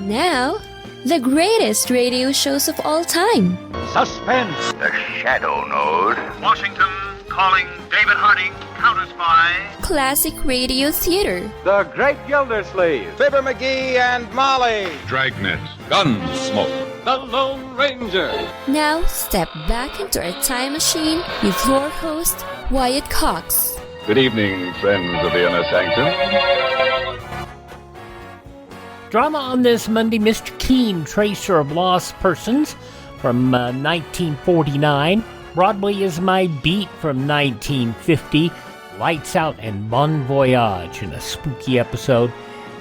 Now, the greatest radio shows of all time. Suspense. The Shadow Node. Washington calling David Harding, counter-spy. Classic radio theater. The Great Gildersleeve. Fibber McGee and Molly. Dragnet. Gunsmoke. The Lone Ranger. Now, step back into our time machine with your host, Wyatt Cox. Good evening, friends of the Inner Sanctum. Drama on this Monday, Mr. Keen, Tracer of Lost Persons from 1949. Broadway is My Beat from 1950. Lights Out and Bon Voyage in a spooky episode.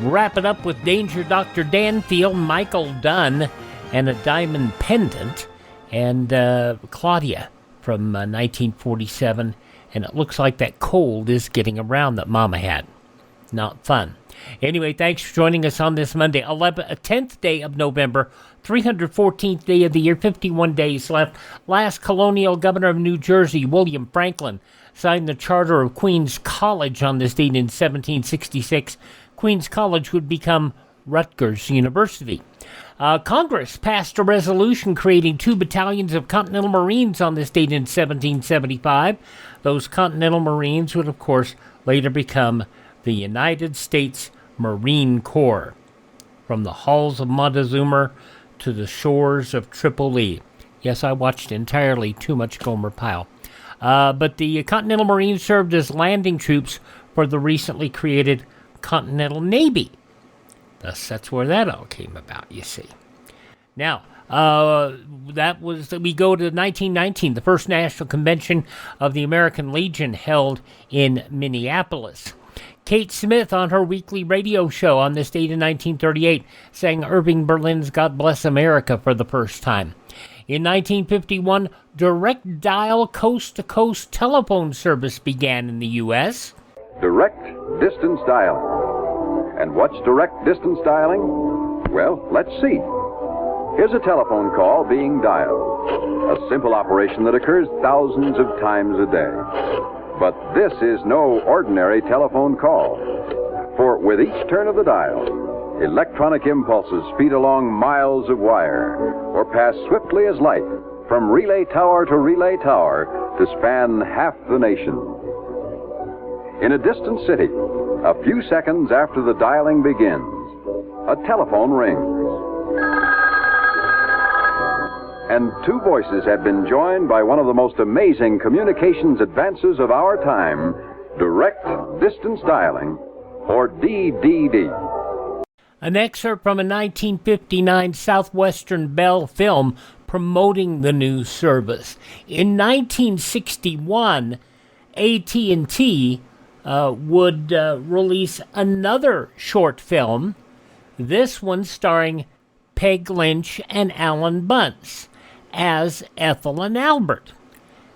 Wrap it up with Danger Dr. Danfield, Michael Dunn, and a Diamond Pendant, and Claudia from 1947. And it looks like that cold is getting around that Mama had. Not fun. Anyway, thanks for joining us on this Monday, 10th day of November, 314th day of the year, 51 days left. Last colonial governor of New Jersey, William Franklin, signed the charter of Queens College on this date in 1766. Queens College would become Rutgers University. Congress passed a resolution creating 2 battalions of Continental Marines on this date in 1775. Those Continental Marines would, of course, later become the United States Marine Corps. From the halls of Montezuma to the shores of Tripoli. Yes, I watched entirely too much Gomer Pyle. But the Continental Marines served as landing troops for the recently created Continental Navy. Thus, that's where that all came about, you see. Now, we go to 1919, the first National Convention of the American Legion held in Minneapolis. Kate Smith, on her weekly radio show on this date in 1938, sang Irving Berlin's God Bless America for the first time. In 1951, direct dial coast-to-coast telephone service began in the U.S. Direct distance dialing. And what's direct distance dialing? Well, let's see. Here's a telephone call being dialed. A simple operation that occurs thousands of times a day. But this is no ordinary telephone call. For with each turn of the dial, electronic impulses speed along miles of wire or pass swiftly as light from relay tower to span half the nation. In a distant city, a few seconds after the dialing begins, a telephone rings. And 2 voices have been joined by one of the most amazing communications advances of our time, direct distance dialing, or DDD. An excerpt from a 1959 Southwestern Bell film promoting the new service. In 1961, AT&T would release another short film, this one starring Peg Lynch and Alan Bunce as Ethel and Albert.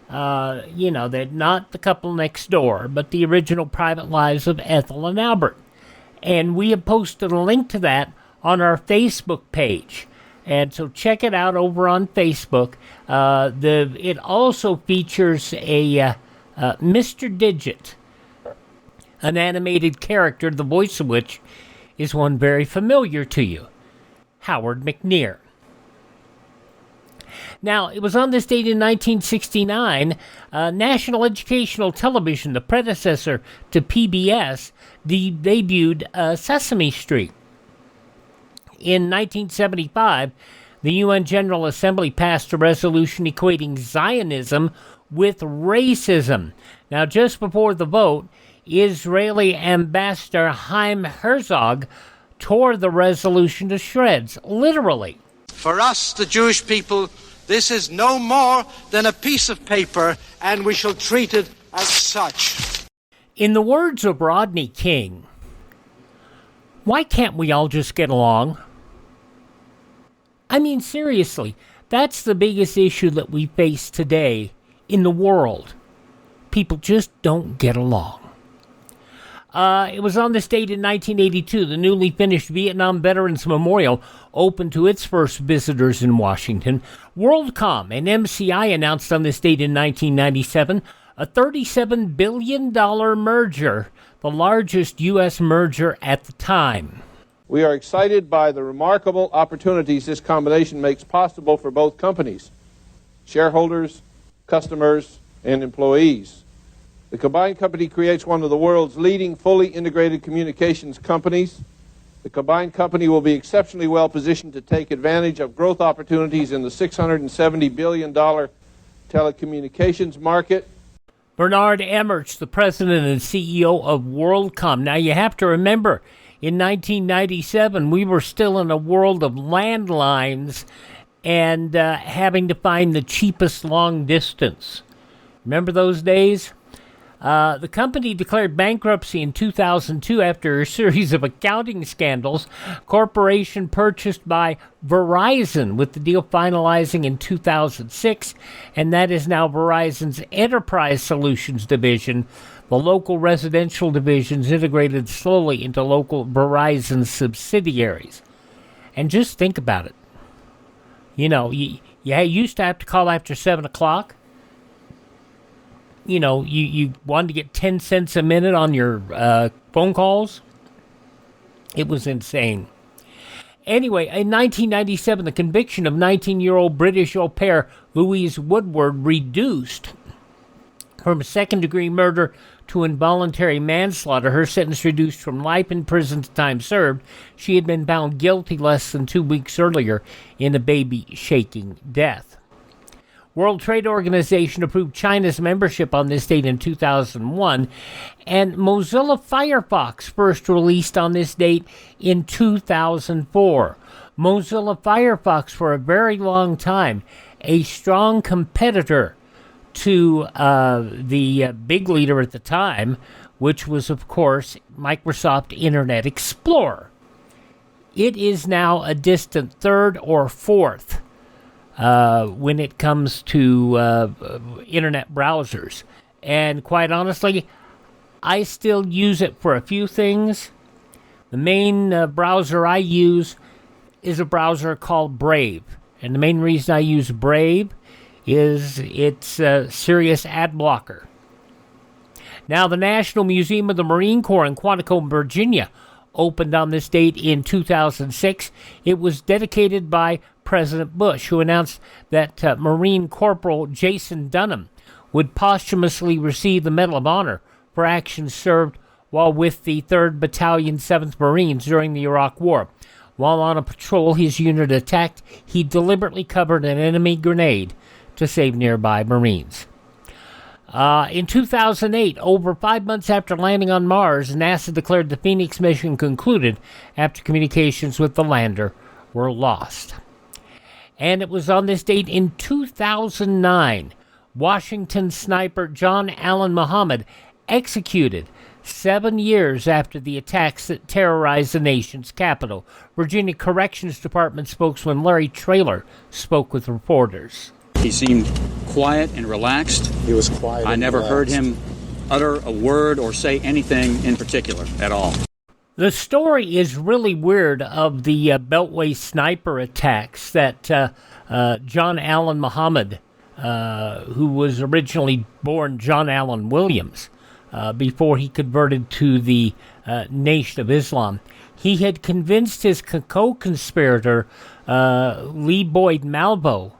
They're not the couple next door, but the original Private Lives of Ethel and Albert. And we have posted a link to that on our Facebook page. And so check it out over on Facebook. It also features a Mr. Digit, an animated character, the voice of which is one very familiar to you, Howard McNear. Now, it was on this date in 1969, National Educational Television, the predecessor to PBS, debuted Sesame Street. In 1975, the UN General Assembly passed a resolution equating Zionism with racism. Now, just before the vote, Israeli Ambassador Chaim Herzog tore the resolution to shreds, literally. For us, the Jewish people, this is no more than a piece of paper, and we shall treat it as such. In the words of Rodney King, why can't we all just get along? I mean, seriously, that's the biggest issue that we face today in the world. People just don't get along. It was on this date in 1982, the newly finished Vietnam Veterans Memorial opened to its first visitors in Washington. WorldCom and MCI announced on this date in 1997 a $37 billion merger, the largest U.S. merger at the time. We are excited by the remarkable opportunities this combination makes possible for both companies, shareholders, customers, and employees. The combined company creates one of the world's leading fully integrated communications companies. The combined company will be exceptionally well positioned to take advantage of growth opportunities in the $670 billion telecommunications market. Bernard Emmerich, the president and CEO of WorldCom. Now, you have to remember, in 1997, we were still in a world of landlines and having to find the cheapest long distance. Remember those days? The company declared bankruptcy in 2002 after a series of accounting scandals. Corporation purchased by Verizon, with the deal finalizing in 2006, and that is now Verizon's Enterprise Solutions division. The local residential divisions integrated slowly into local Verizon subsidiaries. And just think about it. You know, you used to have to call after 7 o'clock. You know, you wanted to get 10 cents a minute on your phone calls. It was insane. Anyway, in 1997, the conviction of 19-year-old British au pair Louise Woodward reduced from second-degree murder to involuntary manslaughter. Her sentence reduced from life in prison to time served. She had been found guilty less than 2 weeks earlier in a baby-shaking death. World Trade Organization approved China's membership on this date in 2001, and Mozilla Firefox first released on this date in 2004. Mozilla Firefox, for a very long time, a strong competitor to the big leader at the time, which was, of course, Microsoft Internet Explorer. It is now a distant third or fourth when it comes to internet browsers. And quite honestly, I still use it for a few things. The main browser I use is a browser called Brave. And the main reason I use Brave is its serious ad blocker. Now, the National Museum of the Marine Corps in Quantico, Virginia, opened on this date in 2006. It was dedicated by President Bush, who announced that Marine Corporal Jason Dunham would posthumously receive the Medal of Honor for actions served while with the 3rd Battalion, 7th Marines during the Iraq War. While on a patrol his unit attacked, he deliberately covered an enemy grenade to save nearby Marines. In 2008, over 5 months after landing on Mars, NASA declared the Phoenix mission concluded after communications with the lander were lost. And it was on this date in 2009, Washington sniper John Allen Muhammad executed 7 years after the attacks that terrorized the nation's capital. Virginia Corrections Department spokesman Larry Thor spoke with reporters. He seemed quiet and relaxed. He was quiet. I never heard him utter a word or say anything in particular at all. The story is really weird of the Beltway sniper attacks that John Allen Muhammad, who was originally born John Allen Williams, before he converted to the Nation of Islam, he had convinced his co-conspirator, Lee Boyd Malvo,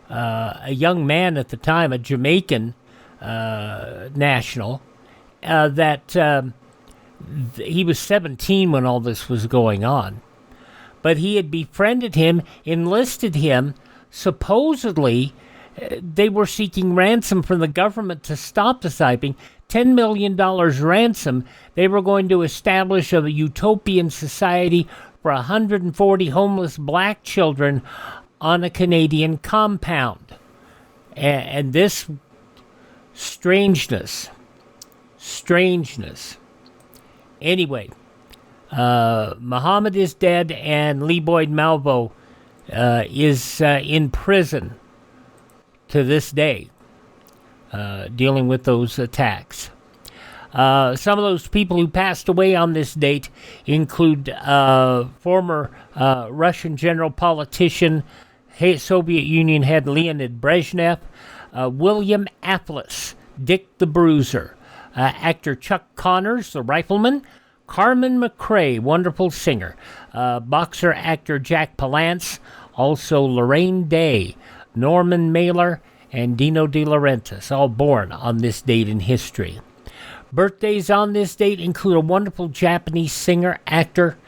a young man at the time, a Jamaican national, that he was 17 when all this was going on. But he had befriended him, enlisted him. Supposedly, they were seeking ransom from the government to stop the sniping. $10 million ransom. They were going to establish a utopian society for 140 homeless black children on a Canadian compound. And this strangeness. Anyway, Muhammad is dead, and Lee Boyd Malvo is in prison to this day, dealing with those attacks. Some of those people who passed away on this date include former Russian general politician, Soviet Union head Leonid Brezhnev, William Atlas, Dick the Bruiser, actor Chuck Connors, the rifleman, Carmen McRae, wonderful singer. Boxer actor Jack Palance, also Lorraine Day, Norman Mailer, and Dino De Laurentiis, all born on this date in history. Birthdays on this date include a wonderful Japanese singer, actor.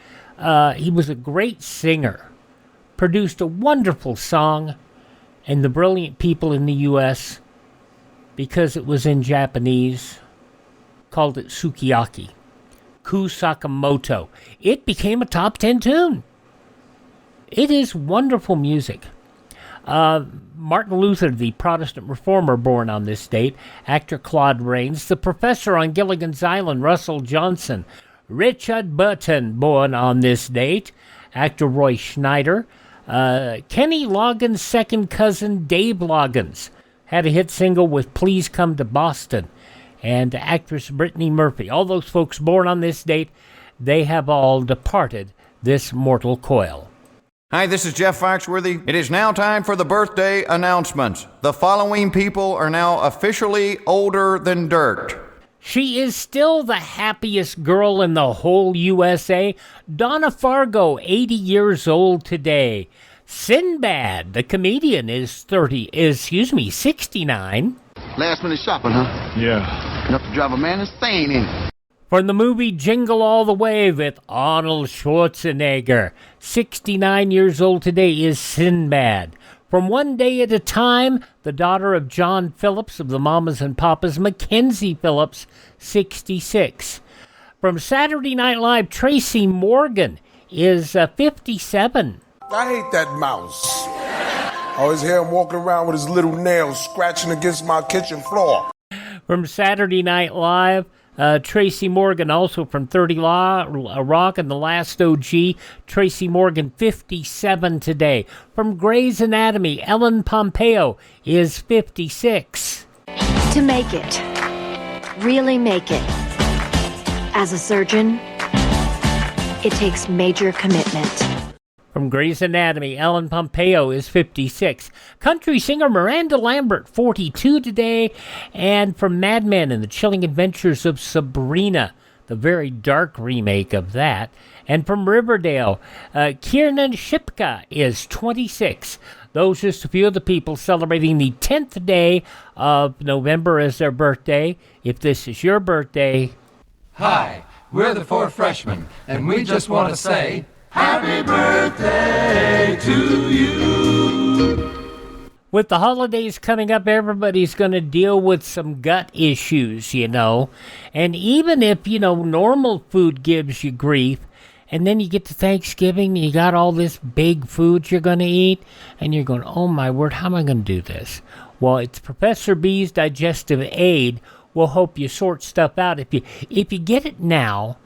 He was a great singer, produced a wonderful song, and the brilliant people in the U.S., because it was in Japanese, called it sukiyaki. Ku Sakamoto. It became a top 10 tune. It is wonderful music. Martin Luther, the Protestant reformer, born on this date. Actor Claude Rains. The professor on Gilligan's Island, Russell Johnson. Richard Burton, born on this date. Actor Roy Schneider. Kenny Loggins' second cousin, Dave Loggins, had a hit single with Please Come to Boston. And actress Brittany Murphy. All those folks born on this date, they have all departed this mortal coil. Hi, this is Jeff Foxworthy. It is now time for the birthday announcements. The following people are now officially older than dirt. She is still the happiest girl in the whole USA. Donna Fargo, 80 years old today. Sinbad, the comedian, is 69. Last minute shopping, huh? Yeah. Enough to drive a man insane, ain't it? From the movie Jingle All the Way with Arnold Schwarzenegger. 69 years old today is Sinbad. From One Day at a Time, the daughter of John Phillips of the Mamas and Papas, Mackenzie Phillips, 66. From Saturday Night Live, Tracy Morgan is 57. I hate that mouse. I always hear him walking around with his little nails scratching against my kitchen floor. From Saturday Night Live, Tracy Morgan, also from 30 Rock and The Last OG. Tracy Morgan, 57 today. From Grey's Anatomy, Ellen Pompeo is 56. To make it, really make it, as a surgeon, it takes major commitment. From Grey's Anatomy, Ellen Pompeo is 56. Country singer Miranda Lambert, 42 today. And from Mad Men and the Chilling Adventures of Sabrina, the very dark remake of that. And from Riverdale, Kiernan Shipka is 26. Those are just a few of the people celebrating the 10th day of November as their birthday. If this is your birthday... Hi, we're the Four Freshmen, and we just want to say... Happy birthday to you. With the holidays coming up, everybody's going to deal with some gut issues, you know. And even if, normal food gives you grief, and then you get to Thanksgiving, and you got all this big food you're going to eat, and you're going, oh my word, how am I going to do this? Well, it's Professor B's Digestive Aid will help you sort stuff out. If you get it now,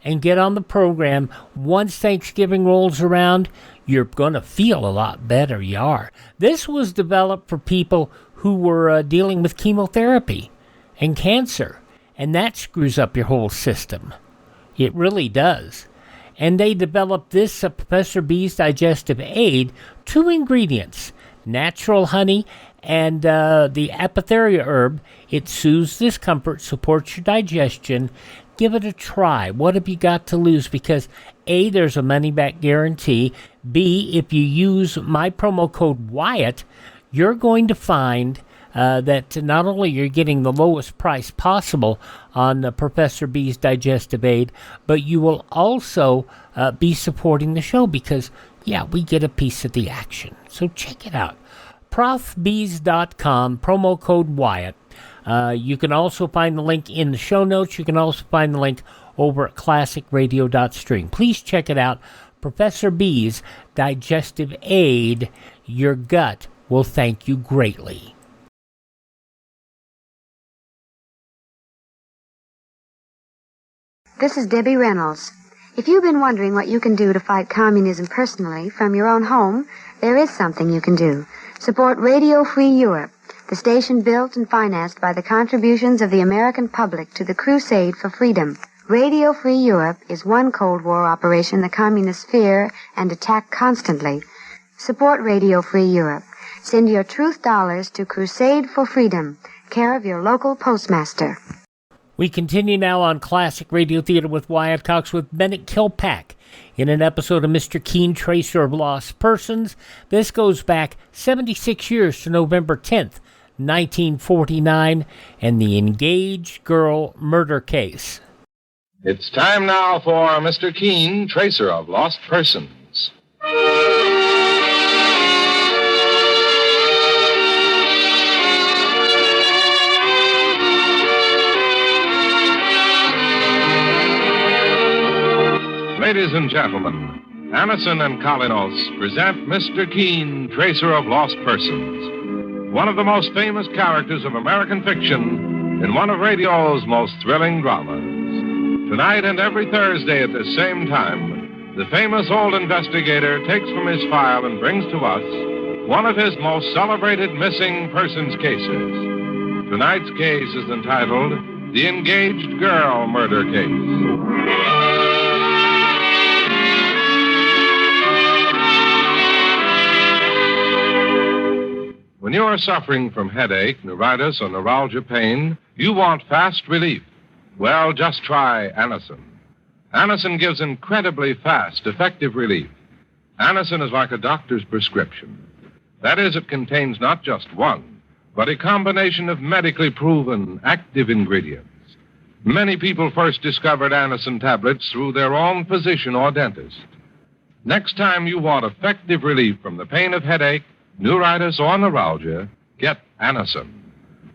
and get on the program, once Thanksgiving rolls around, you're going to feel a lot better, you are. This was developed for people who were dealing with chemotherapy and cancer, and that screws up your whole system. It really does. And they developed this Professor B's Digestive Aid, 2 ingredients, natural honey and the apotheria herb. It soothes discomfort, supports your digestion. Give it a try. What have you got to lose? Because A, there's a money-back guarantee. B, if you use my promo code Wyatt, you're going to find that not only you're getting the lowest price possible on Professor B's Digestive Aid, but you will also be supporting the show because, we get a piece of the action. So check it out. profbees.com, promo code Wyatt. You can also find the link in the show notes. You can also find the link over at classicradio.stream. Please check it out. Professor B's Digestive Aid. Your gut will thank you greatly. This is Debbie Reynolds. If you've been wondering what you can do to fight communism personally from your own home, there is something you can do. Support Radio Free Europe, the station built and financed by the contributions of the American public to the crusade for freedom. Radio Free Europe is one Cold War operation the communists fear and attack constantly. Support Radio Free Europe. Send your truth dollars to Crusade for Freedom, care of your local postmaster. We continue now on Classic Radio Theater with Wyatt Cox with Bennett Kilpack in an episode of Mr. Keen, Tracer of Lost Persons. This goes back 76 years to November 10th, 1949, and the engaged girl murder case. It's time now for Mr. Keen, Tracer of Lost Persons. Ladies and gentlemen, Anderson and Kalinos present Mr. Keen, Tracer of Lost Persons, one of the most famous characters of American fiction in one of radio's most thrilling dramas. Tonight and every Thursday at the same time, the famous old investigator takes from his file and brings to us one of his most celebrated missing persons cases. Tonight's case is entitled The Engaged Girl Murder Case. When you are suffering from headache, neuritis, or neuralgia pain, you want fast relief. Well, just try Anacin. Anacin gives incredibly fast, effective relief. Anacin is like a doctor's prescription. That is, it contains not just one, but a combination of medically proven active ingredients. Many people first discovered Anacin tablets through their own physician or dentist. Next time you want effective relief from the pain of headache, neuritis, or neuralgia, get Anacin.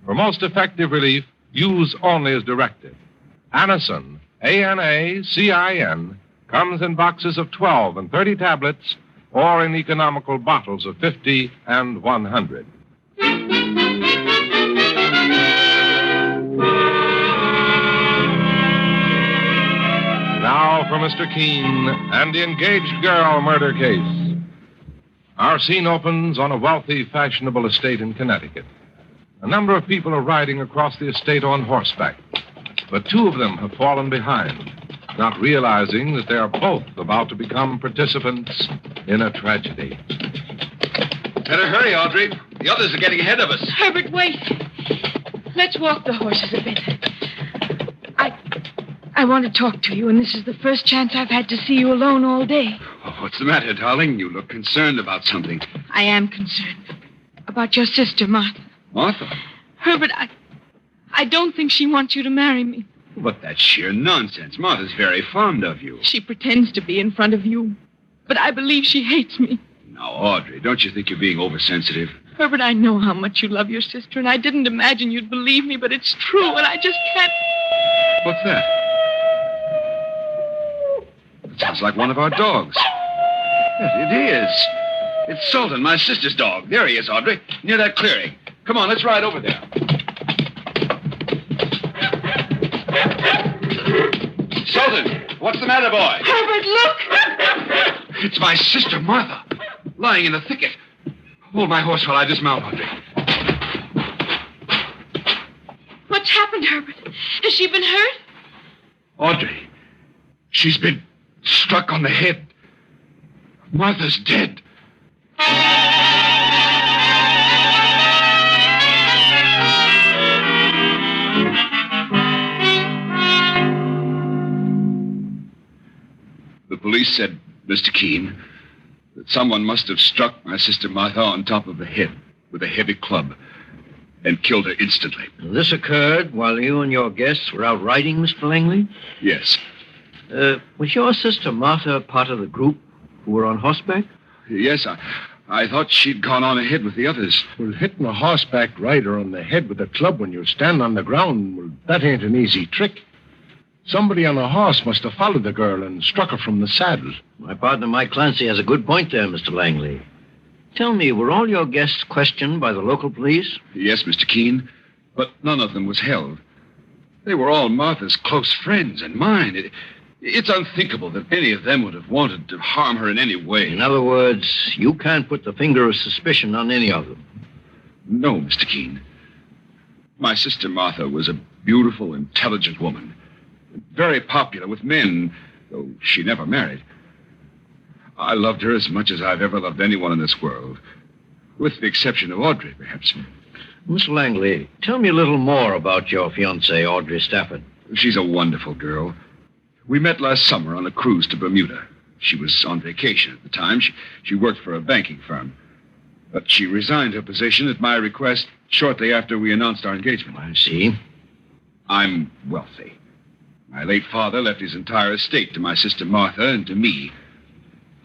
For most effective relief, use only as directed. Anacin, A-N-A-C-I-N, comes in boxes of 12 and 30 tablets or in economical bottles of 50 and 100. Now for Mr. Keen and the engaged girl murder case. Our scene opens on a wealthy, fashionable estate in Connecticut. A number of people are riding across the estate on horseback, but two of them have fallen behind, not realizing that they are both about to become participants in a tragedy. Better hurry, Audrey. The others are getting ahead of us. Herbert, wait. Let's walk the horses a bit. I want to talk to you, and this is the first chance I've had to see you alone all day. Oh, what's the matter, darling? You look concerned about something. I am concerned. About your sister, Martha. Martha? Herbert, I don't think she wants you to marry me. But that's sheer nonsense. Martha's very fond of you. She pretends to be in front of you. But I believe she hates me. Now, Audrey, don't you think you're being oversensitive? Herbert, I know how much you love your sister, and I didn't imagine you'd believe me, but it's true, and I just can't... What's that? It sounds like one of our dogs. Yes, it is. It's Sultan, my sister's dog. There he is, Audrey, near that clearing. Come on, let's ride over there. Sultan, what's the matter, boy? Herbert, look! It's my sister, Martha, lying in the thicket. Hold my horse while I dismount, Audrey. What's happened, Herbert? Has she been hurt? Audrey, she's been struck on the head. Martha's dead. The police said, Mr. Keen, that someone must have struck my sister Martha on top of the head with a heavy club and killed her instantly. This occurred while you and your guests were out riding, Mr. Langley? Yes. Was your sister Martha part of the group who were on horseback? Yes, I thought she'd gone on ahead with the others. Well, hitting a horseback rider on the head with a club when you stand on the ground, well, that ain't an easy trick. Somebody on a horse must have followed the girl and struck her from the saddle. My partner, Mike Clancy, has a good point there, Mr. Langley. Tell me, were all your guests questioned by the local police? Yes, Mr. Keen, but none of them was held. They were all Martha's close friends and mine. It's unthinkable that any of them would have wanted to harm her in any way. In other words, you can't put the finger of suspicion on any of them. No, Mr. Keen. My sister Martha was a beautiful, intelligent woman. Very popular with men, though she never married. I loved her as much as I've ever loved anyone in this world. With the exception of Audrey, perhaps. Mr. Langley, tell me a little more about your fiancée, Audrey Stafford. She's a wonderful girl. We met last summer on a cruise to Bermuda. She was on vacation at the time. She worked for a banking firm. But she resigned her position at my request shortly after we announced our engagement. I see. I'm wealthy. My late father left his entire estate to my sister Martha and to me.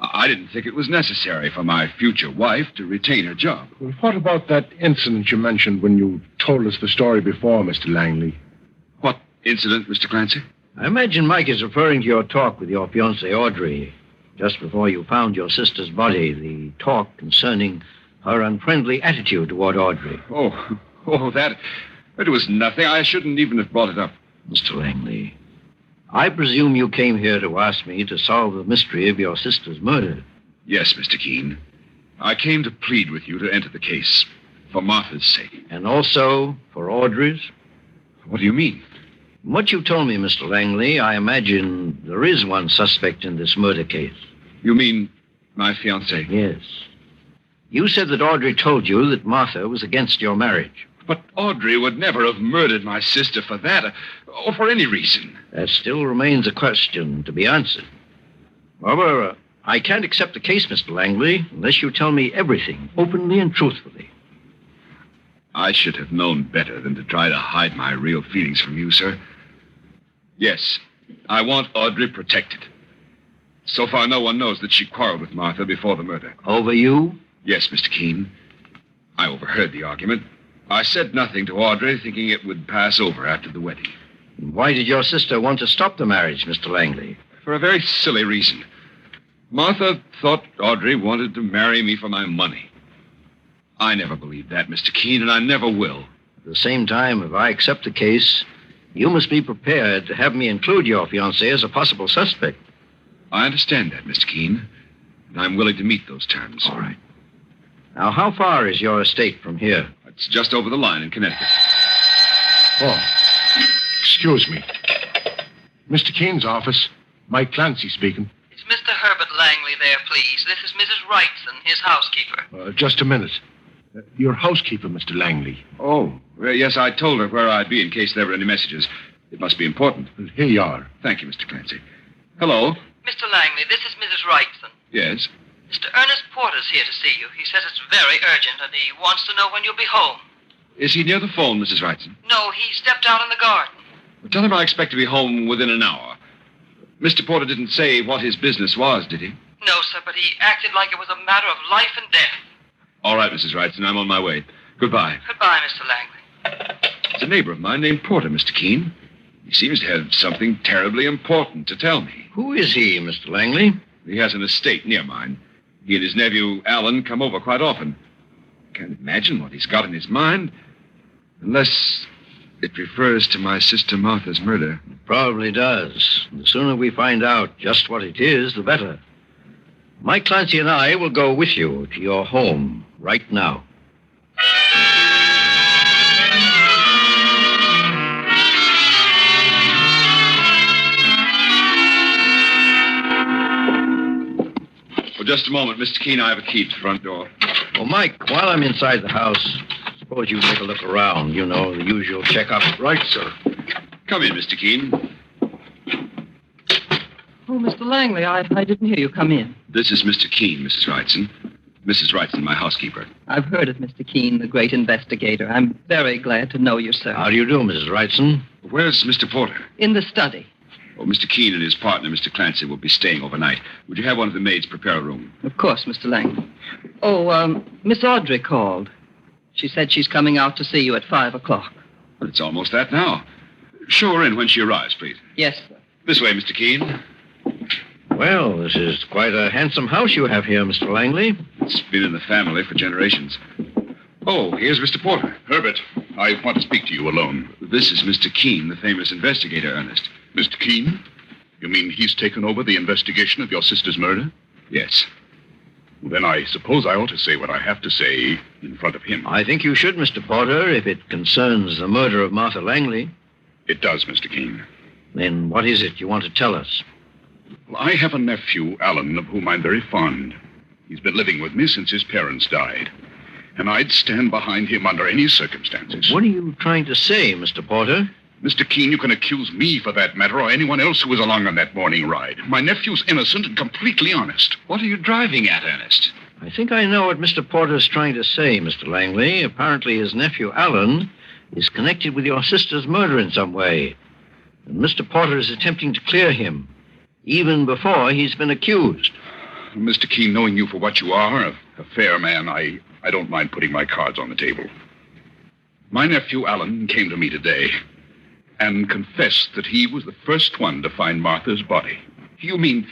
I didn't think it was necessary for my future wife to retain her job. Well, what about that incident you mentioned when you told us the story before, Mr. Langley? What incident, Mr. Clancy? I imagine Mike is referring to your talk with your fiancée, Audrey, just before you found your sister's body, the talk concerning her unfriendly attitude toward Audrey. That was nothing. I shouldn't even have brought it up. Mr. Langley, I presume you came here to ask me to solve the mystery of your sister's murder. Yes, Mr. Keene. I came to plead with you to enter the case, for Martha's sake. And also for Audrey's? What do you mean? From what you told me, Mr. Langley, I imagine there is one suspect in this murder case. You mean my fiancée? Yes. You said that Audrey told you that Martha was against your marriage. But Audrey would never have murdered my sister for that, or for any reason. That still remains a question to be answered. However, I can't accept the case, Mr. Langley, unless you tell me everything, openly and truthfully. I should have known better than to try to hide my real feelings from you, sir. Yes, I want Audrey protected. So far, no one knows that she quarreled with Martha before the murder. Over you? Yes, Mr. Keene. I overheard the argument. I said nothing to Audrey, thinking it would pass over after the wedding. Why did your sister want to stop the marriage, Mr. Langley? For a very silly reason. Martha thought Audrey wanted to marry me for my money. I never believed that, Mr. Keene, and I never will. At the same time, if I accept the case, you must be prepared to have me include your fiancée as a possible suspect. I understand that, Mr. Keene, and I'm willing to meet those terms. All right. Now, how far is your estate from here? It's just over the line in Connecticut. Oh, excuse me. Mr. Keene's office. Mike Clancy speaking. Is Mr. Herbert Langley there, please? This is Mrs. Wrightson, his housekeeper. Just a minute. Your housekeeper, Mr. Langley. Oh, well, yes, I told her where I'd be in case there were any messages. It must be important. Well, here you are. Thank you, Mr. Clancy. Hello? Mr. Langley, this is Mrs. Wrightson. Yes? Mr. Ernest Porter's here to see you. He says it's very urgent, and he wants to know when you'll be home. Is he near the phone, Mrs. Wrightson? No, he stepped out in the garden. Well, tell him I expect to be home within an hour. Mr. Porter didn't say what his business was, did he? No, sir, but he acted like it was a matter of life and death. All right, Mrs. Wrightson, I'm on my way. Goodbye. Goodbye, Mr. Langley. It's a neighbor of mine named Porter, Mr. Keene. He seems to have something terribly important to tell me. Who is he, Mr. Langley? He has an estate near mine. He and his nephew, Alan, come over quite often. I can't imagine what he's got in his mind. Unless it refers to my sister Martha's murder. It probably does. The sooner we find out just what it is, the better. Mike Clancy and I will go with you to your home right now. For just a moment, Mr. Keene, I have a key to the front door. Well, Mike, while I'm inside the house, suppose you take a look around. You know, the usual checkup. Right, sir. Come in, Mr. Keene. Oh, Mr. Langley, I didn't hear you come in. This is Mr. Keene, Mrs. Wrightson. Mrs. Wrightson, my housekeeper. I've heard of Mr. Keene, the great investigator. I'm very glad to know you, sir. How do you do, Mrs. Wrightson? Where's Mr. Porter? In the study. Oh, Mr. Keene and his partner, Mr. Clancy, will be staying overnight. Would you have one of the maids prepare a room? Of course, Mr. Langley. Oh, Miss Audrey called. She said she's coming out to see you at 5 o'clock. Well, it's almost that now. Show her in when she arrives, please. Yes, sir. This way, Mr. Keene. Well, this is quite a handsome house you have here, Mr. Langley. It's been in the family for generations. Oh, here's Mr. Porter. Herbert, I want to speak to you alone. This is Mr. Keene, the famous investigator, Ernest. Mr. Keene? You mean he's taken over the investigation of your sister's murder? Yes. Well, then I suppose I ought to say what I have to say in front of him. I think you should, Mr. Porter, if it concerns the murder of Martha Langley. It does, Mr. Keene. Then what is it you want to tell us? Well, I have a nephew, Alan, of whom I'm very fond. He's been living with me since his parents died. And I'd stand behind him under any circumstances. What are you trying to say, Mr. Porter? Mr. Keene, you can accuse me for that matter or anyone else who was along on that morning ride. My nephew's innocent and completely honest. What are you driving at, Ernest? I think I know what Mr. Porter's trying to say, Mr. Langley. Apparently his nephew, Alan, is connected with your sister's murder in some way. And Mr. Porter is attempting to clear him, even before he's been accused. Mr. Keene, knowing you for what you are, a fair man, I don't mind putting my cards on the table. My nephew, Alan, came to me today and confessed that he was the first one to find Martha's body. You mean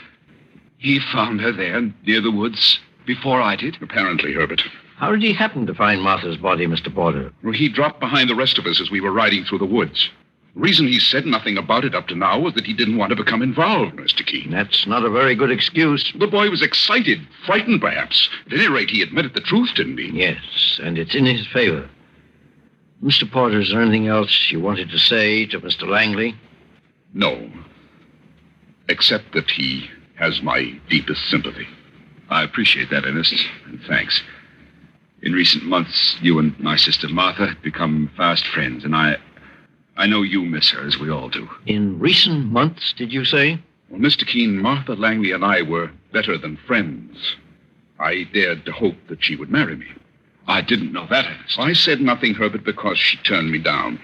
he found her there near the woods before I did? Apparently, Herbert. How did he happen to find Martha's body, Mr. Porter? Well, he dropped behind the rest of us as we were riding through the woods. The reason he said nothing about it up to now was that he didn't want to become involved, Mr. Keene. That's not a very good excuse. The boy was excited, frightened perhaps. At any rate, he admitted the truth, didn't he? Yes, and it's in his favor. Mr. Porter, is there anything else you wanted to say to Mr. Langley? No. Except that he has my deepest sympathy. I appreciate that, Ernest, and thanks. In recent months, you and my sister Martha have become fast friends, and I know you miss her, as we all do. In recent months, did you say? Well, Mr. Keene, Martha Langley and I were better than friends. I dared to hope that she would marry me. I didn't know that, Ernest. I said nothing, Herbert, because she turned me down.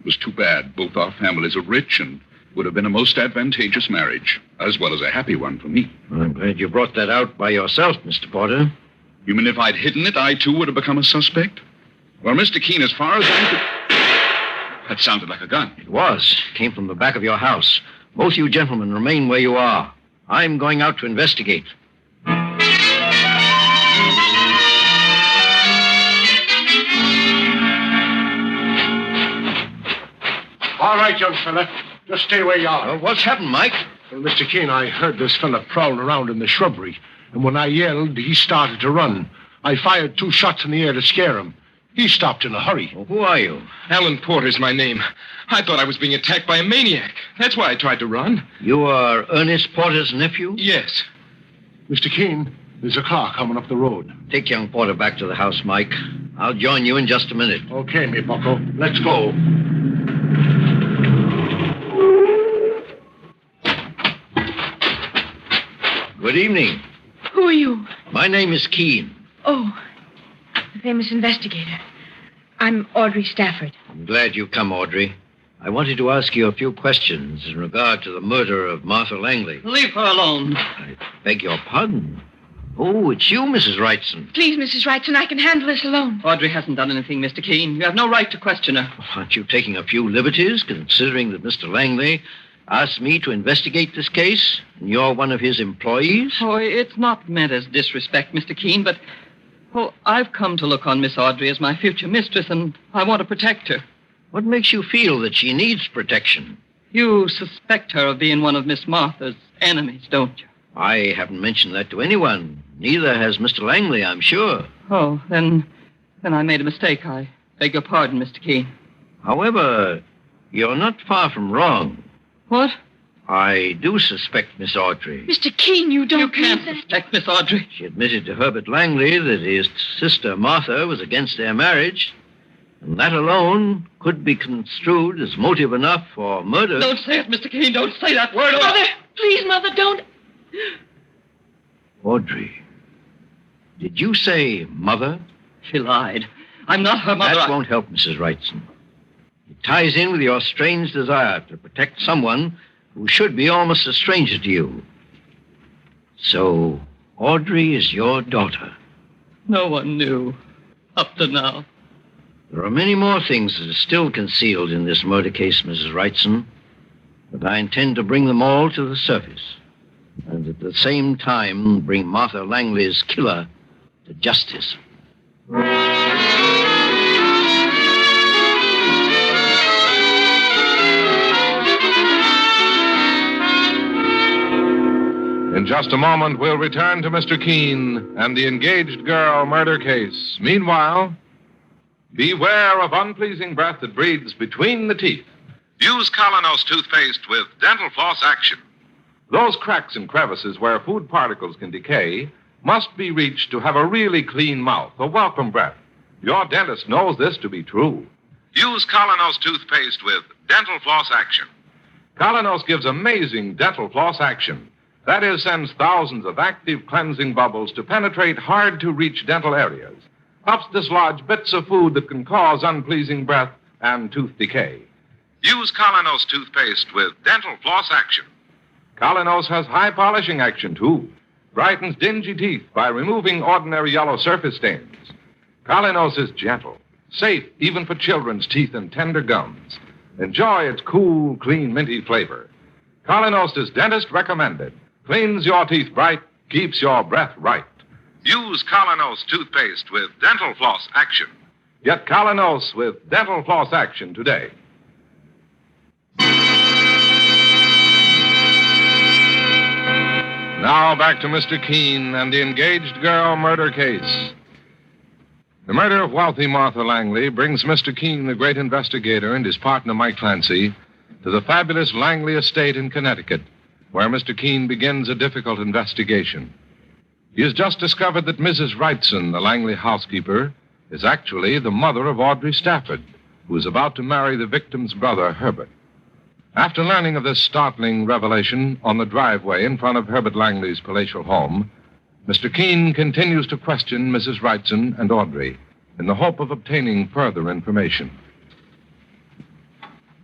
It was too bad. Both our families are rich and would have been a most advantageous marriage, as well as a happy one for me. I'm glad you brought that out by yourself, Mr. Porter. You mean if I'd hidden it, I too would have become a suspect? Well, Mr. Keene, as far as I could... That sounded like a gun. It was. It came from the back of your house. Both you gentlemen remain where you are. I'm going out to investigate. All right, young fella. Just stay where you are. What's happened, Mike? Well, Mr. Keene, I heard this fella prowling around in the shrubbery. And when I yelled, he started to run. I fired 2 shots in the air to scare him. He stopped in a hurry. Well, who are you? Alan Porter's my name. I thought I was being attacked by a maniac. That's why I tried to run. You are Ernest Porter's nephew? Yes. Mr. Keene, there's a car coming up the road. Take young Porter back to the house, Mike. I'll join you in just a minute. Okay, me bucko. Let's go. Good evening. Who are you? My name is Keene. Oh, the famous investigator. I'm Audrey Stafford. I'm glad you come, Audrey. I wanted to ask you a few questions in regard to the murder of Martha Langley. Leave her alone. I beg your pardon. Oh, it's you, Mrs. Wrightson. Please, Mrs. Wrightson, I can handle this alone. Audrey hasn't done anything, Mr. Keene. You have no right to question her. Well, aren't you taking a few liberties, considering that Mr. Langley asked me to investigate this case, and you're one of his employees? Oh, it's not meant as disrespect, Mr. Keene, but... Well, I've come to look on Miss Audrey as my future mistress, and I want to protect her. What makes you feel that she needs protection? You suspect her of being one of Miss Martha's enemies, don't you? I haven't mentioned that to anyone. Neither has Mr. Langley, I'm sure. Oh, then I made a mistake. I beg your pardon, Mr. Keene. However, you're not far from wrong. What? I do suspect Miss Audrey. Mr. Keene, you don't... You can't suspect Miss Audrey. She admitted to Herbert Langley that his sister Martha was against their marriage, and that alone could be construed as motive enough for murder. Don't say it, Mr. Keene. Don't say that word. Mother, please, Mother, don't... Audrey, did you say mother? She lied. I'm not her mother. That won't help, Mrs. Wrightson. It ties in with your strange desire to protect someone who should be almost a stranger to you. So, Audrey is your daughter. No one knew. Up to now. There are many more things that are still concealed in this murder case, Mrs. Wrightson, but I intend to bring them all to the surface, and at the same time bring Martha Langley's killer to justice. In just a moment, we'll return to Mr. Keene and the engaged girl murder case. Meanwhile, beware of unpleasing breath that breathes between the teeth. Use Colonos toothpaste with Dental Floss Action. Those cracks and crevices where food particles can decay must be reached to have a really clean mouth, a welcome breath. Your dentist knows this to be true. Use Colonos toothpaste with dental floss action. Colonos gives amazing dental floss action. That is, sends thousands of active cleansing bubbles to penetrate hard-to-reach dental areas. Helps dislodge bits of food that can cause unpleasing breath and tooth decay. Use Colonos toothpaste with dental floss action. Colonos has high polishing action, too. Brightens dingy teeth by removing ordinary yellow surface stains. Colonos is gentle, safe even for children's teeth and tender gums. Enjoy its cool, clean, minty flavor. Colonos is dentist recommended. Cleans your teeth bright, keeps your breath right. Use Colonos toothpaste with dental floss action. Get Colonos with dental floss action today. Now back to Mr. Keene and the engaged girl murder case. The murder of wealthy Martha Langley brings Mr. Keene, the great investigator, and his partner, Mike Clancy, to the fabulous Langley estate in Connecticut, where Mr. Keene begins a difficult investigation. He has just discovered that Mrs. Wrightson, the Langley housekeeper, is actually the mother of Audrey Stafford, who is about to marry the victim's brother, Herbert. After learning of this startling revelation on the driveway in front of Herbert Langley's palatial home, Mr. Keene continues to question Mrs. Wrightson and Audrey in the hope of obtaining further information.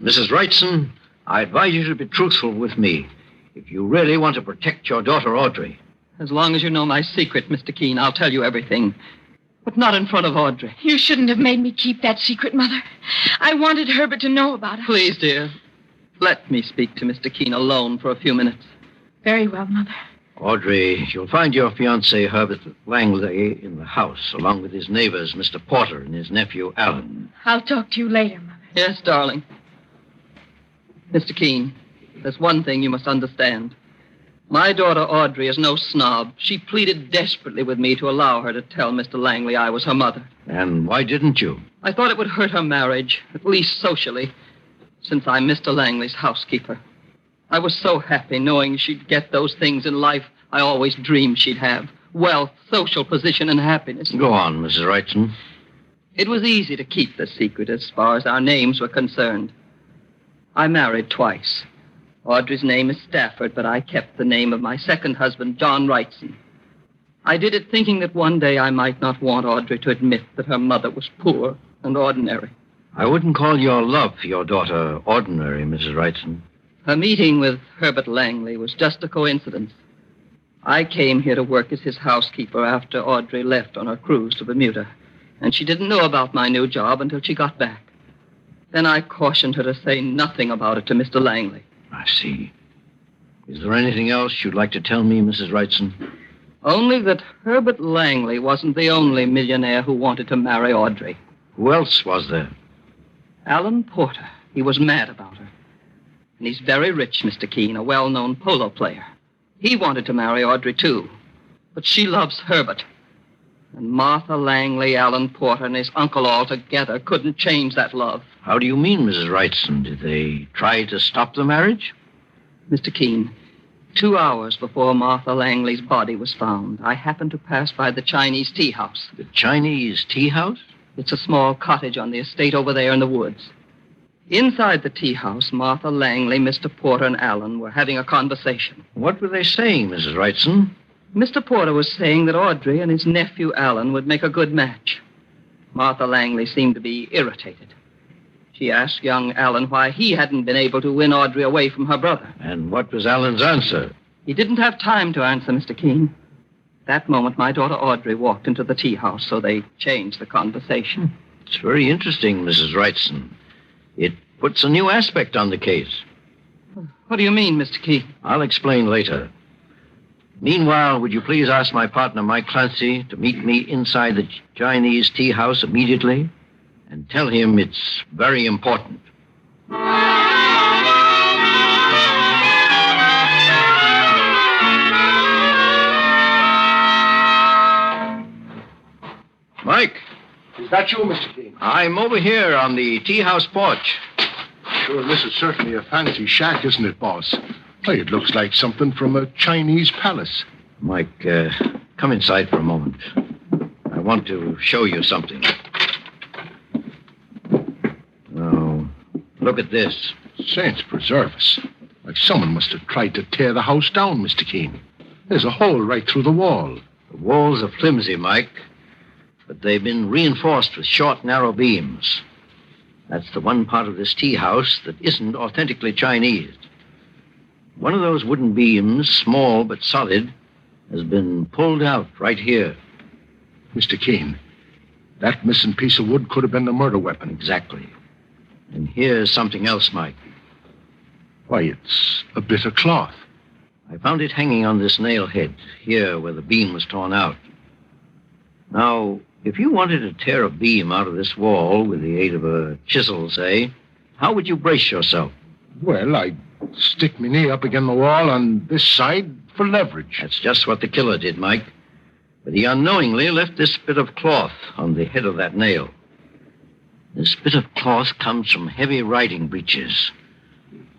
Mrs. Wrightson, I advise you to be truthful with me if you really want to protect your daughter, Audrey. As long as you know my secret, Mr. Keene, I'll tell you everything. But not in front of Audrey. You shouldn't have made me keep that secret, Mother. I wanted Herbert to know about it. Please, dear. Let me speak to Mr. Keene alone for a few minutes. Very well, Mother. Audrey, you'll find your fiancé, Herbert Langley, in the house, along with his neighbors, Mr. Porter and his nephew, Alan. I'll talk to you later, Mother. Yes, darling. Mr. Keene, there's one thing you must understand. My daughter, Audrey, is no snob. She pleaded desperately with me to allow her to tell Mr. Langley I was her mother. And why didn't you? I thought it would hurt her marriage, at least socially, since I'm Mr. Langley's housekeeper. I was so happy knowing she'd get those things in life I always dreamed she'd have. Wealth, social position, and happiness. Go on, Mrs. Wrightson. It was easy to keep the secret as far as our names were concerned. I married twice. Audrey's name is Stafford, but I kept the name of my second husband, John Wrightson. I did it thinking that one day I might not want Audrey to admit that her mother was poor and ordinary. I wouldn't call your love for your daughter ordinary, Mrs. Wrightson. Her meeting with Herbert Langley was just a coincidence. I came here to work as his housekeeper after Audrey left on her cruise to Bermuda, and she didn't know about my new job until she got back. Then I cautioned her to say nothing about it to Mr. Langley. I see. Is there anything else you'd like to tell me, Mrs. Wrightson? Only that Herbert Langley wasn't the only millionaire who wanted to marry Audrey. Who else was there? Alan Porter. He was mad about her. And he's very rich, Mr. Keene, a well-known polo player. He wanted to marry Audrey, too. But she loves Herbert. And Martha Langley, Alan Porter, and his uncle all together couldn't change that love. How do you mean, Mrs. Wrightson? Did they try to stop the marriage? Mr. Keene, 2 hours before Martha Langley's body was found, I happened to pass by the Chinese tea house. The Chinese tea house? It's a small cottage on the estate over there in the woods. Inside the tea house, Martha Langley, Mr. Porter, and Alan were having a conversation. What were they saying, Mrs. Wrightson? Mr. Porter was saying that Audrey and his nephew Alan would make a good match. Martha Langley seemed to be irritated. She asked young Alan why he hadn't been able to win Audrey away from her brother. And what was Alan's answer? He didn't have time to answer, Mr. Keene. That moment, my daughter Audrey walked into the tea house, so they changed the conversation. It's very interesting, Mrs. Wrightson. It puts a new aspect on the case. What do you mean, Mr. Keene? I'll explain later. Meanwhile, would you please ask my partner, Mike Clancy, to meet me inside the Chinese tea house immediately and tell him it's very important. Mike. Is that you, Mr. Keene? I'm over here on the tea house porch. Sure, this is certainly a fancy shack, isn't it, boss? Why, it looks like something from a Chinese palace. Mike, come inside for a moment. I want to show you something. Look at this. Saints preserve us. Like someone must have tried to tear the house down, Mr. Keene. There's a hole right through the wall. The walls are flimsy, Mike, but they've been reinforced with short, narrow beams. That's the one part of this tea house that isn't authentically Chinese. One of those wooden beams, small but solid, has been pulled out right here. Mr. Keene, that missing piece of wood could have been the murder weapon. Exactly. And here's something else, Mike. Why, it's a bit of cloth. I found it hanging on this nail head, here where the beam was torn out. Now, if you wanted to tear a beam out of this wall with the aid of a chisel, say, how would you brace yourself? Well, I'd stick my knee up against the wall on this side for leverage. That's just what the killer did, Mike. But he unknowingly left this bit of cloth on the head of that nail. This bit of cloth comes from heavy riding breeches.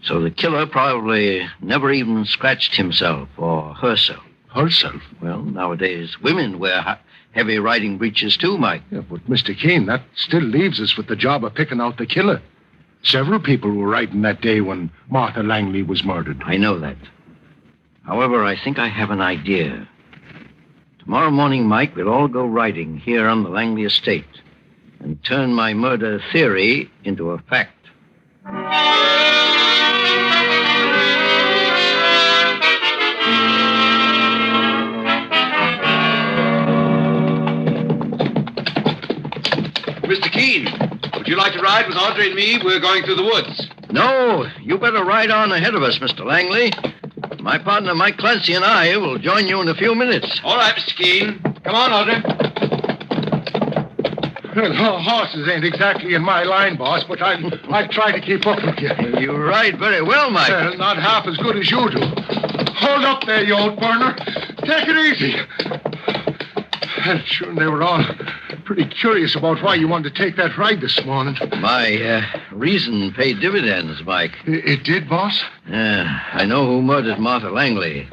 So the killer probably never even scratched himself or herself. Herself? Well, nowadays, women wear heavy riding breeches too, Mike. Yeah, but Mr. Keene, that still leaves us with the job of picking out the killer. Several people were riding that day when Martha Langley was murdered. I know that. However, I think I have an idea. Tomorrow morning, Mike, we'll all go riding here on the Langley estate and turn my murder theory into a fact. Mr. Keene, would you like to ride with Audrey and me? We're going through the woods. No, you better ride on ahead of us, Mr. Langley. My partner, Mike Clancy, and I will join you in a few minutes. All right, Mr. Keene. Come on, Audrey. Well, horses ain't exactly in my line, boss, but I'll try to keep up with you. You ride very well, Mike. Well, not half as good as you do. Hold up there, you old burner. Take it easy. Well, sure, they were all pretty curious about why you wanted to take that ride this morning. My reason paid dividends, Mike. It did, boss? I know who murdered Martha Langley.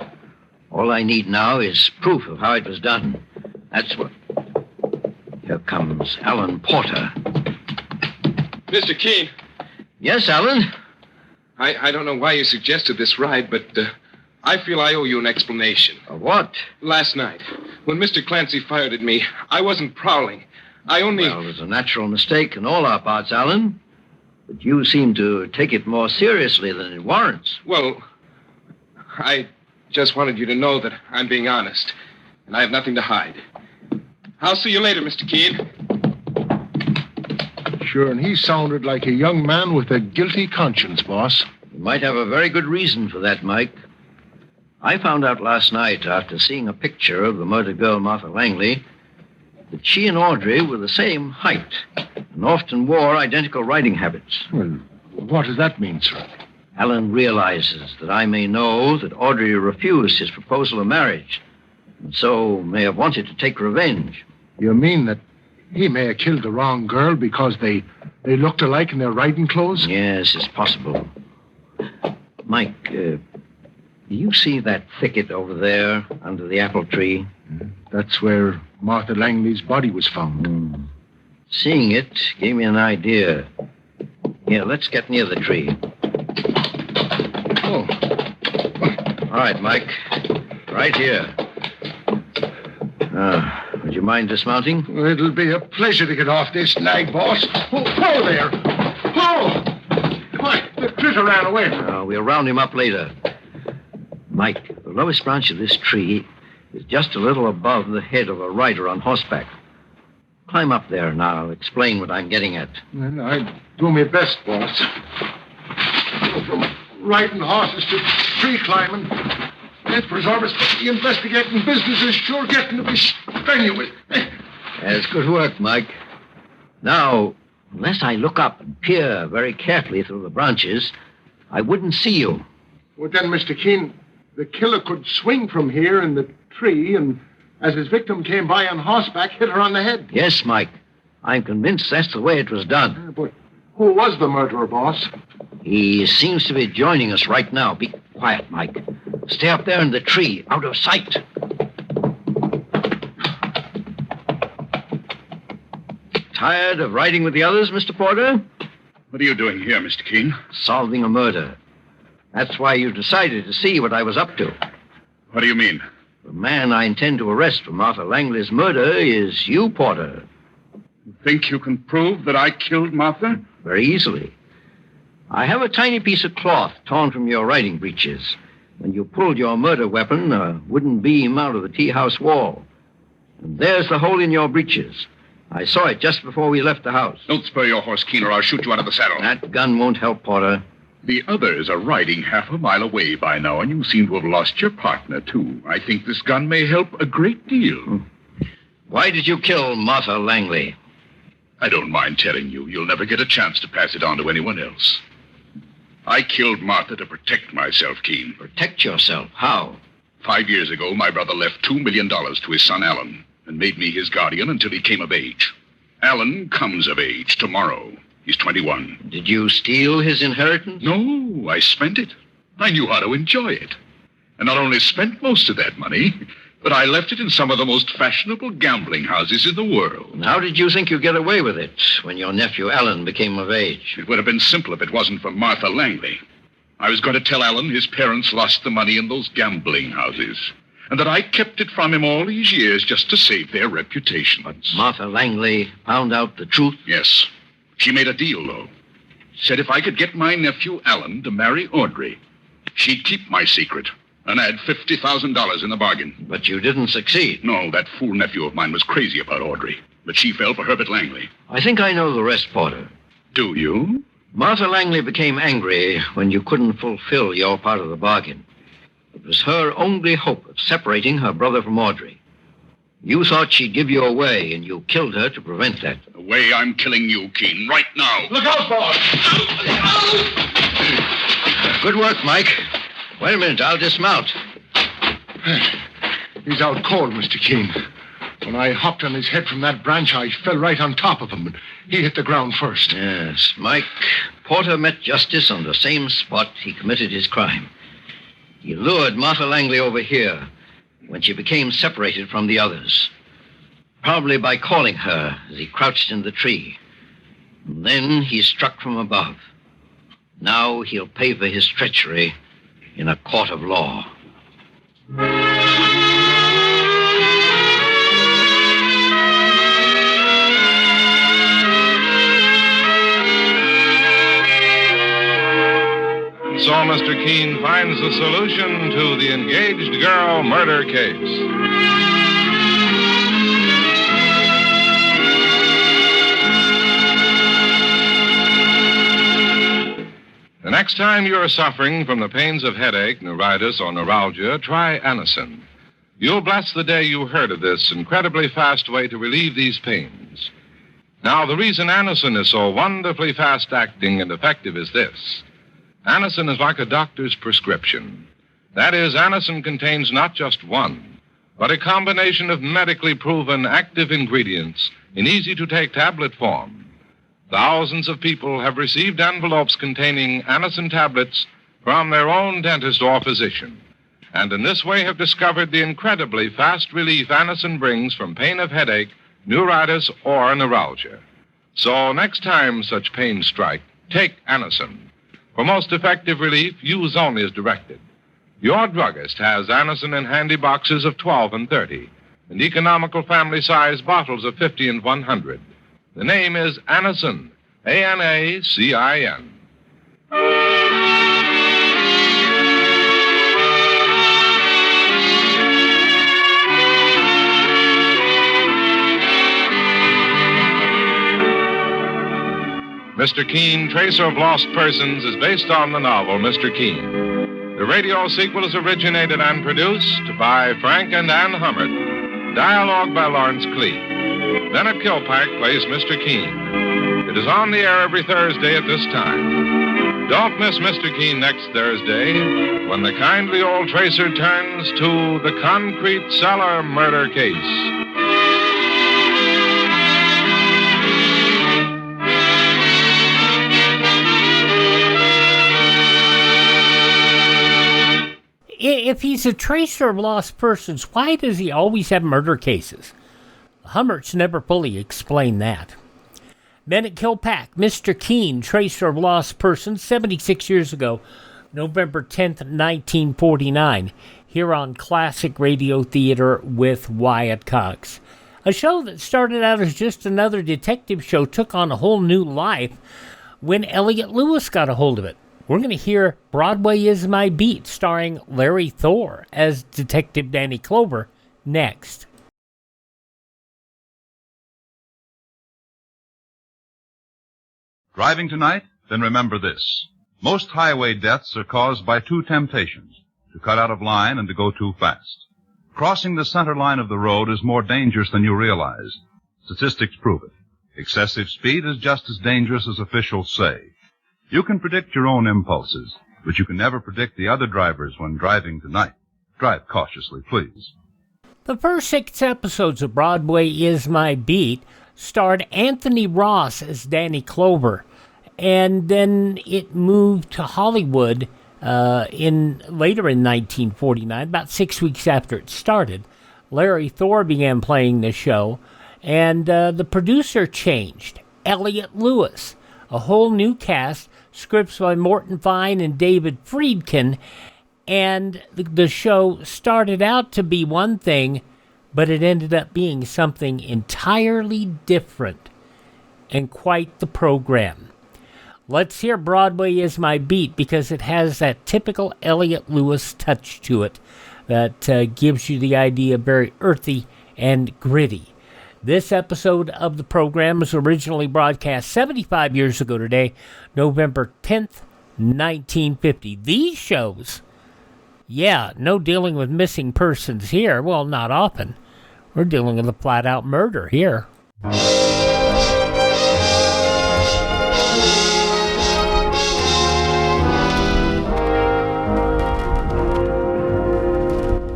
All I need now is proof of how it was done. That's what... Here comes Alan Porter. Mr. Keene. Yes, Alan? I don't know why you suggested this ride, but I feel I owe you an explanation. Of what? Last night, when Mr. Clancy fired at me, I wasn't prowling. I only... Well, it was a natural mistake in all our parts, Alan. But you seem to take it more seriously than it warrants. Well, I just wanted you to know that I'm being honest, and I have nothing to hide. I'll see you later, Mr. Keene. Sure, and he sounded like a young man with a guilty conscience, boss. You might have a very good reason for that, Mike. I found out last night, after seeing a picture of the murdered girl, Martha Langley, that she and Audrey were the same height and often wore identical riding habits. Well, what does that mean, sir? Alan realizes that I may know that Audrey refused his proposal of marriage, and so may have wanted to take revenge. You mean that he may have killed the wrong girl because they looked alike in their riding clothes? Yes, it's possible. Mike, do you see that thicket over there under the apple tree? That's where Martha Langley's body was found. Seeing it gave me an idea. Here, let's get near the tree. Oh. All right, Mike. Right here. Would you mind dismounting? It'll be a pleasure to get off this nag, boss. Oh, there. Oh! Why, the critter ran away. We'll round him up later. Mike, the lowest branch of this tree is just a little above the head of a rider on horseback. Climb up there and I'll explain what I'm getting at. Well, I'll do my best, boss. From riding horses to tree climbing. That preserve us, but the investigating business is sure getting to be strenuous. That's good work, Mike. Now, unless I look up and peer very carefully through the branches, I wouldn't see you. Well, then, Mr. Keene, the killer could swing from here in the tree and, as his victim came by on horseback, hit her on the head. Yes, Mike. I'm convinced that's the way it was done. But who was the murderer, boss? He seems to be joining us right now. Be quiet, Mike. Stay up there in the tree, out of sight. Tired of riding with the others, Mr. Porter? What are you doing here, Mr. Keene? Solving a murder. That's why you decided to see what I was up to. What do you mean? The man I intend to arrest for Martha Langley's murder is you, Porter. You think you can prove that I killed Martha? Very easily. I have a tiny piece of cloth torn from your riding breeches. When you pulled your murder weapon, a wooden beam out of the tea house wall. And there's the hole in your breeches. I saw it just before we left the house. Don't spur your horse, Keene, or I'll shoot you out of the saddle. That gun won't help, Porter. The others are riding half a mile away by now, and you seem to have lost your partner, too. I think this gun may help a great deal. Why did you kill Martha Langley? I don't mind telling you. You'll never get a chance to pass it on to anyone else. I killed Martha to protect myself, Keene. Protect yourself? How? 5 years ago, my brother left $2 million to his son, Alan, and made me his guardian until he came of age. Alan comes of age tomorrow. He's 21. Did you steal his inheritance? No, I spent it. I knew how to enjoy it. And not only spent most of that money, but I left it in some of the most fashionable gambling houses in the world. And how did you think you'd get away with it when your nephew Alan became of age? It would have been simple if it wasn't for Martha Langley. I was going to tell Alan his parents lost the money in those gambling houses, and that I kept it from him all these years just to save their reputations. But Martha Langley found out the truth? Yes. She made a deal, though. Said if I could get my nephew Alan to marry Audrey, she'd keep my secret and add $50,000 in the bargain. But you didn't succeed. No, that fool nephew of mine was crazy about Audrey, but she fell for Herbert Langley. I think I know the rest, Porter. Do you? Martha Langley became angry when you couldn't fulfill your part of the bargain. It was her only hope of separating her brother from Audrey. You thought she'd give you away, and you killed her to prevent that. The way I'm killing you, Keene, right now. Look out, boss! Good work, Mike. Wait a minute, I'll dismount. He's out cold, Mr. Keene. When I hopped on his head from that branch, I fell right on top of him, and he hit the ground first. Yes, Mike. Porter met justice on the same spot he committed his crime. He lured Martha Langley over here when she became separated from the others. Probably by calling her as he crouched in the tree. And then he struck from above. Now he'll pay for his treachery in a court of law. So Mr. Keene finds the solution to the engaged girl murder case. The next time you're suffering from the pains of headache, neuritis, or neuralgia, try Anacin. You'll bless the day you heard of this incredibly fast way to relieve these pains. Now, the reason Anacin is so wonderfully fast-acting and effective is this. Anacin is like a doctor's prescription. That is, Anacin contains not just one, but a combination of medically proven active ingredients in easy-to-take tablet form. Thousands of people have received envelopes containing Anacin tablets from their own dentist or physician, and in this way have discovered the incredibly fast relief Anacin brings from pain of headache, neuritis, or neuralgia. So next time such pains strike, take Anacin. For most effective relief, use only as directed. Your druggist has Anacin in handy boxes of 12 and 30, and economical family-size bottles of 50 and 100. The name is Anacin, A-N-A-C-I-N. Mr. Keene, Tracer of Lost Persons, is based on the novel Mr. Keene. The radio sequel is originated and produced by Frank and Ann Hummert. Dialogue by Lawrence Clee. Bennett Kilpack plays Mr. Keene. It is on the air every Thursday at this time. Don't miss Mr. Keene next Thursday when the kindly old Tracer turns to the concrete cellar murder case. If he's a tracer of lost persons, why does he always have murder cases? Hummerts never fully explain that. Bennett Kilpack, Mr. Keene, Tracer of Lost Persons, 76 years ago, November 10th, 1949, here on Classic Radio Theater with Wyatt Cox. A show that started out as just another detective show took on a whole new life when Elliot Lewis got a hold of it. We're going to hear Broadway Is My Beat, starring Larry Thor as Detective Danny Clover, next. Driving tonight? Then remember this. Most highway deaths are caused by two temptations, to cut out of line and to go too fast. Crossing the center line of the road is more dangerous than you realize. Statistics prove it. Excessive speed is just as dangerous as officials say. You can predict your own impulses, but you can never predict the other drivers when driving tonight. Drive cautiously, please. The first 6 episodes of Broadway Is My Beat starred Anthony Ross as Danny Clover, and then it moved to Hollywood later in 1949, about 6 weeks after it started. Larry Thor began playing the show, and the producer changed. Elliot Lewis, a whole new cast, scripts by Morton Fine and David Friedkin, and the show started out to be one thing, but it ended up being something entirely different, and quite the program. Let's hear Broadway Is My Beat, because it has that typical Elliot Lewis touch to it that gives you the idea very earthy and gritty. This episode of the program was originally broadcast 75 years ago today, November 10th, 1950. These shows, no dealing with missing persons here. Well, not often. We're dealing with a flat-out murder here.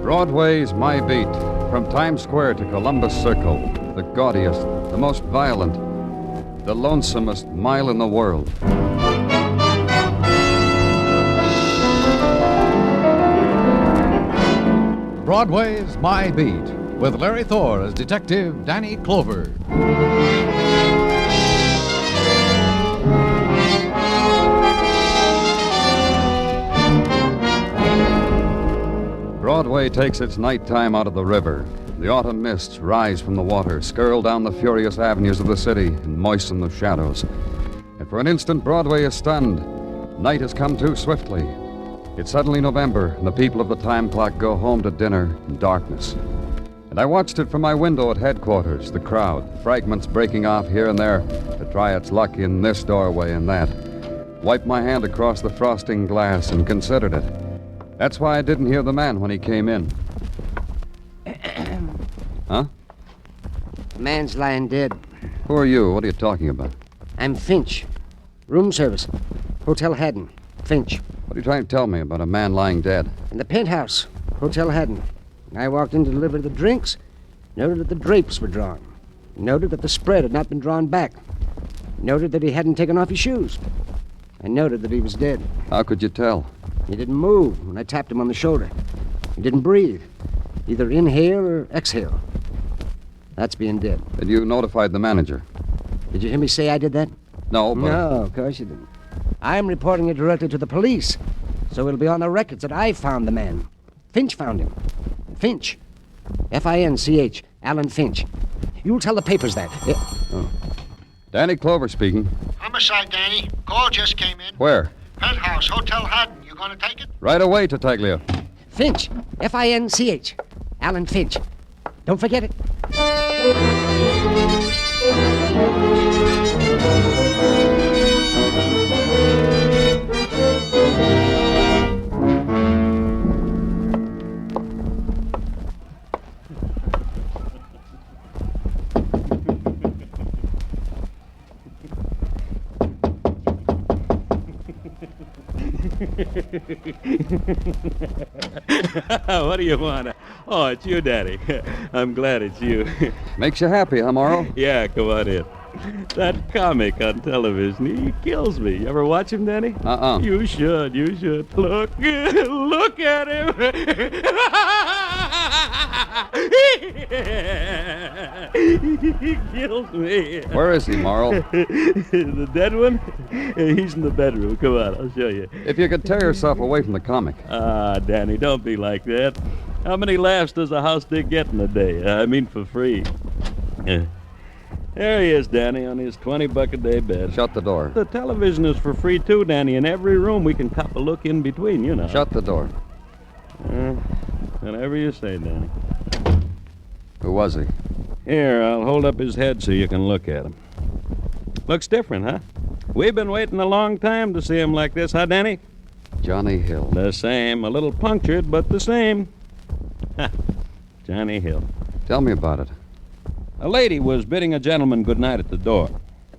Broadway's My Beat, from Times Square to Columbus Circle, the gaudiest, the most violent, the lonesomest mile in the world. Broadway's My Beat, with Larry Thor as Detective Danny Clover. Broadway takes its nighttime out of the river. The autumn mists rise from the water, skirl down the furious avenues of the city, and moisten the shadows. And for an instant, Broadway is stunned. Night has come too swiftly. It's suddenly November, and the people of the time clock go home to dinner in darkness. And I watched it from my window at headquarters, the crowd, fragments breaking off here and there to try its luck in this doorway and that. Wiped my hand across the frosting glass and considered it. That's why I didn't hear the man when he came in. Huh? The man's lying dead. Who are you? What are you talking about? I'm Finch. Room service. Hotel Haddon. Finch. What are you trying to tell me about a man lying dead? In the penthouse. Hotel Haddon. I walked in to deliver the drinks. Noted that the drapes were drawn. Noted that the spread had not been drawn back. Noted that he hadn't taken off his shoes. I noted that he was dead. How could you tell? He didn't move when I tapped him on the shoulder. He didn't breathe. Either inhale or exhale. That's being dead. And you notified the manager? Did you hear me say I did that? No, but... No, of course you didn't. I'm reporting it directly to the police, so it'll be on the records that I found the man. Finch found him. Finch. F-I-N-C-H. Alan Finch. You'll tell the papers that. Oh. Danny Clover speaking. Homicide, Danny. Call just came in. Where? Penthouse, Hotel Haddon. You gonna take it? Right away, Tartaglia. Finch. F-I-N-C-H. Alan Finch. Don't forget it. What do you want? Oh, it's you, Daddy. I'm glad it's you. Makes you happy, huh, Morrow? Yeah, come on in. That comic on television, he kills me. You ever watch him, Danny? Uh-uh. You should. Look at him. He kills me. Where is he, Morrow? The dead one? He's in the bedroom. Come on, I'll show you. If you could tear yourself away from the comic. Ah, Danny, don't be like that. How many laughs does a house dick get in a day? I mean, for free. There he is, Danny, on his $20 a day bed. Shut the door. The television is for free, too, Danny. In every room, we can cop a look in between, you know. Shut the door. Whatever you say, Danny. Who was he? Here, I'll hold up his head so you can look at him. Looks different, huh? We've been waiting a long time to see him like this, huh, Danny? Johnny Hill. The same. A little punctured, but the same. Johnny Hill. Tell me about it. A lady was bidding a gentleman good night at the door.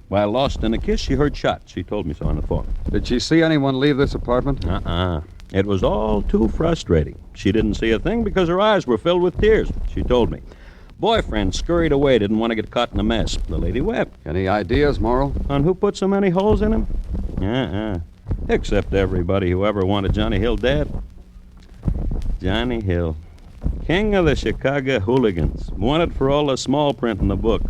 While lost in a kiss, she heard shots. She told me so on the phone. Did she see anyone leave this apartment? It was all too frustrating. She didn't see a thing because her eyes were filled with tears. She told me. Boyfriend scurried away, didn't want to get caught in a mess. The lady wept. Any ideas, Morrow? On who put so many holes in him? Except everybody who ever wanted Johnny Hill dead. Johnny Hill. King of the Chicago hooligans. Wanted for all the small print in the book.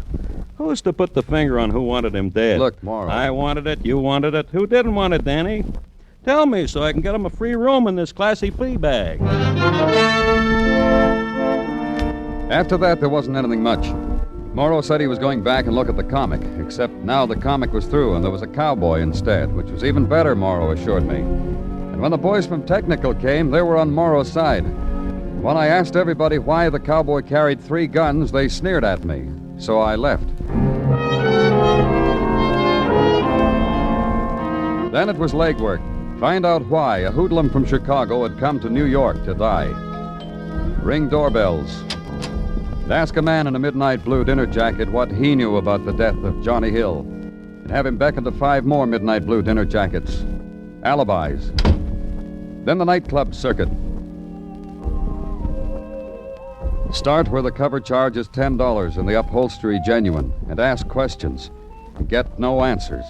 Who's to put the finger on who wanted him dead? Look, Morrow. I wanted it, you wanted it. Who didn't want it, Danny? Tell me so I can get him a free room in this classy flea bag. After that, there wasn't anything much. Morrow said he was going back and look at the comic, except now the comic was through and there was a cowboy instead, which was even better, Morrow assured me. And when the boys from Technical came, they were on Morrow's side. When I asked everybody why the cowboy carried 3 guns, they sneered at me. So I left. Then it was legwork. Find out why a hoodlum from Chicago had come to New York to die. Ring doorbells. And ask a man in a midnight blue dinner jacket what he knew about the death of Johnny Hill. And have him beckon to 5 more midnight blue dinner jackets. Alibis. Then the nightclub circuit. Start where the cover charge is $10 and the upholstery genuine, and ask questions, and get no answers.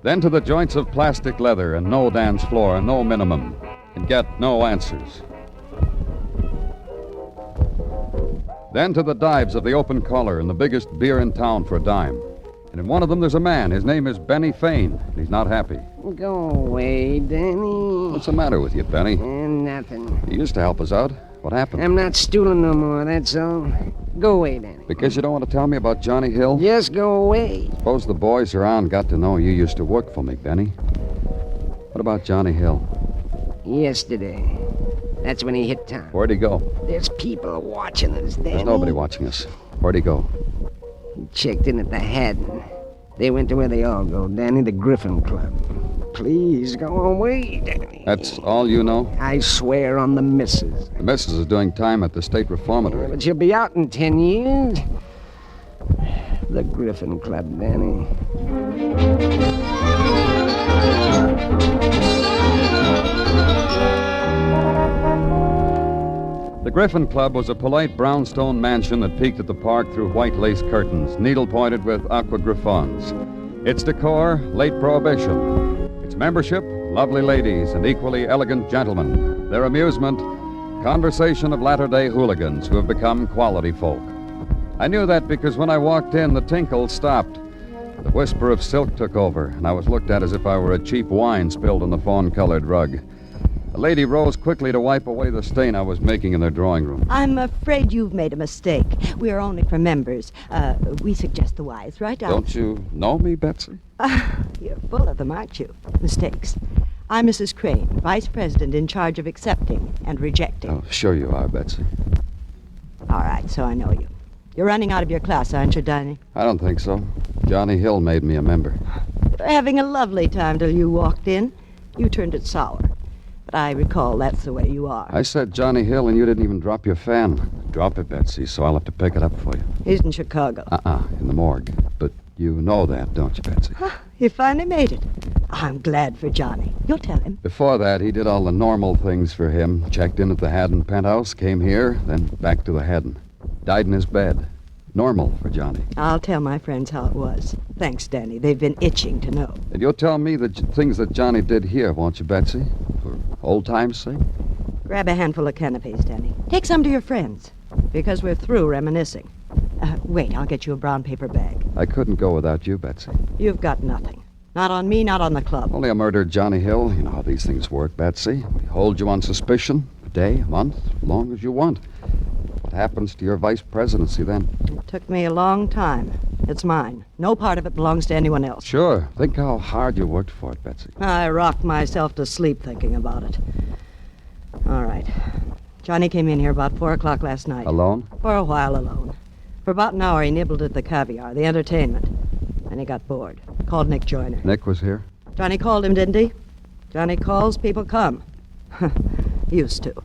Then to the joints of plastic leather and no dance floor and no minimum, and get no answers. Then to the dives of the open collar and the biggest beer in town for a dime. And in one of them there's a man. His name is Benny Fane, and he's not happy. Go away, Danny. What's the matter with you, Benny? Nothing. You used to help us out. What happened? I'm not stooling no more, that's all. Go away, Danny. Because you don't want to tell me about Johnny Hill? Just go away. Suppose the boys around got to know you used to work for me, Benny. What about Johnny Hill? Yesterday. That's when he hit town. Where'd he go? There's people watching us, Danny. There's nobody watching us. Where'd he go? He checked in at the Haddon. They went to where they all go, Danny, the Griffin Club. Please, go away, Danny. That's all you know? I swear on the missus. The missus is doing time at the state reformatory. But she'll be out in 10 years. The Griffin Club, Danny. The Griffin Club was a polite brownstone mansion that peeked at the park through white lace curtains, needle-pointed with aqua griffons. Its decor, late Prohibition. Its membership, lovely ladies and equally elegant gentlemen. Their amusement, conversation of latter-day hooligans who have become quality folk. I knew that because when I walked in, the tinkle stopped. The whisper of silk took over, and I was looked at as if I were a cheap wine spilled on the fawn-colored rug. A lady rose quickly to wipe away the stain I was making in their drawing room. I'm afraid you've made a mistake. We are only for members. We suggest the wise, right? Don't you know me, Betsy? You're full of them, aren't you? Mistakes. I'm Mrs. Crane, Vice President in charge of accepting and rejecting. Oh, sure you are, Betsy. All right, so I know you. You're running out of your class, aren't you, Danny? I don't think so. Johnny Hill made me a member. They were having a lovely time till you walked in. You turned it sour. But I recall that's the way you are. I said Johnny Hill, and you didn't even drop your fan. Drop it, Betsy, so I'll have to pick it up for you. He's in Chicago. In the morgue. But you know that, don't you, Betsy? You finally made it. I'm glad for Johnny. You'll tell him. Before that, he did all the normal things for him. Checked in at the Haddon penthouse, came here, then back to the Haddon. Died in his bed. Normal for Johnny. I'll tell my friends how it was. Thanks, Danny. They've been itching to know. And you'll tell me the things that Johnny did here, won't you, Betsy? For old time's sake? Grab a handful of canapes, Danny. Take some to your friends, because we're through reminiscing. Wait, I'll get you a brown paper bag. I couldn't go without you, Betsy. You've got nothing. Not on me, not on the club. Only a murdered Johnny Hill. You know how these things work, Betsy. We hold you on suspicion, a day, a month, as long as you want. What happens to your vice presidency then? It took me a long time. It's mine. No part of it belongs to anyone else. Sure. Think how hard you worked for it, Betsy. I rocked myself to sleep thinking about it. All right. Johnny came in here about 4 o'clock last night. Alone? For a while alone. For about an hour, he nibbled at the caviar, the entertainment. Then he got bored. Called Nick Joyner. Nick was here? Johnny called him, didn't he? Johnny calls, people come. Used to.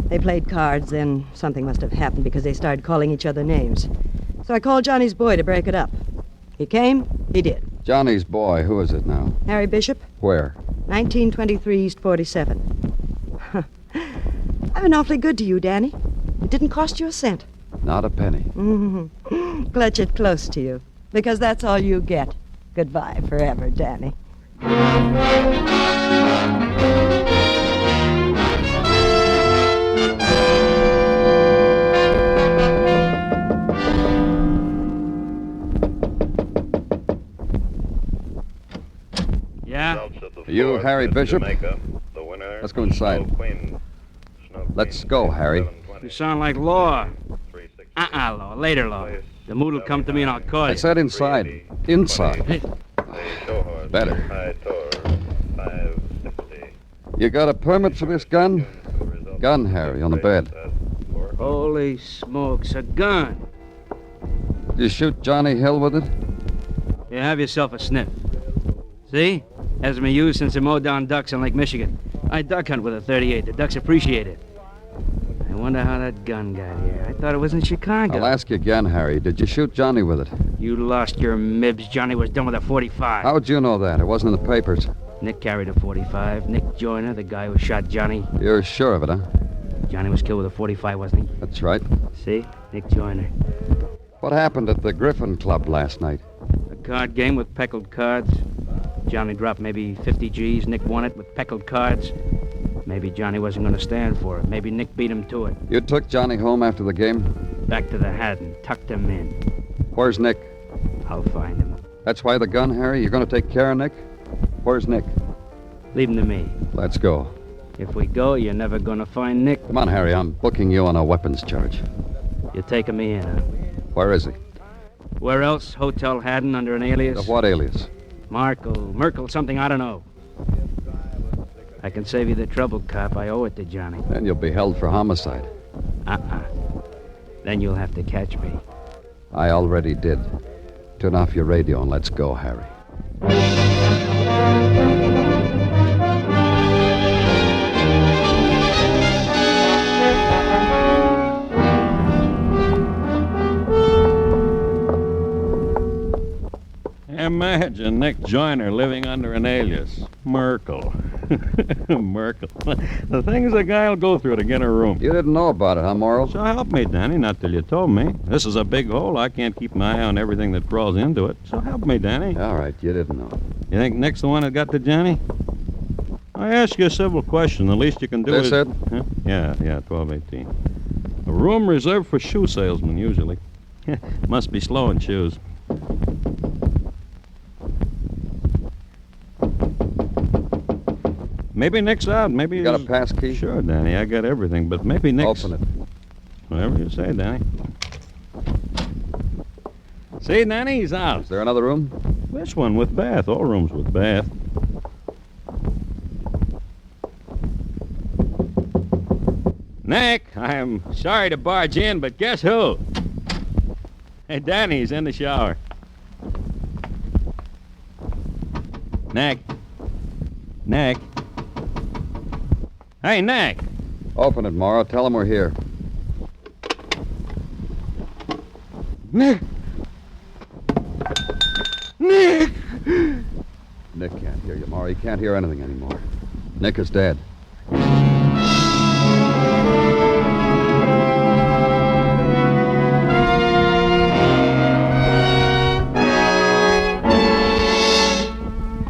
They played cards, then something must have happened because they started calling each other names. So I called Johnny's boy to break it up. He came, he did. Johnny's boy, who is it now? Harry Bishop, Where? 1923 East 47. I've been awfully good to you, Danny. It didn't cost you a cent. Not a penny. Clutch it close to you, because that's all you get. Goodbye forever, Danny. Yeah? Are you Harry Bishop? Let's go inside. Let's go, Harry. You sound like Law. Law. Later, Law. The mood will come to me and I'll call you. I said inside. Inside. Better. You got a permit for this gun? Gun, Harry, on the bed. Holy smokes, a gun. Did you shoot Johnny Hill with it? You have yourself a sniff. See? Hasn't been used since they mowed down ducks on Lake Michigan. I duck hunt with a 38. The ducks appreciate it. I wonder how that gun got here. I thought it was in Chicago. I'll ask you again, Harry. Did you shoot Johnny with it? You lost your mibs. Johnny was done with a 45. How'd you know that? It wasn't in the papers. Nick carried a 45. Nick Joyner, the guy who shot Johnny. You're sure of it, huh? Johnny was killed with a 45, wasn't he? That's right. See? Nick Joyner. What happened at the Griffin Club last night? A card game with peckled cards. Johnny dropped maybe 50 G's. Nick won it with peckled cards. Maybe Johnny wasn't going to stand for it. Maybe Nick beat him to it. You took Johnny home after the game? Back to the Haddon. Tucked him in. Where's Nick? I'll find him. That's why the gun, Harry? You're going to take care of Nick? Where's Nick? Leave him to me. Let's go. If we go, you're never going to find Nick. Come on, Harry. I'm booking you on a weapons charge. You're taking me in, huh? Where is he? Where else? Hotel Haddon under an alias? Of what alias? Merkel, something I don't know. I can save you the trouble, cop. I owe it to Johnny. Then you'll be held for homicide. Then you'll have to catch me. I already did. Turn off your radio and let's go, Harry. Imagine Nick Joyner living under an alias. Merkel. Merkel. The things a guy'll go through to get a room. You didn't know about it, huh, Morrill? So help me, Danny, not till you told me. This is a big hole. I can't keep my eye on everything that crawls into it. So help me, Danny. All right, you didn't know. You think Nick's the one that got to Johnny? I ask you a civil question. The least you can do This is... it? Huh? Yeah, 1218. A room reserved for shoe salesmen, usually. Must be slow in shoes. Maybe Nick's out. Maybe you got a pass key? Sure, Danny. I got everything, but maybe Nick's... Open it. Whatever you say, Danny. See, Danny, he's out. Is there another room? This one with bath. All rooms with bath. Nick, I'm sorry to barge in, but guess who? Hey, Danny's in the shower. Nick. Nick. Hey, Nick. Open it, Morrow. Tell him we're here. Nick. Nick! Nick can't hear you, Morrow. He can't hear anything anymore. Nick is dead.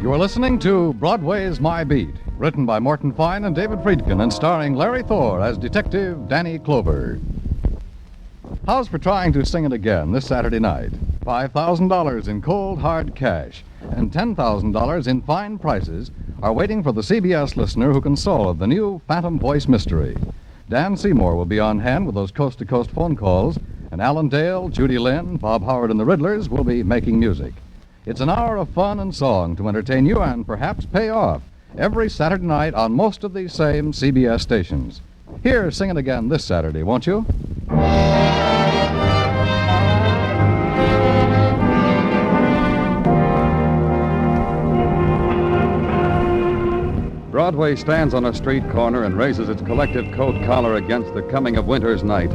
You are listening to Broadway's My Beat, written by Morton Fine and David Friedkin and starring Larry Thor as Detective Danny Clover. How's for trying to sing it again this Saturday night? $5,000 in cold, hard cash and $10,000 in fine prizes are waiting for the CBS listener who can solve the new Phantom Voice mystery. Dan Seymour will be on hand with those coast-to-coast phone calls, and Alan Dale, Judy Lynn, Bob Howard, and the Riddlers will be making music. It's an hour of fun and song to entertain you and perhaps pay off every Saturday night on most of these same CBS stations. Here, sing it again this Saturday, won't you? Broadway stands on a street corner and raises its collective coat collar against the coming of winter's night.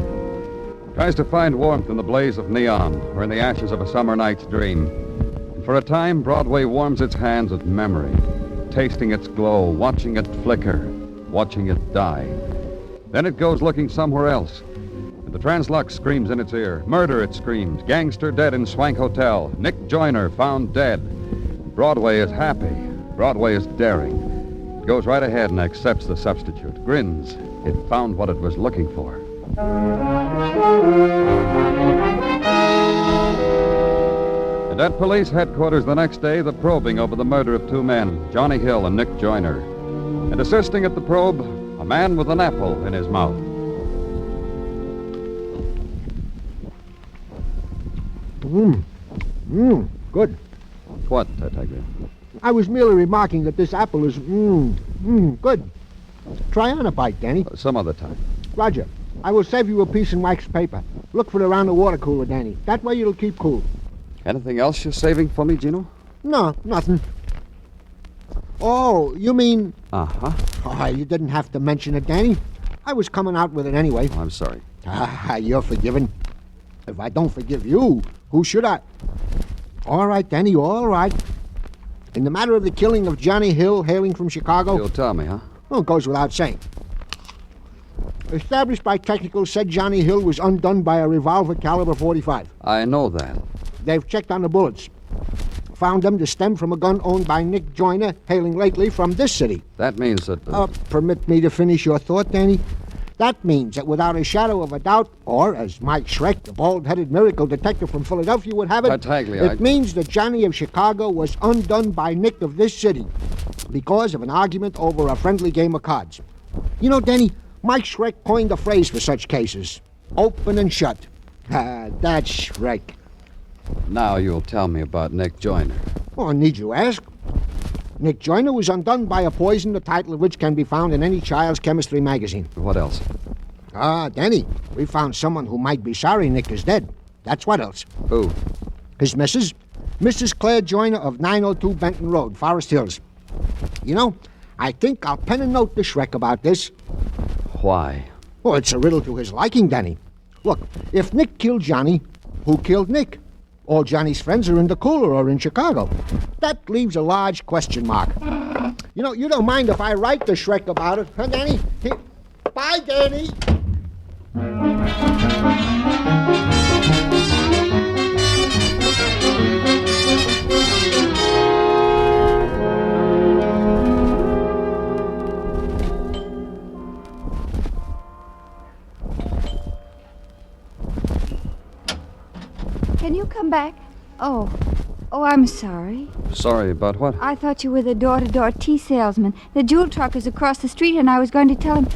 Tries to find warmth in the blaze of neon or in the ashes of a summer night's dream. And for a time, Broadway warms its hands with memory, tasting its glow, watching it flicker, watching it die. Then it goes looking somewhere else. And the Translux screams in its ear. Murder, it screams. Gangster dead in Swank Hotel. Nick Joyner found dead. Broadway is happy. Broadway is daring. It goes right ahead and accepts the substitute. Grins. It found what it was looking for. And at police headquarters the next day, the probing over the murder of two men, Johnny Hill and Nick Joyner. And assisting at the probe, a man with an apple in his mouth. Good. What, Detective? I was merely remarking that this apple is, good. Try on a bite, Danny. Some other time. Roger. I will save you a piece in wax paper. Look for it around the water cooler, Danny. That way it'll keep cool. Anything else you're saving for me, Gino? No, nothing. Oh, you mean... Uh-huh. Oh, you didn't have to mention it, Danny. I was coming out with it anyway. I'm sorry. You're forgiven. If I don't forgive you, who should I? All right, Danny, all right. In the matter of the killing of Johnny Hill, hailing from Chicago... You'll tell me, huh? Well, it goes without saying. Established by technicals, said Johnny Hill was undone by a revolver caliber .45. I know that. They've checked on the bullets. Found them to stem from a gun owned by Nick Joyner, hailing lately from this city. That means that... Permit me to finish your thought, Danny? That means that without a shadow of a doubt, or as Mike Schreck, the bald-headed miracle detective from Philadelphia would have it, it means that Johnny of Chicago was undone by Nick of this city because of an argument over a friendly game of cards. You know, Danny, Mike Schreck coined a phrase for such cases. Open and shut. That's Schreck. Now you'll tell me about Nick Joyner. Well, need you ask? Nick Joyner was undone by a poison, the title of which can be found in any child's chemistry magazine. What else? Danny, we found someone who might be sorry Nick is dead. That's what else. Who? His missus, Mrs. Claire Joyner of 902 Benton Road, Forest Hills. You know, I think I'll pen a note to Schreck about this. Why? Well, it's a riddle to his liking, Danny. Look, if Nick killed Johnny, who killed Nick? All Johnny's friends are in the cooler or in Chicago. That leaves a large question mark. You know, you don't mind if I write to Schreck about it, huh, Danny? Bye, Danny. Can you come back? Oh, I'm sorry. Sorry about what? I thought you were the door-to-door tea salesman. The jewel truck is across the street, and I was going to tell him...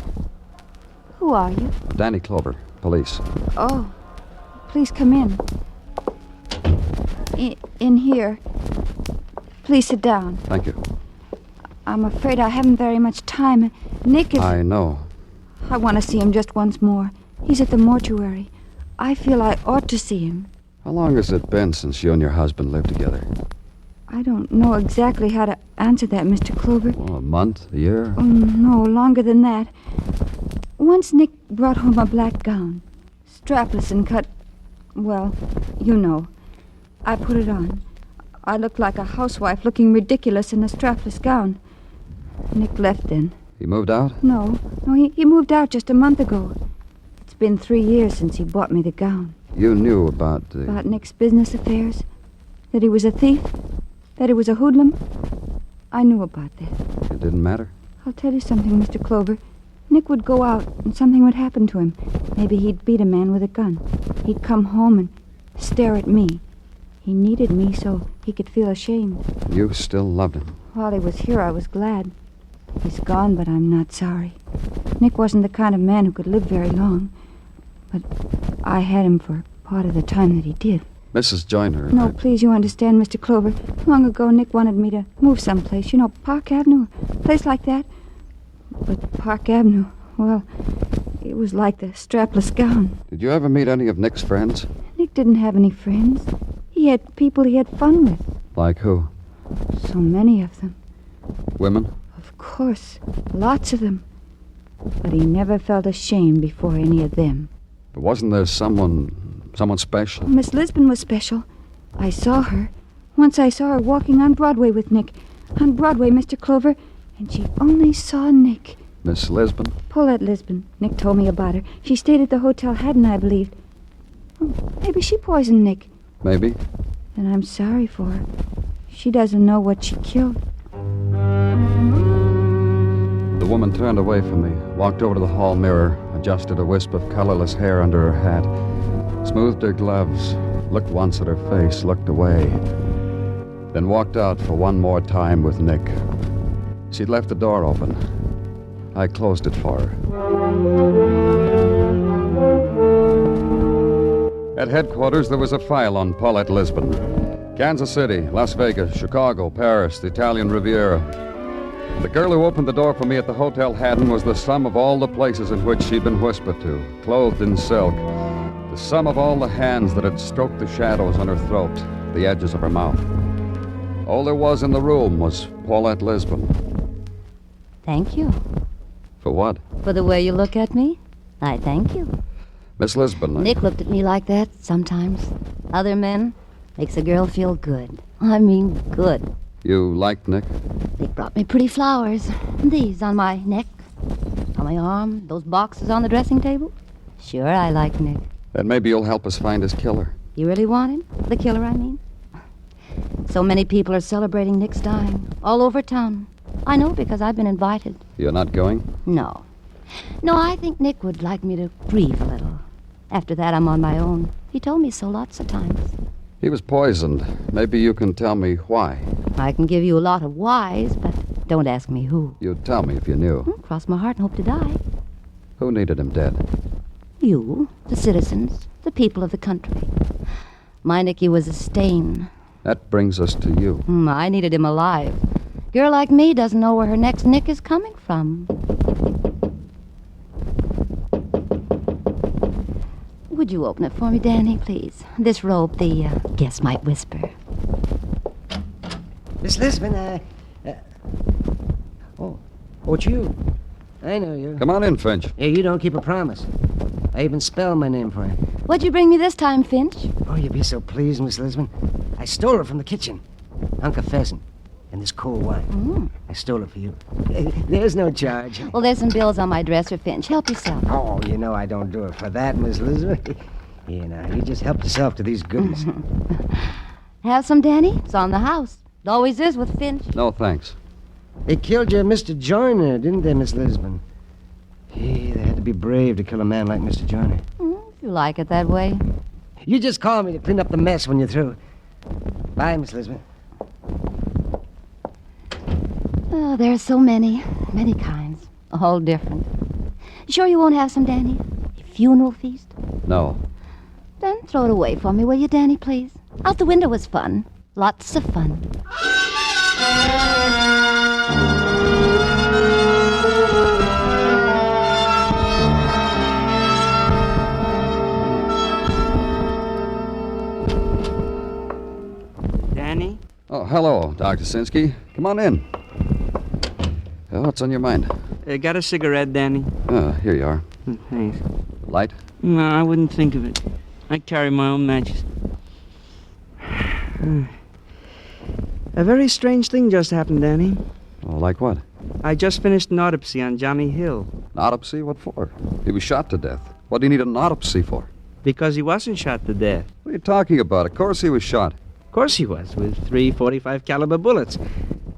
Who are you? Danny Clover, police. Oh, please come in. In here. Please sit down. Thank you. I'm afraid I haven't very much time. Nick is... I know. I want to see him just once more. He's at the mortuary. I feel I ought to see him. How long has it been since you and your husband lived together? I don't know exactly how to answer that, Mr. Clover. Oh, a month? A year? No, longer than that. Once Nick brought home a black gown. Strapless and cut... Well, you know. I put it on. I looked like a housewife looking ridiculous in a strapless gown. Nick left then. He moved out? No, he moved out just a month ago. It's been 3 years since he bought me the gown. You knew about About Nick's business affairs? That he was a thief? That he was a hoodlum? I knew about that. It didn't matter? I'll tell you something, Mr. Clover. Nick would go out, and something would happen to him. Maybe he'd beat a man with a gun. He'd come home and stare at me. He needed me so he could feel ashamed. You still loved him. While he was here, I was glad. He's gone, but I'm not sorry. Nick wasn't the kind of man who could live very long. But I had him for part of the time that he did. Mrs. Joyner. No, please, you understand, Mr. Clover. Long ago, Nick wanted me to move someplace. You know, Park Avenue, a place like that. But Park Avenue, well, it was like the strapless gown. Did you ever meet any of Nick's friends? Nick didn't have any friends. He had people he had fun with. Like who? So many of them. Women? Of course, lots of them. But he never felt ashamed before any of them. But wasn't there someone special? Miss Lisbon was special. I saw her. Once I saw her walking on Broadway with Nick. On Broadway, Mr. Clover. And she only saw Nick. Miss Lisbon? Paulette Lisbon. Nick told me about her. She stayed at the Hotel Haddon, I believe. Oh, maybe she poisoned Nick. Maybe. Then I'm sorry for her. She doesn't know what she killed. The woman turned away from me, walked over to the hall mirror, adjusted a wisp of colorless hair under her hat, smoothed her gloves, looked once at her face, looked away, then walked out for one more time with Nick. She'd left the door open. I closed it for her. At headquarters, there was a file on Paulette Lisbon. Kansas City, Las Vegas, Chicago, Paris, the Italian Riviera. The girl who opened the door for me at the Hotel Haddon was the sum of all the places in which she'd been whispered to, clothed in silk. The sum of all the hands that had stroked the shadows on her throat, the edges of her mouth. All there was in the room was Paulette Lisbon. Thank you. For what? For the way you look at me. I thank you. Miss Lisbon. Nick looked at me like that sometimes. Other men makes a girl feel good. I mean good. You liked Nick? Nick brought me pretty flowers. These on my neck, on my arm, those boxes on the dressing table. Sure, I like Nick. Then maybe you'll help us find his killer. You really want him? The killer, I mean? So many people are celebrating Nick's dying all over town. I know because I've been invited. You're not going? No. No, I think Nick would like me to grieve a little. After that, I'm on my own. He told me so lots of times. He was poisoned. Maybe you can tell me why. I can give you a lot of whys, but don't ask me who. You'd tell me if you knew. Cross my heart and hope to die. Who needed him dead? You, the citizens, the people of the country. My Nicky was a stain. That brings us to you. I needed him alive. Girl like me doesn't know where her next Nick is coming from. Would you open it for me, Danny, please? This robe, the guest might whisper. Miss Lisbon, Oh, it's you. I know you. Come on in, Finch. Yeah, you don't keep a promise. I even spelled my name for you. What'd you bring me this time, Finch? Oh, you'd be so pleased, Miss Lisbon. I stole it from the kitchen. Hunk of pheasant. And this cold wine. I stole it for you. There's no charge. Well, there's some bills on my dresser, Finch. Help yourself. Oh, you know I don't do it for that, Miss Elizabeth. You know, you just help yourself to these goodies. Have some, Danny? It's on the house. It always is with Finch. No, thanks. They killed your Mr. Joyner, didn't they, Miss Lisbon? Yeah, they had to be brave to kill a man like Mr. Joyner. If you like it that way. You just call me to clean up the mess when you're through. Bye, Miss Lisbon. Oh, there are so many kinds, all different. Sure you won't have some, Danny? A funeral feast? No. Then throw it away for me, will you, Danny, please? Out the window was fun. Lots of fun. Danny? Oh, hello, Dr. Sinsky. Come on in. What's on your mind? Got a cigarette, Danny? Here you are. Thanks. Light? No, I wouldn't think of it. I carry my own matches. A very strange thing just happened, Danny. Oh, like what? I just finished an autopsy on Johnny Hill. An autopsy? What for? He was shot to death. What do you need an autopsy for? Because he wasn't shot to death. What are you talking about? Of course he was shot. Of course he was, with 3 .45 caliber bullets.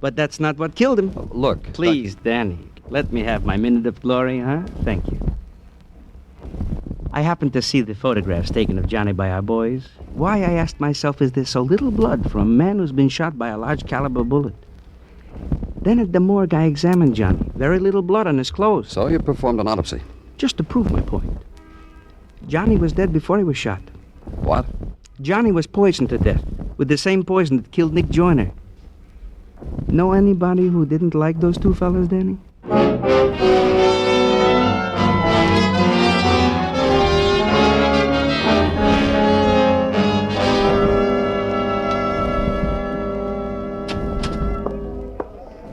But that's not what killed him. Look. Please, Danny, let me have my minute of glory, huh? Thank you. I happened to see the photographs taken of Johnny by our boys. Why, I asked myself, is there so little blood from a man who's been shot by a large caliber bullet? Then at the morgue, I examined Johnny. Very little blood on his clothes. So you performed an autopsy? Just to prove my point. Johnny was dead before he was shot. What? Johnny was poisoned to death with the same poison that killed Nick Joyner. Know anybody who didn't like those two fellas, Danny?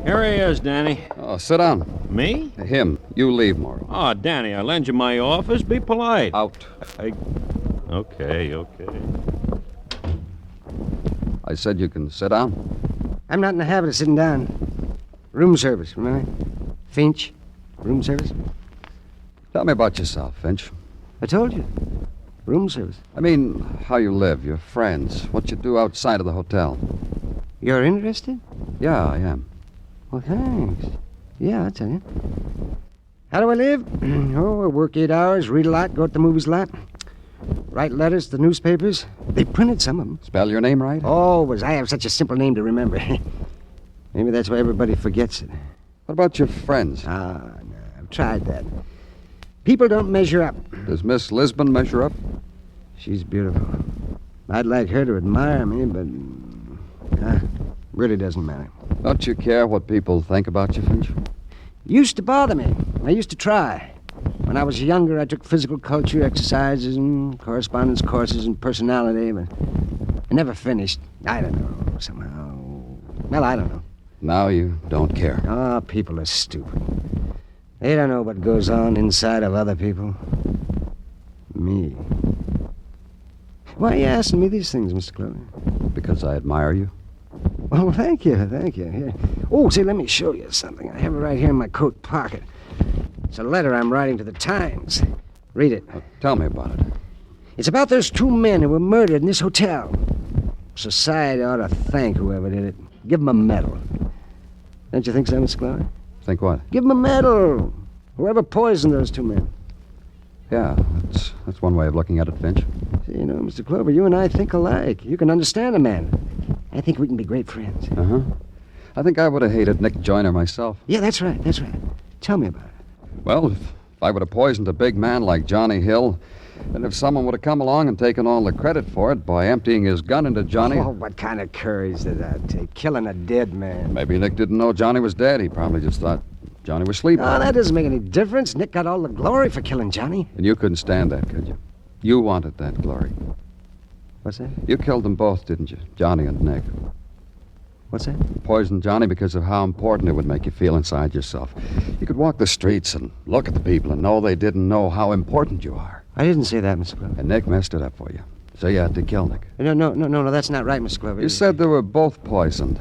Here he is, Danny. Oh, sit down. Me? Him. You leave, Morrow. Oh, Danny, I lend you my office. Be polite. Out. Okay. I said you can sit down. I'm not in the habit of sitting down. Room service, remember? Finch, room service. Tell me about yourself, Finch. I told you. Room service. I mean, how you live, your friends, what you do outside of the hotel. You're interested? Yeah, I am. Well, thanks. Yeah, I'll tell you. How do I live? I work 8 hours, read a lot, go to the movies a lot. Write letters to the newspapers. They printed some of them. Spell your name right? Always. I have such a simple name to remember. Maybe that's why everybody forgets it. What about your friends? No, I've tried that. People don't measure up. Does Miss Lisbon measure up? She's beautiful. I'd like her to admire me, but really doesn't matter. Don't you care what people think about you, Finch? Used to bother me. I used to try. When I was younger, I took physical culture exercises and correspondence courses and personality, but I never finished. I don't know, somehow. Well, I don't know. Now you don't care. Oh, people are stupid. They don't know what goes on inside of other people. Me. Why are you asking me these things, Mr. Clover? Because I admire you. Oh, thank you. Here. Oh, see, let me show you something. I have it right here in my coat pocket. It's a letter I'm writing to the Times. Read it. Tell me about it. It's about those 2 men who were murdered in this hotel. Society ought to thank whoever did it. Give them a medal. Don't you think so, Mr. Clover? Think what? Give them a medal. Whoever poisoned those 2 men. Yeah, that's one way of looking at it, Finch. See, you know, Mr. Clover, you and I think alike. You can understand a man. I think we can be great friends. Uh-huh. I think I would have hated Nick Joyner myself. Yeah, that's right. Tell me about it. Well, if I would have poisoned a big man like Johnny Hill, and if someone would have come along and taken all the credit for it by emptying his gun into Johnny... Oh, what kind of courage did that take? Killing a dead man. Maybe Nick didn't know Johnny was dead. He probably just thought Johnny was sleeping. Oh, that doesn't make any difference. Nick got all the glory for killing Johnny. And you couldn't stand that, could you? You wanted that glory. What's that? You killed them both, didn't you? Johnny and Nick. What's that? You poisoned Johnny because of how important it would make you feel inside yourself. You could walk the streets and look at the people and know they didn't know how important you are. I didn't say that, Mr. Clover. And Nick messed it up for you. So you had to kill Nick. No, that's not right, Mr. Clover. You said they were both poisoned.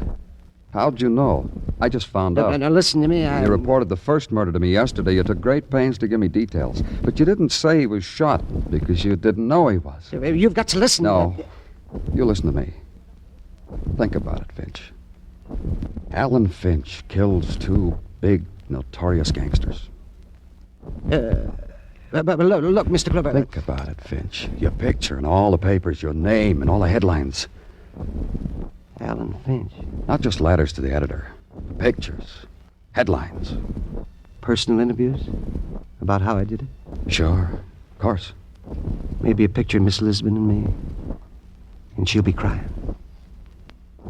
How'd you know? I just found out. Now, listen to me. When you reported the first murder to me yesterday, you took great pains to give me details. But you didn't say he was shot because you didn't know he was. You've got to listen. No. You listen to me. Think about it, Finch. Alan Finch kills 2 big, notorious gangsters. But look, Mr. Clover... Think about it, Finch. Your picture in all the papers, your name and all the headlines. Alan Finch. Not just letters to the editor. Pictures. Headlines. Personal interviews? About how I did it? Sure. Of course. Maybe a picture of Miss Lisbon and me. And she'll be crying.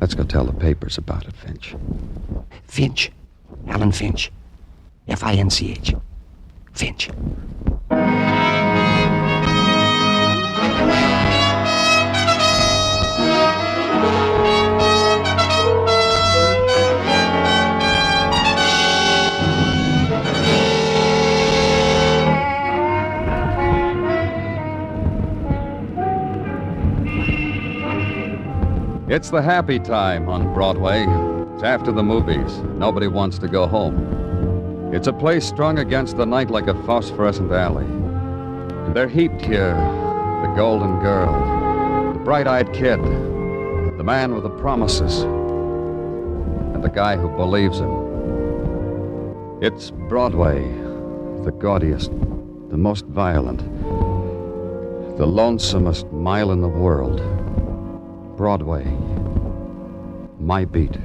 Let's go tell the papers about it, Finch. Finch. Alan Finch. F-I-N-C-H. Finch. It's the happy time on Broadway. It's after the movies. Nobody wants to go home. It's a place strung against the night like a phosphorescent alley. And they're heaped here. The golden girl, the bright-eyed kid, the man with the promises, and and the guy who believes him. It's Broadway, the gaudiest, the most violent, the lonesomest mile in the world. Broadway, my beat.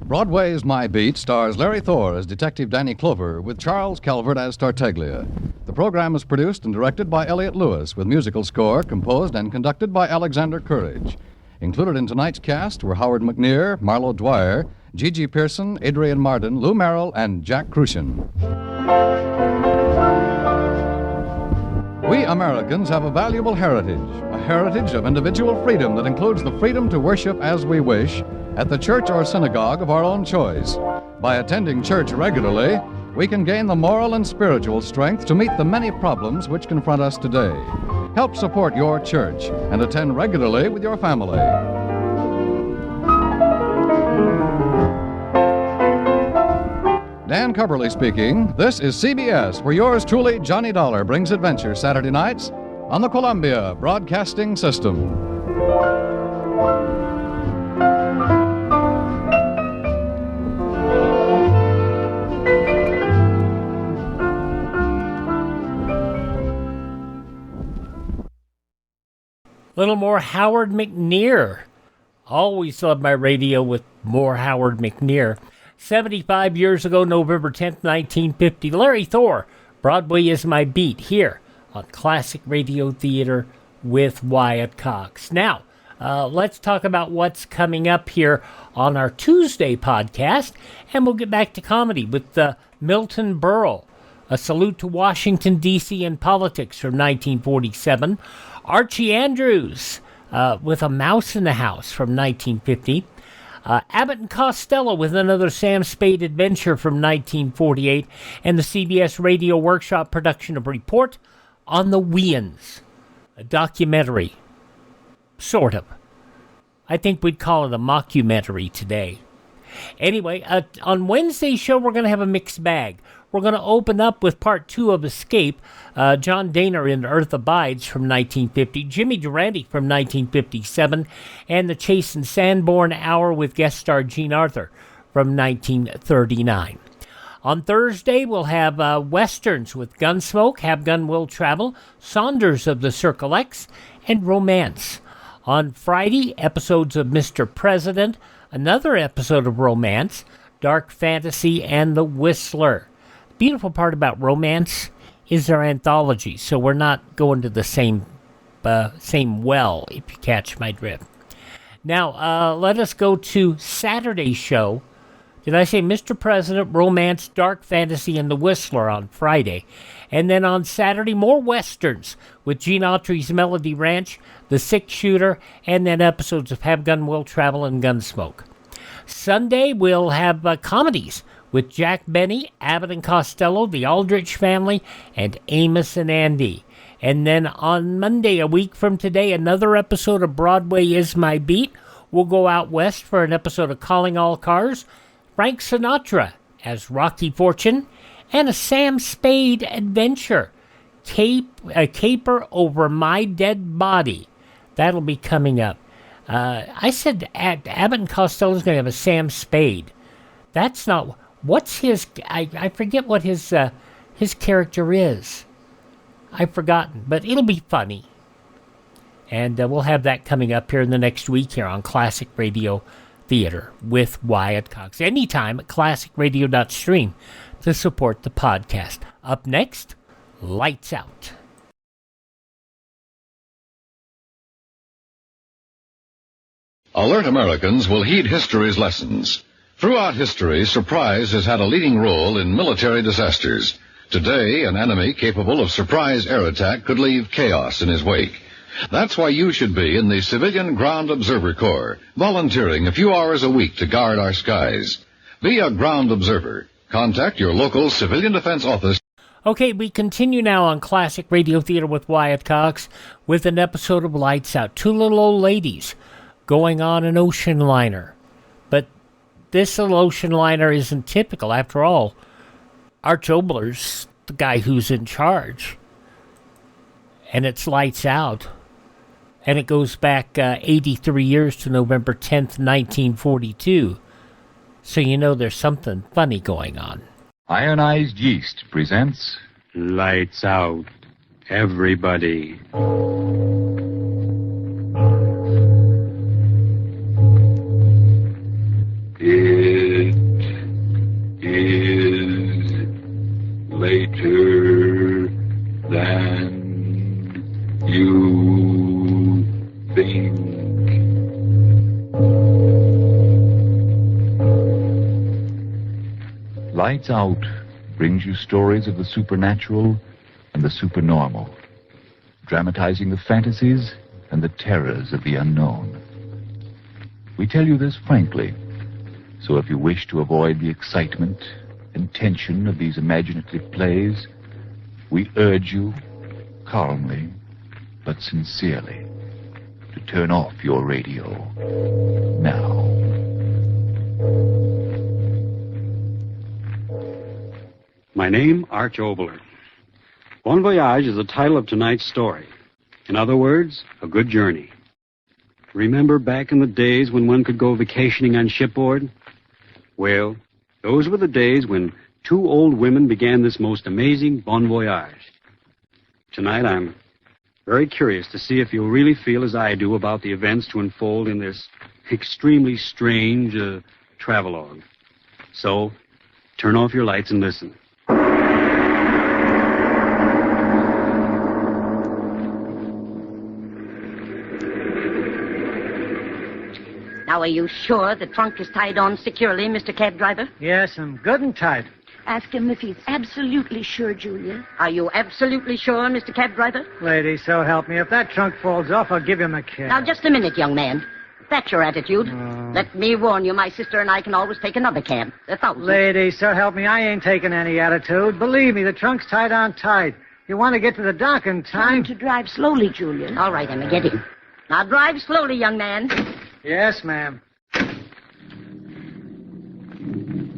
Broadway's My Beat stars Larry Thor as Detective Danny Clover with Charles Calvert as Tartaglia. The program is produced and directed by Elliott Lewis with musical score composed and conducted by Alexander Courage. Included in tonight's cast were Howard McNear, Marlo Dwyer, Gigi Pearson, Adrian Marden, Lou Merrill, and Jack Crucian. We Americans have a valuable heritage, a heritage of individual freedom that includes the freedom to worship as we wish at the church or synagogue of our own choice. By attending church regularly, we can gain the moral and spiritual strength to meet the many problems which confront us today. Help support your church and attend regularly with your family. Dan Coverly speaking. This is CBS, where yours truly, Johnny Dollar, brings adventure Saturday nights on the Columbia Broadcasting System. Little more Howard McNear. Always love my radio with more Howard McNear. 75 years ago, November 10th, 1950, Larry Thor, Broadway is My Beat, here on Classic Radio Theater with Wyatt Cox. Now, let's talk about what's coming up here on our Tuesday podcast, and we'll get back to comedy with Milton Berle, A Salute to Washington, D.C. and Politics from 1947, Archie Andrews with A Mouse in the House from 1950, Abbott and Costello with another Sam Spade adventure from 1948, and the CBS Radio Workshop production of Report on the Weans, a documentary, sort of. I think we'd call it a mockumentary today. Anyway, on Wednesday's show, we're going to have a mixed bag. We're going to open up with part 2 of Escape, John Dana in Earth Abides from 1950, Jimmy Durante from 1957, and the Chase and Sanborn Hour with guest star Gene Arthur from 1939. On Thursday, we'll have Westerns with Gunsmoke, Have Gun Will Travel, Saunders of the Circle X, and Romance. On Friday, episodes of Mr. President, another episode of Romance, Dark Fantasy, and The Whistler. The beautiful part about Romance is their anthology, so we're not going to the same well, if you catch my drift. Now, let us go to Saturday's show. Did I say Mr. President, Romance, Dark Fantasy, and The Whistler on Friday? And then on Saturday, more Westerns with Gene Autry's Melody Ranch, The Six Shooter, and then episodes of Have Gun Will Travel and Gunsmoke. Sunday, we'll have comedies with Jack Benny, Abbott and Costello, The Aldrich Family, and Amos and Andy. And then on Monday, a week from today, another episode of Broadway is My Beat. We'll go out west for an episode of Calling All Cars, Frank Sinatra as Rocky Fortune, and a Sam Spade adventure, A Caper Over My Dead Body. That'll be coming up. I said Abbott and Costello's going to have a Sam Spade. That's not... What's his... I forget what his character is. I've forgotten, but it'll be funny. And we'll have that coming up here in the next week here on Classic Radio Theater with Wyatt Cox. Anytime at classicradio.stream to support the podcast. Up next, Lights Out. Alert Americans will heed history's lessons. Throughout history, surprise has had a leading role in military disasters. Today, an enemy capable of surprise air attack could leave chaos in his wake. That's why you should be in the Civilian Ground Observer Corps, volunteering a few hours a week to guard our skies. Be a ground observer. Contact your local civilian defense office. Okay, we continue now on Classic Radio Theater with Wyatt Cox with an episode of Lights Out. Two little old ladies going on an ocean liner. But this ocean liner isn't typical. After all, Arch Obler's the guy who's in charge. And it's lights out. And it goes back 83 years to November 10th, 1942. So you know there's something funny going on. Ionized Yeast presents Lights Out, everybody. It is later than you think. Lights Out brings you stories of the supernatural and the supernormal, dramatizing the fantasies and the terrors of the unknown. We tell you this frankly, so if you wish to avoid the excitement and tension of these imaginative plays, we urge you, calmly but sincerely, to turn off your radio now. My name, Arch Obler. Bon Voyage is the title of tonight's story. In other words, a good journey. Remember back in the days when one could go vacationing on shipboard? Well, those were the days when two old women began this most amazing bon voyage. Tonight, I'm very curious to see if you'll really feel as I do about the events to unfold in this extremely strange travelogue. So, turn off your lights and listen. Now, are you sure the trunk is tied on securely, Mr. Cab Driver? Yes, I'm good and tight. Ask him if he's absolutely sure, Julia. Are you absolutely sure, Mr. Cab Driver? Lady, so help me. If that trunk falls off, I'll give him a cab. Now, just a minute, young man. If that's your attitude, let me warn you, my sister and I can always take another cab. 1,000. Lady, so help me, I ain't taking any attitude. Believe me, the trunk's tied on tight. You want to get to the dock in time? Time to drive slowly, Julia. All right, Emma, get in. Now, drive slowly, young man. Yes, ma'am.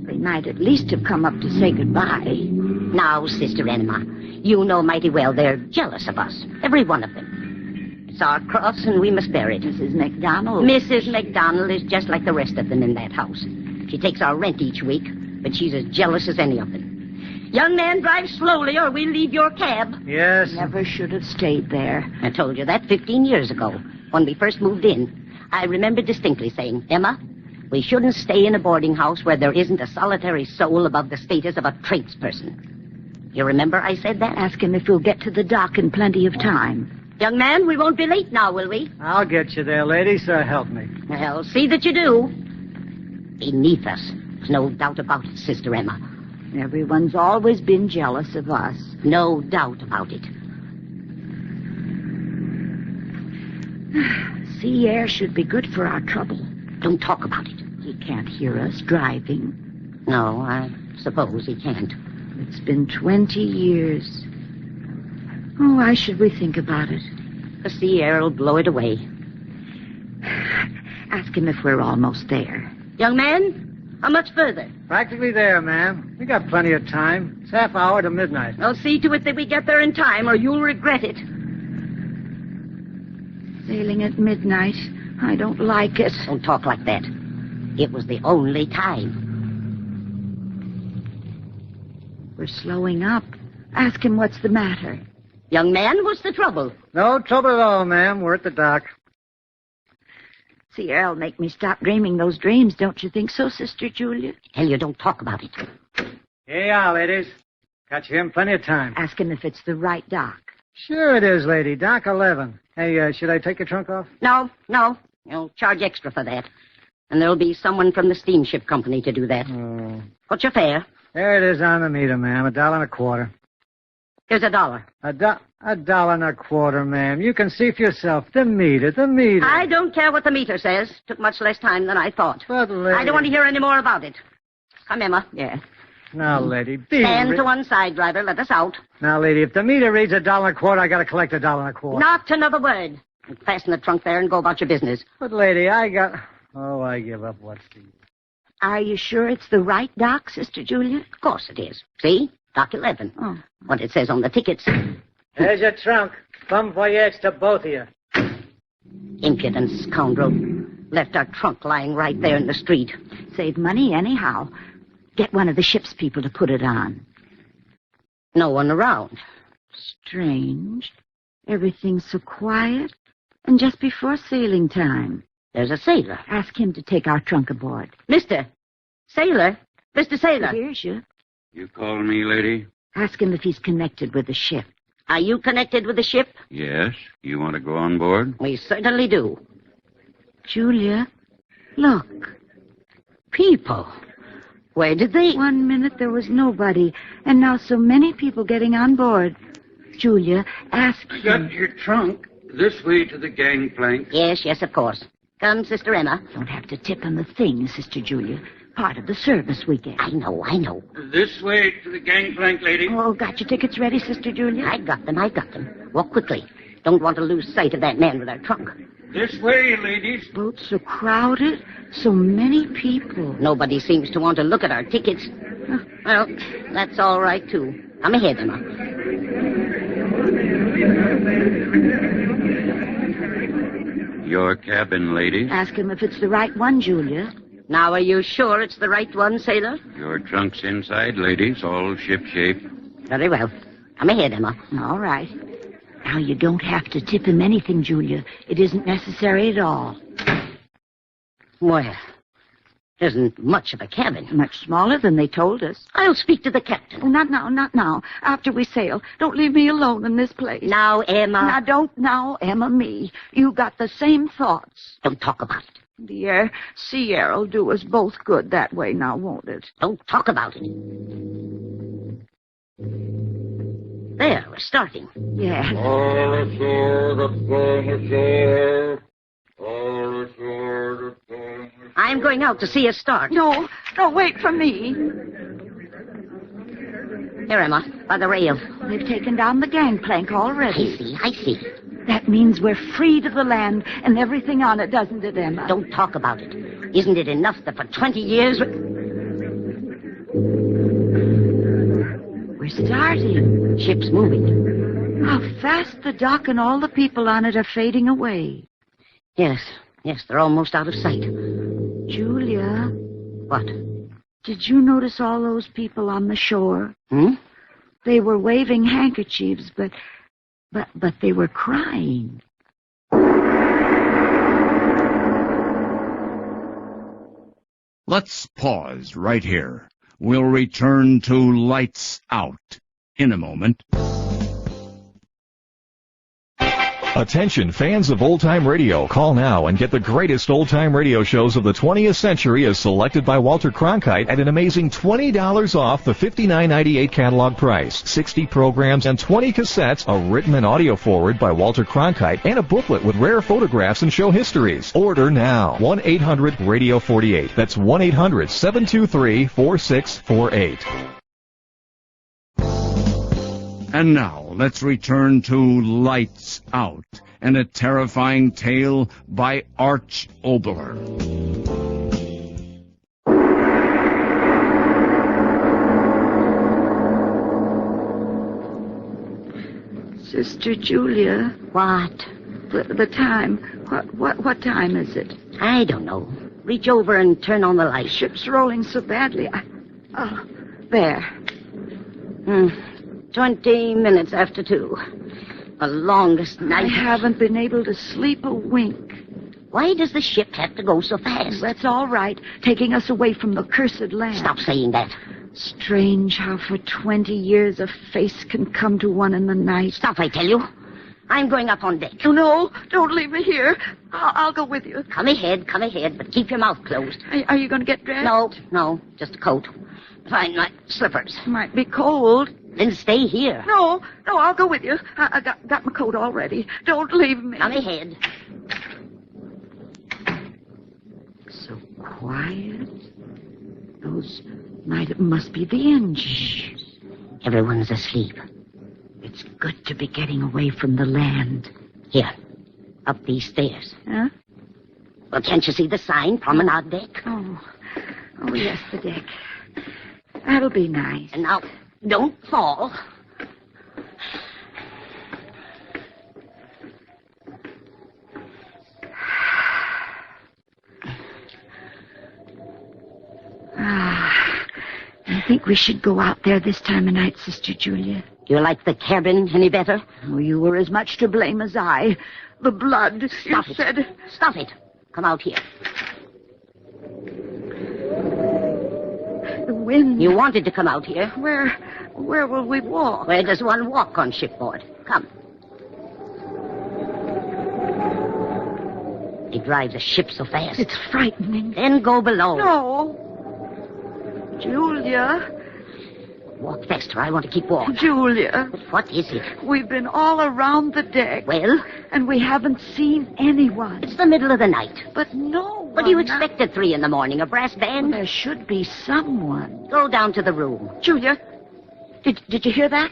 They might at least have come up to say goodbye. Now, Sister Enema, you know mighty well they're jealous of us. Every one of them. It's our cross, and we must bear it. Mrs. McDonald. Mrs. McDonald is just like the rest of them in that house. She takes our rent each week, but she's as jealous as any of them. Young man, drive slowly, or we'll leave your cab. Yes. Never should have stayed there. I told you that 15 years ago, when we first moved in. I remember distinctly saying, Emma, we shouldn't stay in a boarding house where there isn't a solitary soul above the status of a tradesperson. You remember I said that? Ask him if we'll get to the dock in plenty of time. Young man, we won't be late now, will we? I'll get you there, lady, so help me. Well, see that you do. Beneath us. There's no doubt about it, Sister Emma. Everyone's always been jealous of us. No doubt about it. Sea air should be good for our trouble. Don't talk about it. He can't hear us driving. No, I suppose he can't. It's been 20 years. Oh, why should we think about it? The sea air will blow it away. Ask him if we're almost there. Young man, how much further? Practically there, ma'am. We got plenty of time. It's half hour to midnight. I'll see to it that we get there in time, or you'll regret it. Sailing at midnight. I don't like it. Don't talk like that. It was the only time. We're slowing up. Ask him what's the matter. Young man, what's the trouble? No trouble at all, ma'am. We're at the dock. Sea air'll make me stop dreaming those dreams, don't you think so, Sister Julia? Hell, you don't talk about it. Here you are, ladies. Got you in plenty of time. Ask him if it's the right dock. Sure it is, lady. Dock 11. Hey, should I take your trunk off? No. You'll charge extra for that. And there'll be someone from the steamship company to do that. Oh. What's your fare? There it is on the meter, ma'am. $1.25. Here's $1. $1.25, ma'am. You can see for yourself. The meter. I don't care what the meter says. Took much less time than I thought. But, lady... I don't want to hear any more about it. Come, Emma. Yeah. Now, lady, be... Stand to one side, driver. Let us out. Now, lady, if the meter reads $1.25, I gotta collect $1.25. Not another word. Fasten the trunk there and go about your business. But, lady, I got... Oh, I give up. What's the... Are you sure it's the right dock, Sister Julia? Of course it is. See? Dock 11. Oh. What it says on the tickets. There's your trunk. Bon voyage to both of you. Impudent scoundrel. Left our trunk lying right there in the street. Save money anyhow. Get one of the ship's people to put it on. No one around. Strange. Everything's so quiet. And just before sailing time. There's a sailor. Ask him to take our trunk aboard. Mister. Sailor. Mr. Sailor. He hears you. You call me, lady? Ask him if he's connected with the ship. Are you connected with the ship? Yes. You want to go on board? We certainly do. Julia, look. People. Where did they... 1 minute there was nobody, and now so many people getting on board. Julia, ask him. Got your trunk. This way to the gangplank. Yes, of course. Come, Sister Emma. Don't have to tip on the thing, Sister Julia. Part of the service we get. I know. This way to the gangplank, lady. Oh, got your tickets ready, Sister Julia? I got them. Walk quickly. Don't want to lose sight of that man with our trunk. This way, ladies. Boats so crowded. So many people. Nobody seems to want to look at our tickets. Well, that's all right, too. Come ahead, Emma. Your cabin, ladies. Ask him if it's the right one, Julia. Now, are you sure it's the right one, sailor? Your trunk's inside, ladies, all shipshape. Very well. Come ahead, Emma. All right. Now, you don't have to tip him anything, Julia. It isn't necessary at all. Well, isn't much of a cabin. Much smaller than they told us. I'll speak to the captain. Oh, not now. After we sail. Don't leave me alone in this place. Now, Emma. Now, don't now, Emma, me. You got the same thoughts. Don't talk about it. The sea air'll do us both good that way now, won't it? Don't talk about it. There, we're starting. Yeah. I'm going out to see us start. No, wait for me. Here, Emma, by the rail. They've taken down the gangplank already. I see. That means we're free to the land and everything on it, doesn't it, Emma? Don't talk about it. Isn't it enough that for 20 years... We're starting. Ship's moving. How fast the dock and all the people on it are fading away. Yes, they're almost out of sight. Julia. What? Did you notice all those people on the shore? They were waving handkerchiefs, but they were crying. Let's pause right here. We'll return to Lights Out in a moment. Attention fans of old-time radio, call now and get the greatest old-time radio shows of the 20th century as selected by Walter Cronkite at an amazing $20 off the $59.98 catalog price. 60 programs and 20 cassettes, a written and audio forward by Walter Cronkite, and a booklet with rare photographs and show histories. Order now. 1-800-RADIO-48. That's 1-800-723-4648. And now, let's return to Lights Out and a terrifying tale by Arch Oboler. Sister Julia. What? The time. What time is it? I don't know. Reach over and turn on the light. Ship's rolling so badly. There. 20 minutes after 2. The longest night. I haven't been able to sleep a wink. Why does the ship have to go so fast? That's all right, taking us away from the cursed land. Stop saying that. Strange how for 20 years a face can come to one in the night. Stop, I tell you. I'm going up on deck. Oh, no, don't leave me here. I'll go with you. Come ahead, but keep your mouth closed. Are you going to get dressed? No, just a coat. Find my slippers. Might be cold. Then stay here. No, I'll go with you. I got my coat already. Don't leave me. Come ahead. So quiet. Those must be the engines. Shh. Everyone's asleep. It's good to be getting away from the land. Here, up these stairs. Huh? Well, can't you see the sign, promenade deck? Oh, Oh, yes, the deck. That'll be nice. And now, don't fall. I think we should go out there this time of night, Sister Julia. You like the cabin any better? Oh, you were as much to blame as I. The blood, Stop it. said. Stop it. Come out here. The wind. You wanted to come out here. Where will we walk? Where does one walk on shipboard? Come. He drives a ship so fast. It's frightening. Then go below. No. Julia. Walk faster. I want to keep warm. Julia. What is it? We've been all around the deck. Well? And we haven't seen anyone. It's the middle of the night. But no one. What do you expect at 3 a.m? A brass band? Well, there should be someone. Go down to the room. Julia, did you hear that?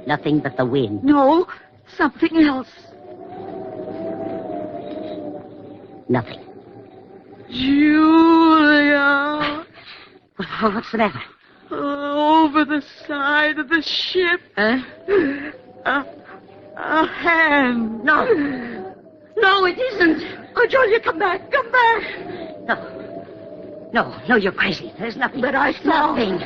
Nothing but the wind. No, something else. Nothing. Julia. What's the matter? Over the side of the ship. Huh? A hand. No. No, it isn't. Oh, Julia, come back. Come back. No, you're crazy. There's nothing. But I saw. Nothing.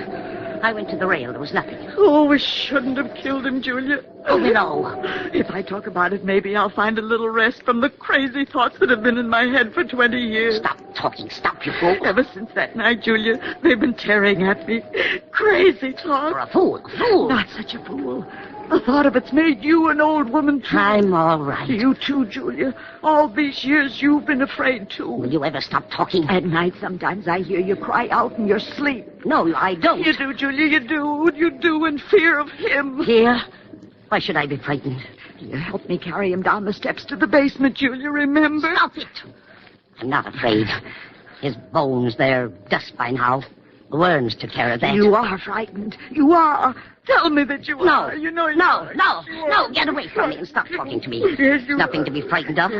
I went to the rail. There was nothing. Oh, we shouldn't have killed him, Julia. Oh, no. If I talk about it, maybe I'll find a little rest from the crazy thoughts that have been in my head for 20 years. Stop talking. Stop, you fool. Ever since that night, Julia, they've been tearing at me. Crazy talk. You're a fool. A fool. Not such a fool. The thought of it's made you an old woman, too. I'm all right. You, too, Julia. All these years you've been afraid, too. Will you ever stop talking? At night, sometimes I hear you cry out in your sleep. No, I don't. You do, Julia, you do. You do in fear of him. Fear? Why should I be frightened? You helped me carry him down the steps to the basement, Julia, remember? Stop it. I'm not afraid. His bones, they're dust by now. Worms took care of that. You are frightened. You are. Tell me that you are. You know you are. No. Get away from me and stop talking to me. Yes, you Nothing to be frightened of.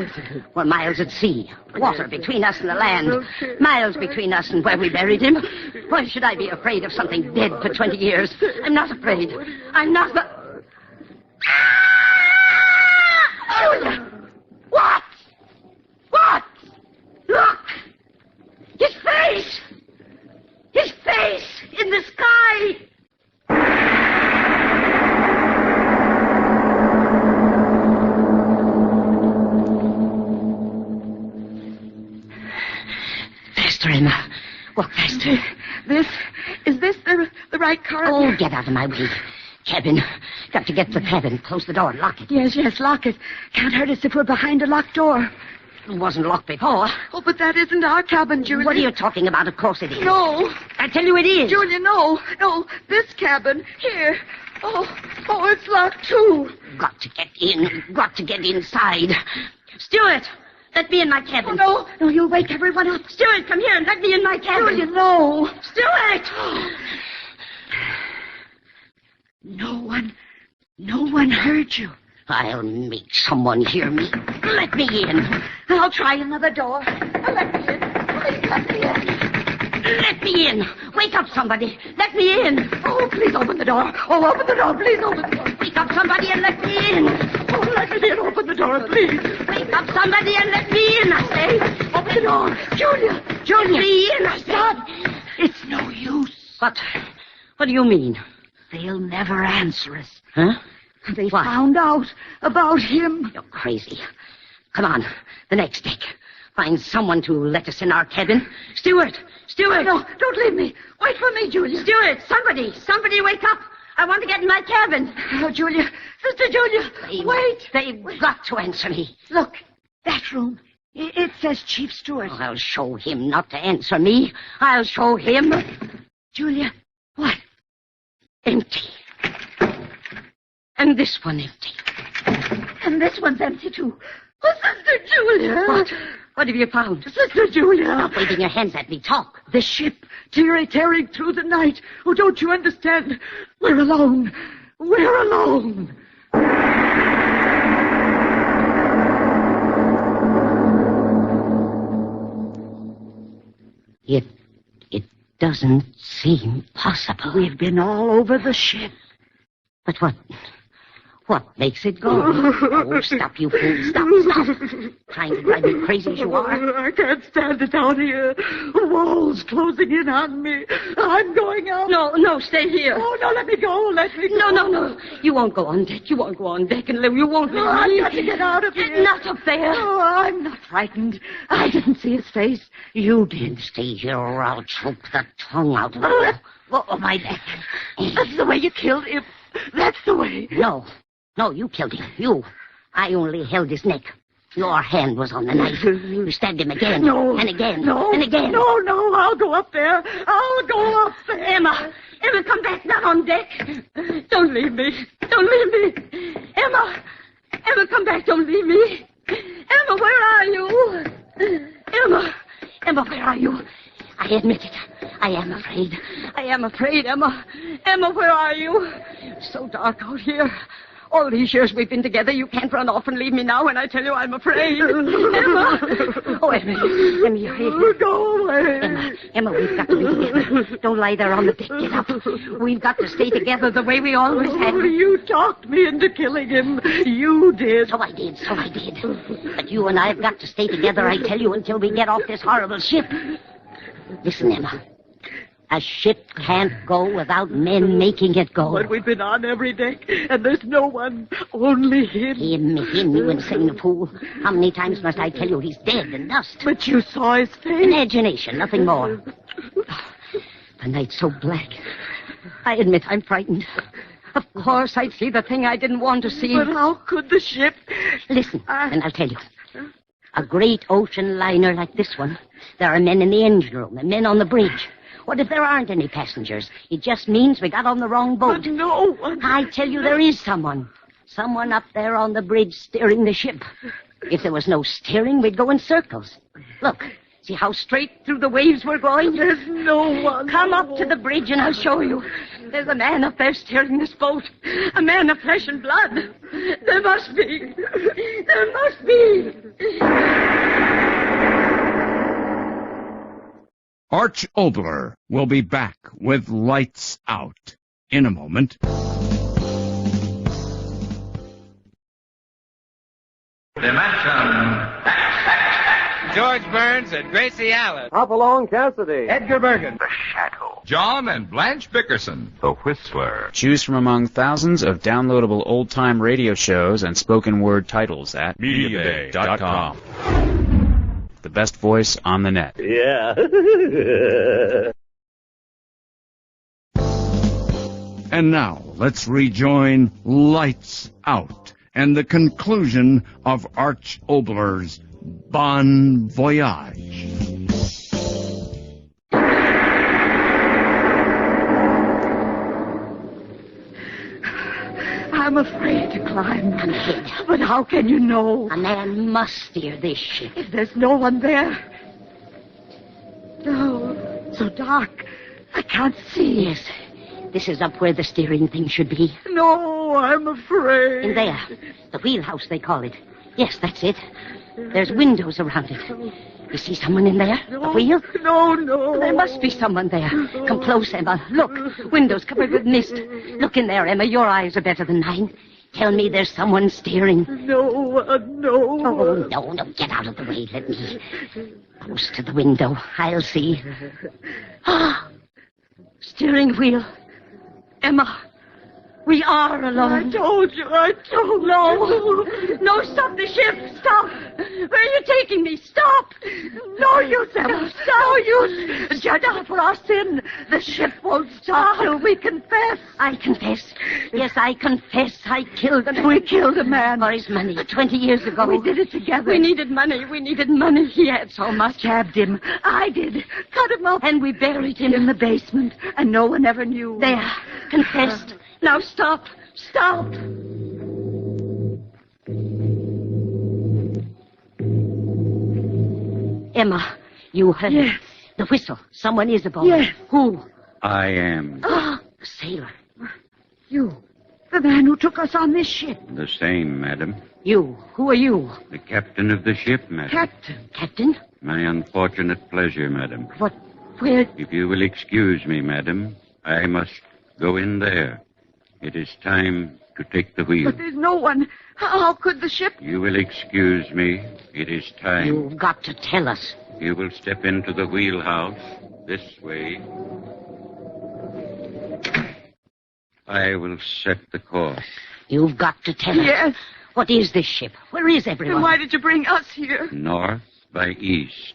We're miles at sea. Water between us and the land. Miles between us and where we buried him. Why should I be afraid of something dead for 20 years? I'm not afraid. I'm not... Julia! What? Look! His face! His face in the sky! Faster, Emma. Walk faster. Is this the right car? Oh, get out of my way. Cabin. Got to get to the cabin. Close the door and lock it. Yes, lock it. Can't hurt us if we're behind a locked door. It wasn't locked before. Oh, but that isn't our cabin, Julia. What are you talking about? Of course it is. No. I tell you it is. Julia, no. This cabin. Here. Oh, it's locked, too. Got to get in. Got to get inside. Stuart, let me in my cabin. Oh, no, you'll wake everyone up. Stuart, come here and let me in my cabin. Julia, no. Stuart! No one heard you. I'll make someone hear me. Let me in. I'll try another door. Let me in. Please let me in. Let me in. Wake up somebody. Let me in. Oh, please open the door. Oh, open the door. Please open the door. Wake up somebody and let me in. Oh, let me in. Open the door, please. Wake up somebody and let me in, I say. Open the door. Julia. Let me in, I said. It's no use. What do you mean? They'll never answer us. Huh? They found out about him. You're crazy. Come on, the next deck. Find someone to let us in our cabin. Stuart! No, don't leave me. Wait for me, Julia. Stuart, somebody wake up. I want to get in my cabin. Oh, Julia. Sister Julia, wait. They've got to answer me. Look, that room. It says Chief Stewart. Oh, I'll show him not to answer me. I'll show him. Julia, what? Empty. And this one empty. And this one's empty, too. Oh, Sister Julia. What have you found? Sister Julia. Stop waving your hands at me. Talk. The ship, tearing through the night. Oh, don't you understand? We're alone. It doesn't seem possible. We've been all over the ship. But what makes it go? Oh, stop, you fool. Stop. Trying to drive me crazy as you are. I can't stand it out here. Walls closing in on me. I'm going out. No, stay here. Oh, no, let me go. No. You won't go on deck. You won't go on deck, and you won't leave me. I've got to get out of here. Not up there. Oh, I'm not frightened. I didn't see his face. You did. Stay here or I'll choke the tongue out of you. Oh, my neck. That's the way you killed him. That's the way. No, you killed him. You. I only held his neck. Your hand was on the knife. You stabbed him again. No. And again. No. And again. No. I'll go up there. Emma, come back. Not on deck. Don't leave me. Emma, come back. Don't leave me. Emma, where are you? Emma, where are you? I admit it. I am afraid. Emma, where are you? It's so dark out here. All these years we've been together, you can't run off and leave me now when I tell you I'm afraid. Emma! Oh, Emma, you're here. Go away. Emma, we've got to be together. Don't lie there on the deck. Get up. We've got to stay together the way we always have. You talked me into killing him. You did. So I did. But you and I have got to stay together, I tell you, until we get off this horrible ship. Listen, Emma. A ship can't go without men making it go. But we've been on every deck, and there's no one. Only him. Him, you insane fool. How many times must I tell you he's dead and dust? But you saw his face. Imagination, nothing more. The night's so black. I admit I'm frightened. Of course I'd see the thing I didn't want to see. But how could the ship... Listen, and I'll tell you. A great ocean liner like this one, there are men in the engine room and men on the bridge. What if there aren't any passengers? It just means we got on the wrong boat. But no one... I tell you, there is someone. Someone up there on the bridge steering the ship. If there was no steering, we'd go in circles. Look, see how straight through the waves we're going? There's no one. Come up to the bridge and I'll show you. There's a man up there steering this boat. A man of flesh and blood. There must be. Arch Obler will be back with Lights Out in a moment. Dimension. George Burns and Gracie Allen. Hopalong Cassidy. Edgar Bergen. The Shadow. John and Blanche Bickerson. The Whistler. Choose from among thousands of downloadable old-time radio shows and spoken word titles at MediaBay.com. The best voice on the net. Yeah. And now, let's rejoin Lights Out and the conclusion of Arch Obler's Bon Voyage. I'm afraid to climb. I'm ahead. But how can you know? A man must steer this ship. If there's no one there. No, so dark. I can't see. Yes, this is up where the steering thing should be. No, I'm afraid. In there. The wheelhouse, they call it. Yes, that's it. There's windows around it. You see someone in there? No, a wheel? No. There must be someone there. Come close, Emma. Look. Windows covered with mist. Look in there, Emma. Your eyes are better than mine. Tell me there's someone steering. No. Oh, no. Get out of the way. Let me. Close to the window. I'll see. Steering wheel. Emma. We are alone. I told you. No, stop the ship. Stop. Where are you taking me? Stop. No use, Emma. No use. Judge us for our sin. The ship won't stop till we confess. I confess. Yes, I confess. I killed a man. We killed a man. For his money. 20 years ago. We did it together. We needed money. He had so much. Stabbed him. I did. Cut him up. And we buried him. In the basement. And no one ever knew. There. Confessed. Now stop. Emma, you heard Yes. The whistle. Someone is aboard. Yes. Who? I am. A sailor. You. The man who took us on this ship. The same, madam. You. Who are you? The captain of the ship, madam. Captain. Captain? My unfortunate pleasure, madam. Where? If you will excuse me, madam, I must go in there. It is time to take the wheel. But there's no one. How could the ship... You will excuse me. It is time. You've got to tell us. You will step into the wheelhouse this way. I will set the course. You've got to tell us. Yes. What is this ship? Where is everyone? Then why did you bring us here? North by east.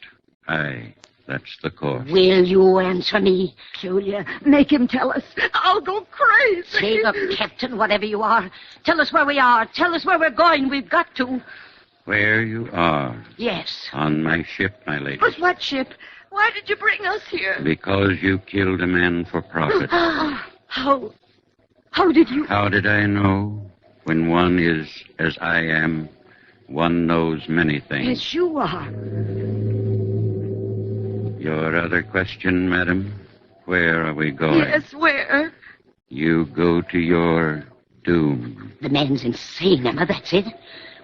Aye, that's the course. Will you answer me? Julia, make him tell us. I'll go crazy. Say, look, Captain, whatever you are, tell us where we are. Tell us where we're going. We've got to. Where you are. Yes. On my ship, my lady. But what ship? Why did you bring us here? Because you killed a man for profit. How did you... How did I know? When one is as I am, one knows many things. Yes, you are. Your other question, madam? Where are we going? Yes, where? You go to your doom. The man's insane, Emma, that's it.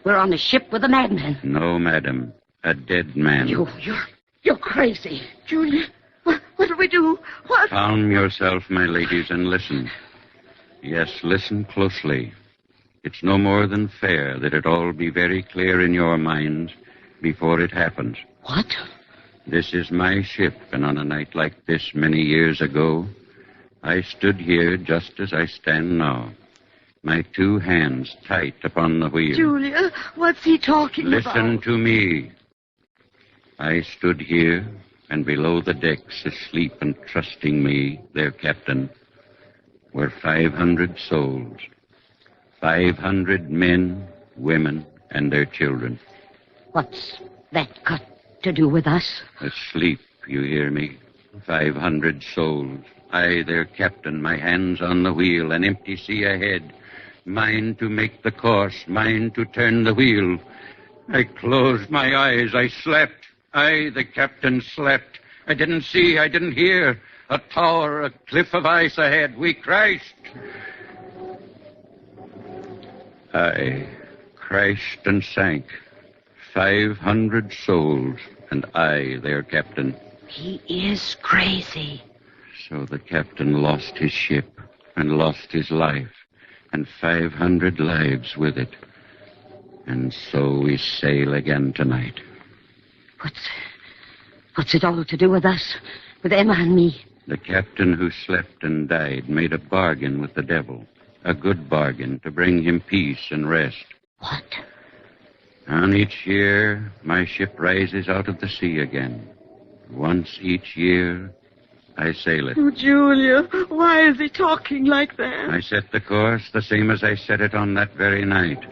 We're on a ship with a madman. No, madam. A dead man. You're crazy. Julia, what do we do? What? Calm yourself, my ladies, and listen. Yes, listen closely. It's no more than fair that it all be very clear in your minds before it happens. What? This is my ship, and on a night like this many years ago, I stood here just as I stand now, my two hands tight upon the wheel. Julia, what's he talking about? Listen to me. I stood here, and below the decks, asleep and trusting me, their captain, were 500 souls. 500 men, women, and their children. What's that got to do with us? Asleep, you hear me? 500 souls. I, their captain, my hands on the wheel, an empty sea ahead. Mine to make the course, mine to turn the wheel. I closed my eyes, I slept. I, the captain, slept. I didn't see, I didn't hear. A tower, a cliff of ice ahead. We crashed. I crashed and sank. 500 souls, and I, their captain. He is crazy. So the captain lost his ship and lost his life, and 500 lives with it. And so we sail again tonight. What's it all to do with us? With Emma and me? The captain who slept and died made a bargain with the devil. A good bargain to bring him peace and rest. What? On each year, my ship rises out of the sea again. Once each year, I sail it. Oh, Julia, why is he talking like that? I set the course the same as I set it on that very night.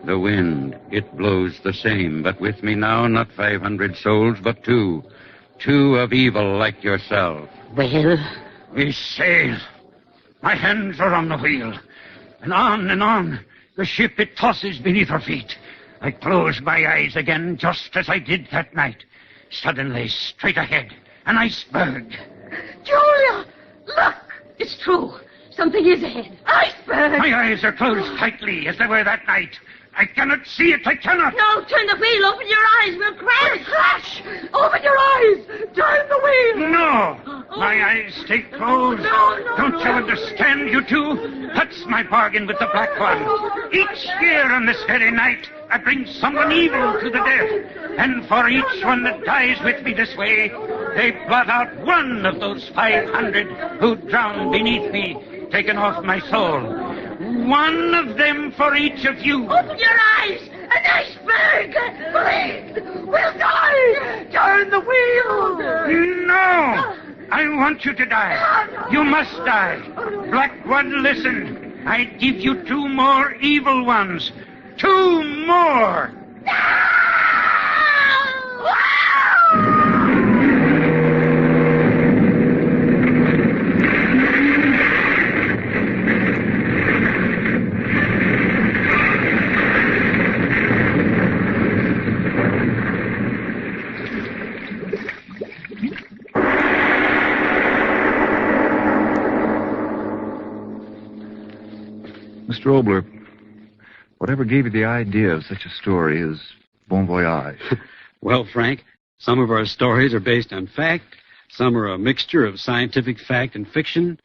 The wind, it blows the same, but with me now, not 500 souls, but two. Two of evil like yourself. Well? We sail. My hands are on the wheel. And on, the ship, it tosses beneath our feet. I close my eyes again, just as I did that night. Suddenly, straight ahead, an iceberg. Julia! Look! It's true. Something is ahead. Iceberg! My eyes are closed tightly, as they were that night. I cannot see it. I cannot. No, turn the wheel. Open your eyes. We'll crash. We'll crash. Open your eyes. Turn the wheel. No. My eyes stay closed. No. Don't you understand, you two? That's my bargain with the Black One. Each year on this very night, I bring someone evil to the death. And for each one that dies with me this way, they blot out one of those 500 who drowned beneath me, taken off my soul. One of them for each of you. Open your eyes! An iceberg! Please! We'll die! Turn the wheel! No! I want you to die. You must die. Black One, listen. I give you two more evil ones. Two more! Mr. Obler, whatever gave you the idea of such a story as Bon Voyage? Well, Frank, some of our stories are based on fact, Some are a mixture of scientific fact and fiction,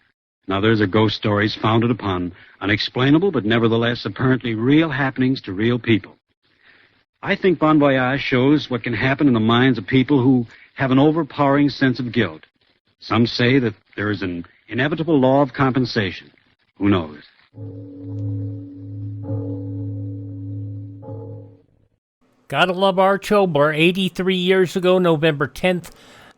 and others are ghost stories founded upon unexplainable but nevertheless apparently real happenings to real people. I think Bon Voyage shows what can happen in the minds of people who have an overpowering sense of guilt. Some say that there is an inevitable law of compensation. Who knows? Gotta love Arch Obler, 83 years ago, November 10th,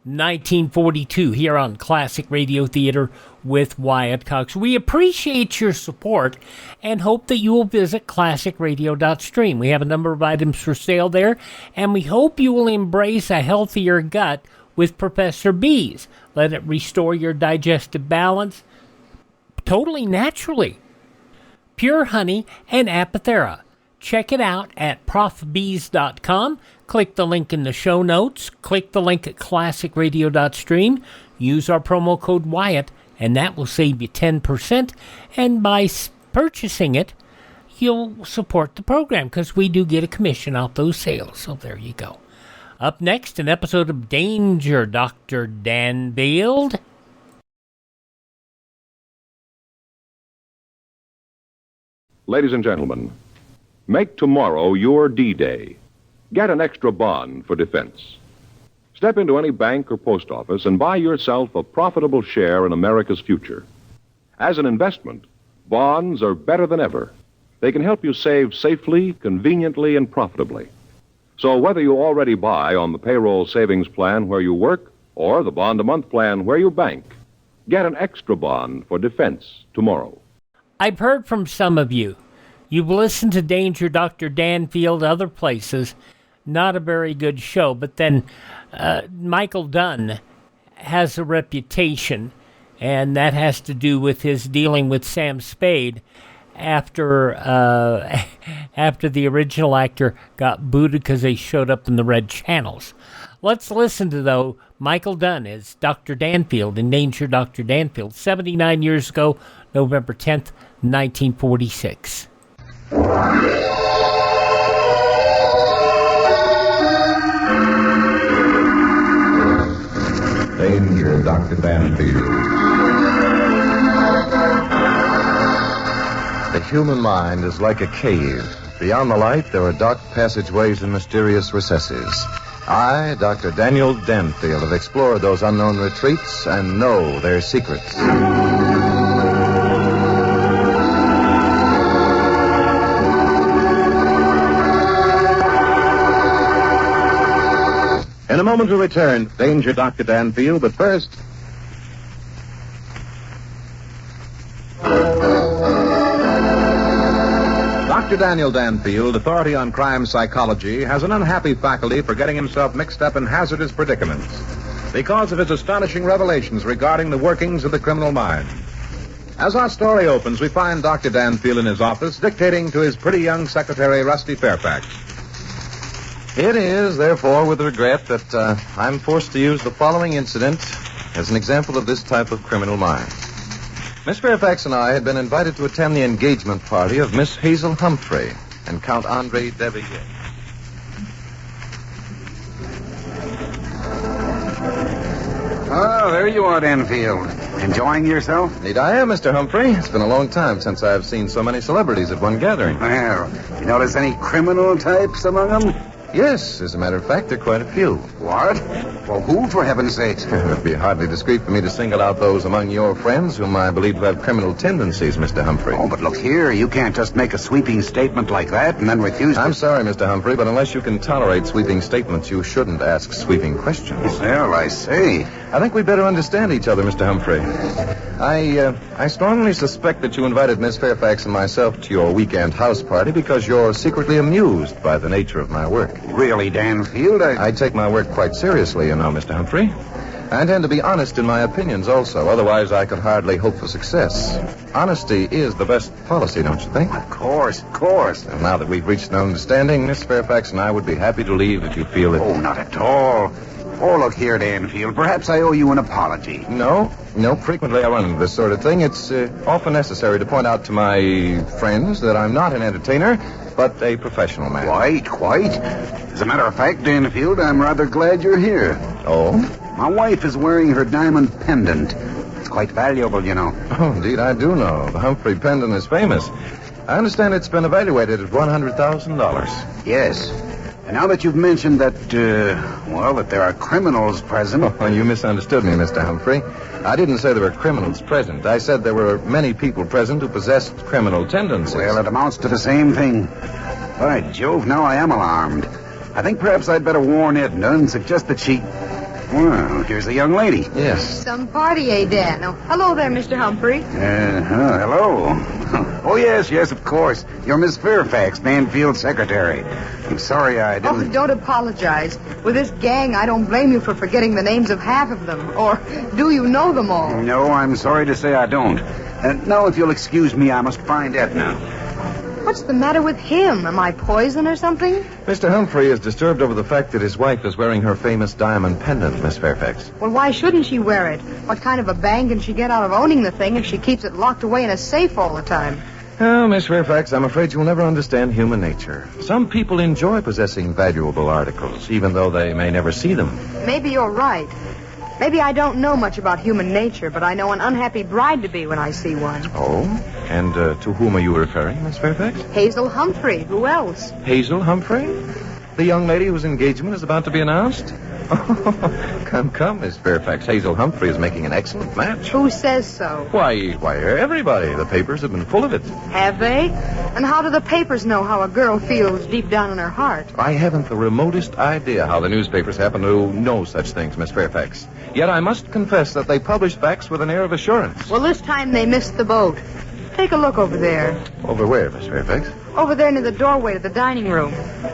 1942, here on Classic Radio Theater with Wyatt Cox. We appreciate your support and hope that you will visit classicradio.stream. We have a number of items for sale there, and we hope you will embrace a healthier gut with Professor B's. Let it restore your digestive balance totally naturally. Pure honey and apothera. Check it out at profbees.com. Click the link in the show notes. Click the link at classicradio.stream. Use our promo code Wyatt, and that will save you 10%. And by purchasing it, you'll support the program because we do get a commission off those sales. So there you go. Up next, an episode of Danger, Dr. Danfield. Ladies and gentlemen, make tomorrow your D-Day. Get an extra bond for defense. Step into any bank or post office and buy yourself a profitable share in America's future. As an investment, bonds are better than ever. They can help you save safely, conveniently, and profitably. So whether you already buy on the payroll savings plan where you work or the bond-a-month plan where you bank, get an extra bond for defense tomorrow. I've heard from some of you. You've listened to Danger, Dr. Danfield, other places. Not a very good show, but then Michael Dunn has a reputation, and that has to do with his dealing with Sam Spade after the original actor got booted because they showed up in the red channels. Let's listen to, though, Michael Dunn as Dr. Danfield in Danger, Dr. Danfield, 79 years ago, November 10th, 1946. Danger, Dr. Danfield. The human mind is like a cave. Beyond the light, there are dark passageways and mysterious recesses. I, Dr. Daniel Danfield, have explored those unknown retreats and know their secrets. In a moment we'll return. Danger, Dr. Danfield, but first... Dr. Daniel Danfield, authority on crime psychology, has an unhappy faculty for getting himself mixed up in hazardous predicaments because of his astonishing revelations regarding the workings of the criminal mind. As our story opens, we find Dr. Danfield in his office dictating to his pretty young secretary, Rusty Fairfax. It is, therefore, with regret that I'm forced to use the following incident as an example of this type of criminal mind. Miss Fairfax and I had been invited to attend the engagement party of Miss Hazel Humphrey and Count Andre Devilliers. Oh, there you are, Danfield. Enjoying yourself? Indeed I am, Mr. Humphrey. It's been a long time since I've seen so many celebrities at one gathering. Well, you notice any criminal types among them? Yes, as a matter of fact, there are quite a few. What? Well, who, for heaven's sake? It would be hardly discreet for me to single out those among your friends whom I believe to have criminal tendencies, Mr. Humphrey. Oh, but look here, you can't just make a sweeping statement like that and then refuse to... I'm sorry, Mr. Humphrey, but unless you can tolerate sweeping statements, you shouldn't ask sweeping questions. Well, I see. I think we'd better understand each other, Mr. Humphrey. I strongly suspect that you invited Miss Fairfax and myself to your weekend house party because you're secretly amused by the nature of my work. Really, Danfield? I take my work quite seriously, you know, Mr. Humphrey. I intend to be honest in my opinions also. Otherwise, I could hardly hope for success. Honesty is the best policy, don't you think? Of course, of course. And now that we've reached an understanding, Miss Fairfax and I would be happy to leave if you feel that... Oh, not at all. Oh, look here, Danfield. Perhaps I owe you an apology. No. Frequently I run into this sort of thing. It's often necessary to point out to my friends that I'm not an entertainer, but a professional man. Quite. As a matter of fact, Danfield, I'm rather glad you're here. Oh? My wife is wearing her diamond pendant. It's quite valuable, you know. Oh, indeed, I do know. The Humphrey pendant is famous. I understand it's been evaluated at $100,000. Yes. And now that you've mentioned that, that there are criminals present... Oh, you misunderstood me, Mr. Humphrey. I didn't say there were criminals present. I said there were many people present who possessed criminal tendencies. Well, it amounts to the same thing. By Jove, now I am alarmed. I think perhaps I'd better warn Edna and suggest that she... Well, here's the young lady. Yes. Some party, eh, Dan? Oh, hello there, Mr. Humphrey. Hello. Oh, yes, of course. You're Miss Fairfax, Danfield's secretary. I'm sorry I didn't... Oh, don't apologize. With this gang, I don't blame you for forgetting the names of half of them. Or do you know them all? No, I'm sorry to say I don't. Now, if you'll excuse me, I must find Edna. What's the matter with him? Am I poison or something? Mr. Humphrey is disturbed over the fact that his wife is wearing her famous diamond pendant, Miss Fairfax. Well, why shouldn't she wear it? What kind of a bang can she get out of owning the thing if she keeps it locked away in a safe all the time? Oh, Miss Fairfax, I'm afraid you'll never understand human nature. Some people enjoy possessing valuable articles, even though they may never see them. Maybe you're right. Maybe I don't know much about human nature, but I know an unhappy bride-to-be when I see one. Oh? And to whom are you referring, Miss Fairfax? Hazel Humphrey. Who else? Hazel Humphrey? The young lady whose engagement is about to be announced? Come, Miss Fairfax. Hazel Humphrey is making an excellent match. Who says so? Why, everybody. The papers have been full of it. Have they? And how do the papers know how a girl feels deep down in her heart? I haven't the remotest idea how the newspapers happen to know such things, Miss Fairfax. Yet I must confess that they publish facts with an air of assurance. Well, this time they missed the boat. Take a look over there. Over where, Miss Fairfax? Over there near the doorway to the dining room.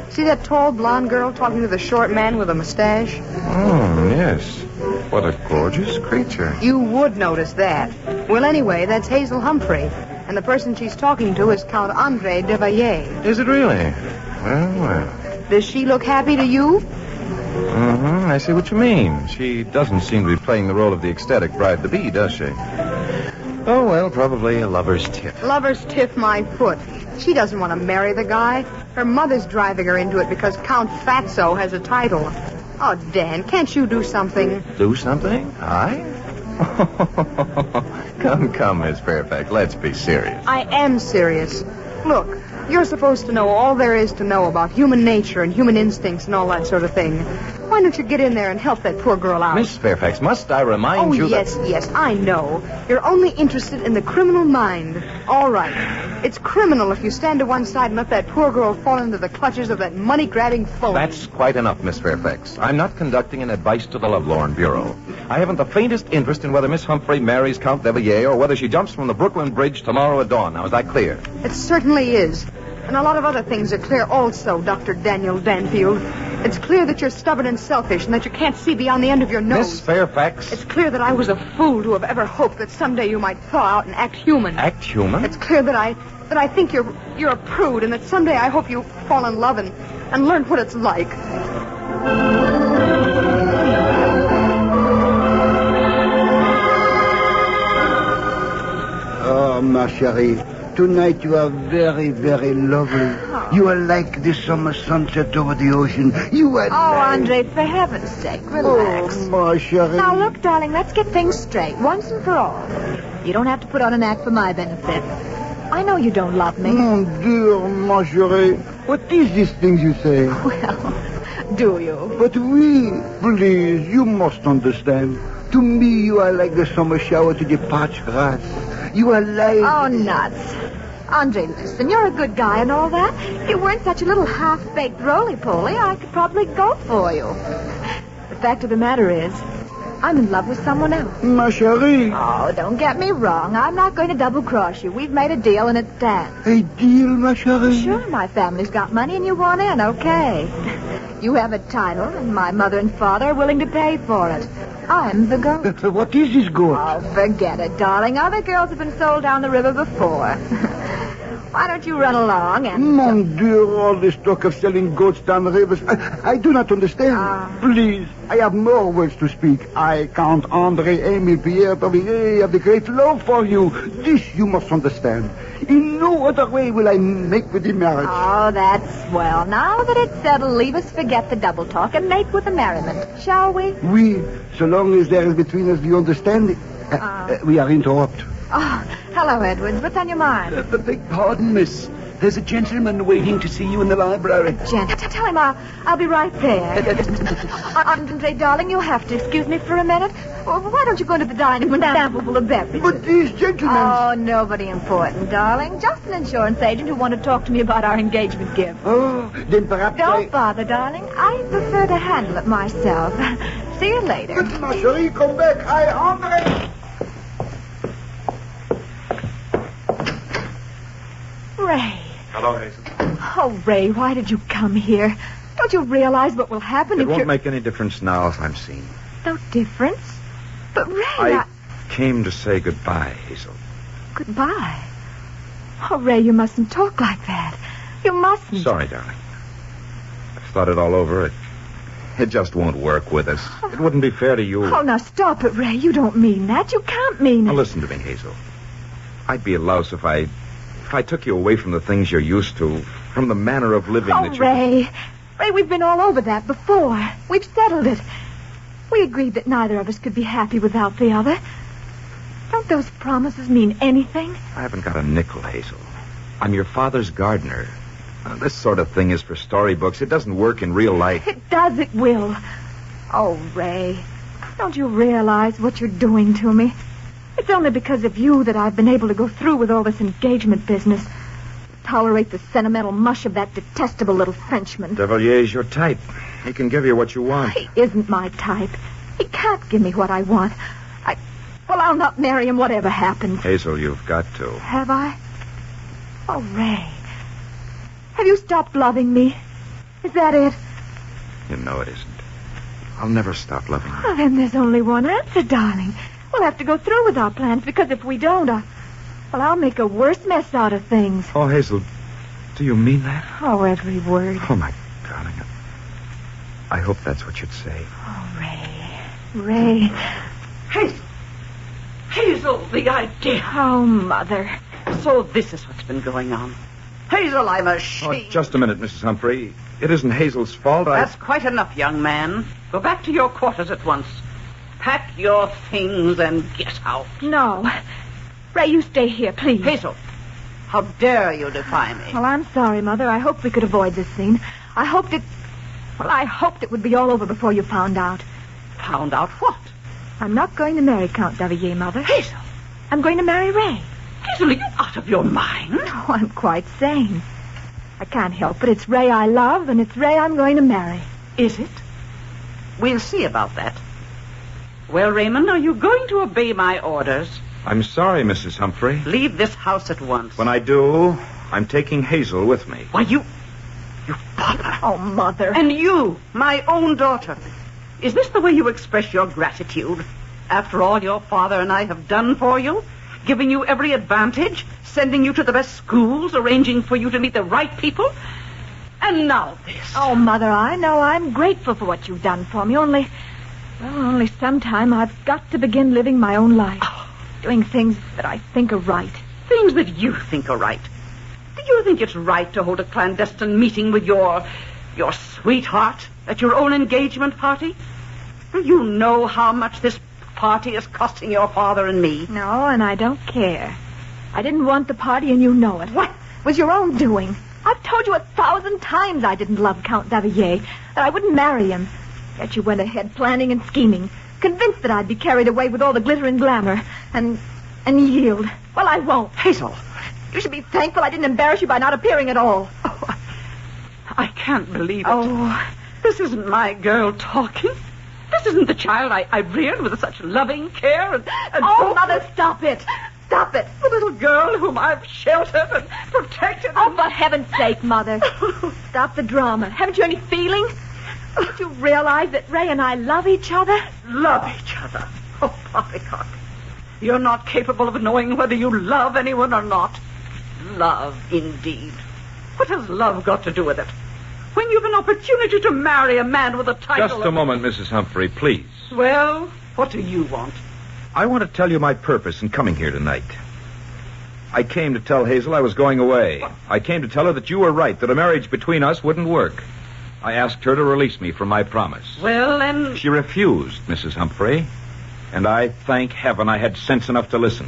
See that tall blonde girl talking to the short man with a mustache? Oh, yes. What a gorgeous creature. You would notice that. Well, anyway, that's Hazel Humphrey. And the person she's talking to is Count Andre de Vallier. Is it really? Well. Does she look happy to you? Mm-hmm. I see what you mean. She doesn't seem to be playing the role of the ecstatic bride-to-be, does she? Oh, well, probably a lover's tiff. Lover's tiff, my foot. She doesn't want to marry the guy. Her mother's driving her into it because Count Fatso has a title. Oh, Dan, can't you do something? Do something? I? Come, Miss Fairfax. Let's be serious. I am serious. Look, you're supposed to know all there is to know about human nature and human instincts and all that sort of thing. Why don't you get in there and help that poor girl out? Miss Fairfax, must I remind you that... Oh, yes, I know. You're only interested in the criminal mind. All right. It's criminal if you stand to one side and let that poor girl fall into the clutches of that money-grabbing phony. That's quite enough, Miss Fairfax. I'm not conducting an advice to the Lovelorn Bureau. I haven't the faintest interest in whether Miss Humphrey marries Count de Villiers or whether she jumps from the Brooklyn Bridge tomorrow at dawn. Now, is that clear? It certainly is. And a lot of other things are clear also, Dr. Daniel Danfield. It's clear that you're stubborn and selfish and that you can't see beyond the end of your nose. Miss Fairfax. It's clear that I was a fool to have ever hoped that someday you might thaw out and act human. Act human? It's clear that I think you're a prude and that someday I hope you fall in love and learn what it's like. Oh, ma chérie. Tonight you are very, very lovely. Oh. You are like the summer sunset over the ocean. You are Andre, for heaven's sake, relax. Oh, ma chérie. Now, look, darling, let's get things straight, once and for all. You don't have to put on an act for my benefit. I know you don't love me. Mon Dieu, ma chérie. What is this thing you say? Well, do you? But oui, please, you must understand. To me, you are like the summer shower to the parched grass. You are like... Oh, nuts. Andre, listen, you're a good guy and all that. If you weren't such a little half-baked roly-poly, I could probably go for you. The fact of the matter is, I'm in love with someone else. Ma chérie. Oh, don't get me wrong. I'm not going to double-cross you. We've made a deal and it stands. A deal, ma chérie? Sure, my family's got money and you want in, okay. You have a title and my mother and father are willing to pay for it. I'm the goat. What is this goat? Oh, forget it, darling. Other girls have been sold down the river before. Why don't you run along and... Mon Dieu, all this talk of selling goats down the rivers. I do not understand. Please, I have more words to speak. I, Count André Émile Pierre Pavillier, have the great love for you. This you must understand. In no other way will I make with the marriage. Oh, that's swell. Now that it's settled, leave us forget the double talk and make with the merriment. Shall we? Oui, so long as there is between us the understanding. We are interrupted. Oh, hello, Edwards. What's on your mind? Beg pardon, miss. There's a gentleman waiting to see you in the library. Tell him I'll be right there. Andre, darling, you'll have to excuse me for a minute. Well, why don't you go into the dining room and sample full of beverages? But these gentlemen... Oh, nobody important, darling. Just an insurance agent who wanted to talk to me about our engagement gift. Oh, then perhaps Don't bother, darling. I prefer to handle it myself. See you later. But, ma chérie, come back. Andre... Ray. Hello, Hazel. Oh, Ray, why did you come here? Don't you realize what will happen It if won't you're... make any difference now if I'm seen. No difference? But, Ray, I came to say goodbye, Hazel. Goodbye? Oh, Ray, you mustn't talk like that. You mustn't. Sorry, darling. I've thought it all over. It just won't work with us. It wouldn't be fair to you. Oh, now stop it, Ray. You don't mean that. You can't mean it. Now, listen to me, Hazel. I'd be a louse if I took you away from the things you're used to, from the manner of living that you... Ray. Ray, we've been all over that before. We've settled it. We agreed that neither of us could be happy without the other. Don't those promises mean anything? I haven't got a nickel, Hazel. I'm your father's gardener. This sort of thing is for storybooks. It doesn't work in real life. It does, it will. Oh, Ray, don't you realize what you're doing to me? It's only because of you that I've been able to go through with all this engagement business. Tolerate the sentimental mush of that detestable little Frenchman. Devilier's your type. He can give you what you want. He isn't my type. He can't give me what I want. Well, I'll not marry him whatever happens. Hazel, you've got to. Have I? Oh, Ray. Have you stopped loving me? Is that it? You know it isn't. I'll never stop loving you. Well, then there's only one answer, darling. We'll have to go through with our plans, because if we don't, I'll make a worse mess out of things. Oh, Hazel, do you mean that? Oh, every word. Oh, my darling. I hope that's what you'd say. Oh, Ray. Hazel, the idea. Oh, Mother. So this is what's been going on. Hazel, I'm ashamed. Oh, just a minute, Mrs. Humphrey. It isn't Hazel's fault. That's quite enough, young man. Go back to your quarters at once. Pack your things and get out. No. Ray, you stay here, please. Hazel, how dare you defy me? Well, I'm sorry, Mother. I hoped we could avoid this scene. I hoped it would be all over before you found out. Found out what? I'm not going to marry Count Davillier, Mother. Hazel. I'm going to marry Ray. Hazel, are you out of your mind? No, I'm quite sane. I can't help it. It's Ray I love, and it's Ray I'm going to marry. Is it? We'll see about that. Well, Raymond, are you going to obey my orders? I'm sorry, Mrs. Humphrey. Leave this house at once. When I do, I'm taking Hazel with me. Why, you bother. Oh, Mother. And you, my own daughter. Is this the way you express your gratitude? After all your father and I have done for you? Giving you every advantage? Sending you to the best schools? Arranging for you to meet the right people? And now this. Oh, Mother, I know I'm grateful for what you've done for me. Only sometime I've got to begin living my own life. Doing things that I think are right. Things that you think are right. Do you think it's right to hold a clandestine meeting with your sweetheart at your own engagement party? You know how much this party is costing your father and me. No, and I don't care. I didn't want the party, and you know it. What? It was your own doing. I've told you 1,000 times I didn't love Count Davillier, that I wouldn't marry him. Yet you went ahead planning and scheming, convinced that I'd be carried away with all the glitter and glamour, and yield. Well, I won't. Hazel. You should be thankful I didn't embarrass you by not appearing at all. Oh, I can't believe it. Oh. This isn't my girl talking. This isn't the child I reared with such loving care and Oh, Mother, stop it. Stop it. The little girl whom I've sheltered and protected. Oh, for heaven's sake, Mother. Stop the drama. Haven't you any feelings? Don't you realize that Ray and I love each other? Love each other? Oh, poppycock. You're not capable of knowing whether you love anyone or not. Love, indeed. What has love got to do with it? When you've an opportunity to marry a man with a title Just a moment, Mrs. Humphrey, please. Well, what do you want? I want to tell you my purpose in coming here tonight. I came to tell Hazel I was going away. I came to tell her that you were right, that a marriage between us wouldn't work. I asked her to release me from my promise. Well, then... She refused, Mrs. Humphrey. And I thank heaven I had sense enough to listen.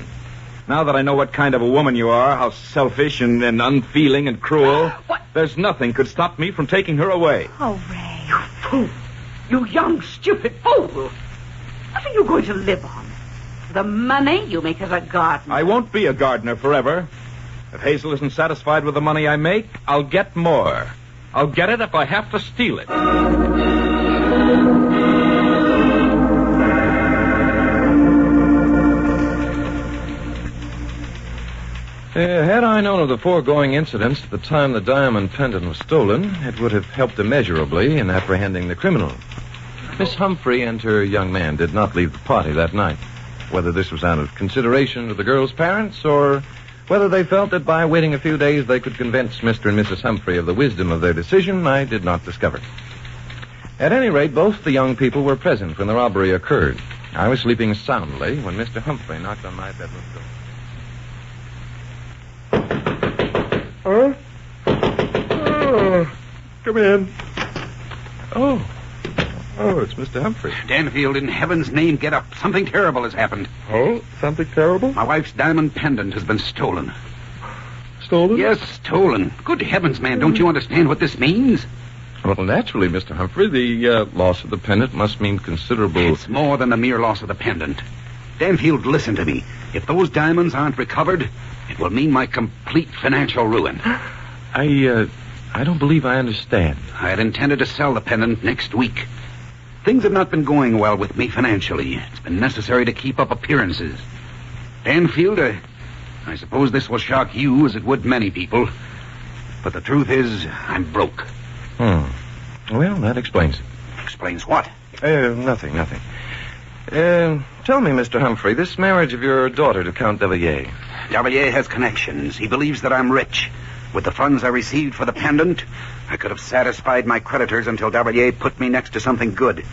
Now that I know what kind of a woman you are, how selfish and unfeeling and cruel, there's nothing could stop me from taking her away. Oh, Ray. You fool. You young, stupid fool. What are you going to live on? The money you make as a gardener? I won't be a gardener forever. If Hazel isn't satisfied with the money I make, I'll get more. I'll get it if I have to steal it. Had I known of the foregoing incidents at the time the diamond pendant was stolen, it would have helped immeasurably in apprehending the criminal. Miss Humphrey and her young man did not leave the party that night. Whether this was out of consideration to the girl's parents, or whether they felt that by waiting a few days they could convince Mr. and Mrs. Humphrey of the wisdom of their decision, I did not discover. At any rate, both the young people were present when the robbery occurred. I was sleeping soundly when Mr. Humphrey knocked on my bedroom door. Huh? Oh, come in. Oh, it's Mr. Humphrey. Danfield, in heaven's name, get up. Something terrible has happened. Oh, something terrible? My wife's diamond pendant has been stolen. Stolen? Yes, stolen. Good heavens, man, don't you understand what this means? Well, naturally, Mr. Humphrey, the loss of the pendant must mean considerable... It's more than the mere loss of the pendant. Danfield, listen to me. If those diamonds aren't recovered, it will mean my complete financial ruin. I don't believe I understand. I had intended to sell the pendant next week. Things have not been going well with me financially. It's been necessary to keep up appearances. Danfield, I suppose this will shock you as it would many people. But the truth is, I'm broke. Well, that explains it. Explains what? Nothing. Tell me, Mr. Humphrey, this marriage of your daughter to Count Devilliers. Devilliers has connections. He believes that I'm rich. With the funds I received for the pendant, I could have satisfied my creditors until Devilliers put me next to something good.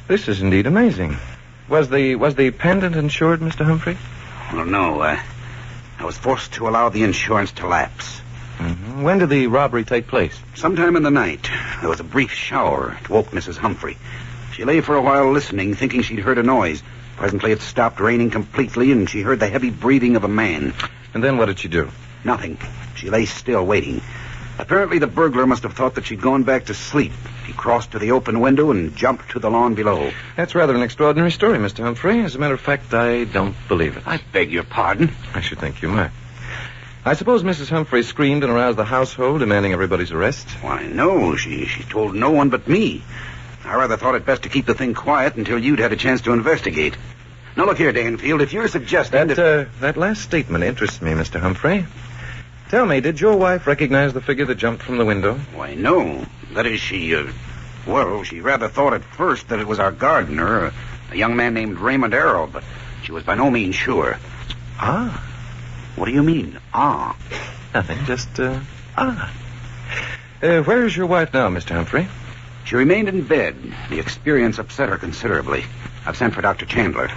This is indeed amazing. Was the pendant insured, Mr. Humphrey? Well, no. I was forced to allow the insurance to lapse. Mm-hmm. When did the robbery take place? Sometime in the night. There was a brief shower. It woke Mrs. Humphrey. She lay for a while listening, thinking she'd heard a noise. Presently it stopped raining completely, and she heard the heavy breathing of a man. And then what did she do? Nothing. She lay still, waiting. Apparently the burglar must have thought that she'd gone back to sleep. He crossed to the open window and jumped to the lawn below. That's rather an extraordinary story, Mr. Humphrey. As a matter of fact, I don't believe it. I beg your pardon? I should think you might. I suppose Mrs. Humphrey screamed and aroused the household, demanding everybody's arrest? Why, no. She told no one but me. I rather thought it best to keep the thing quiet until you'd had a chance to investigate. Now, look here, Danfield, if you're suggesting that last statement interests me, Mr. Humphrey. Tell me, did your wife recognize the figure that jumped from the window? Why, no. That is, she rather thought at first that it was our gardener, a young man named Raymond Arrow, but she was by no means sure. Ah. What do you mean, ah? Nothing, just, where is your wife now, Mr. Humphrey? She remained in bed. The experience upset her considerably. I've sent for Dr. Chandler.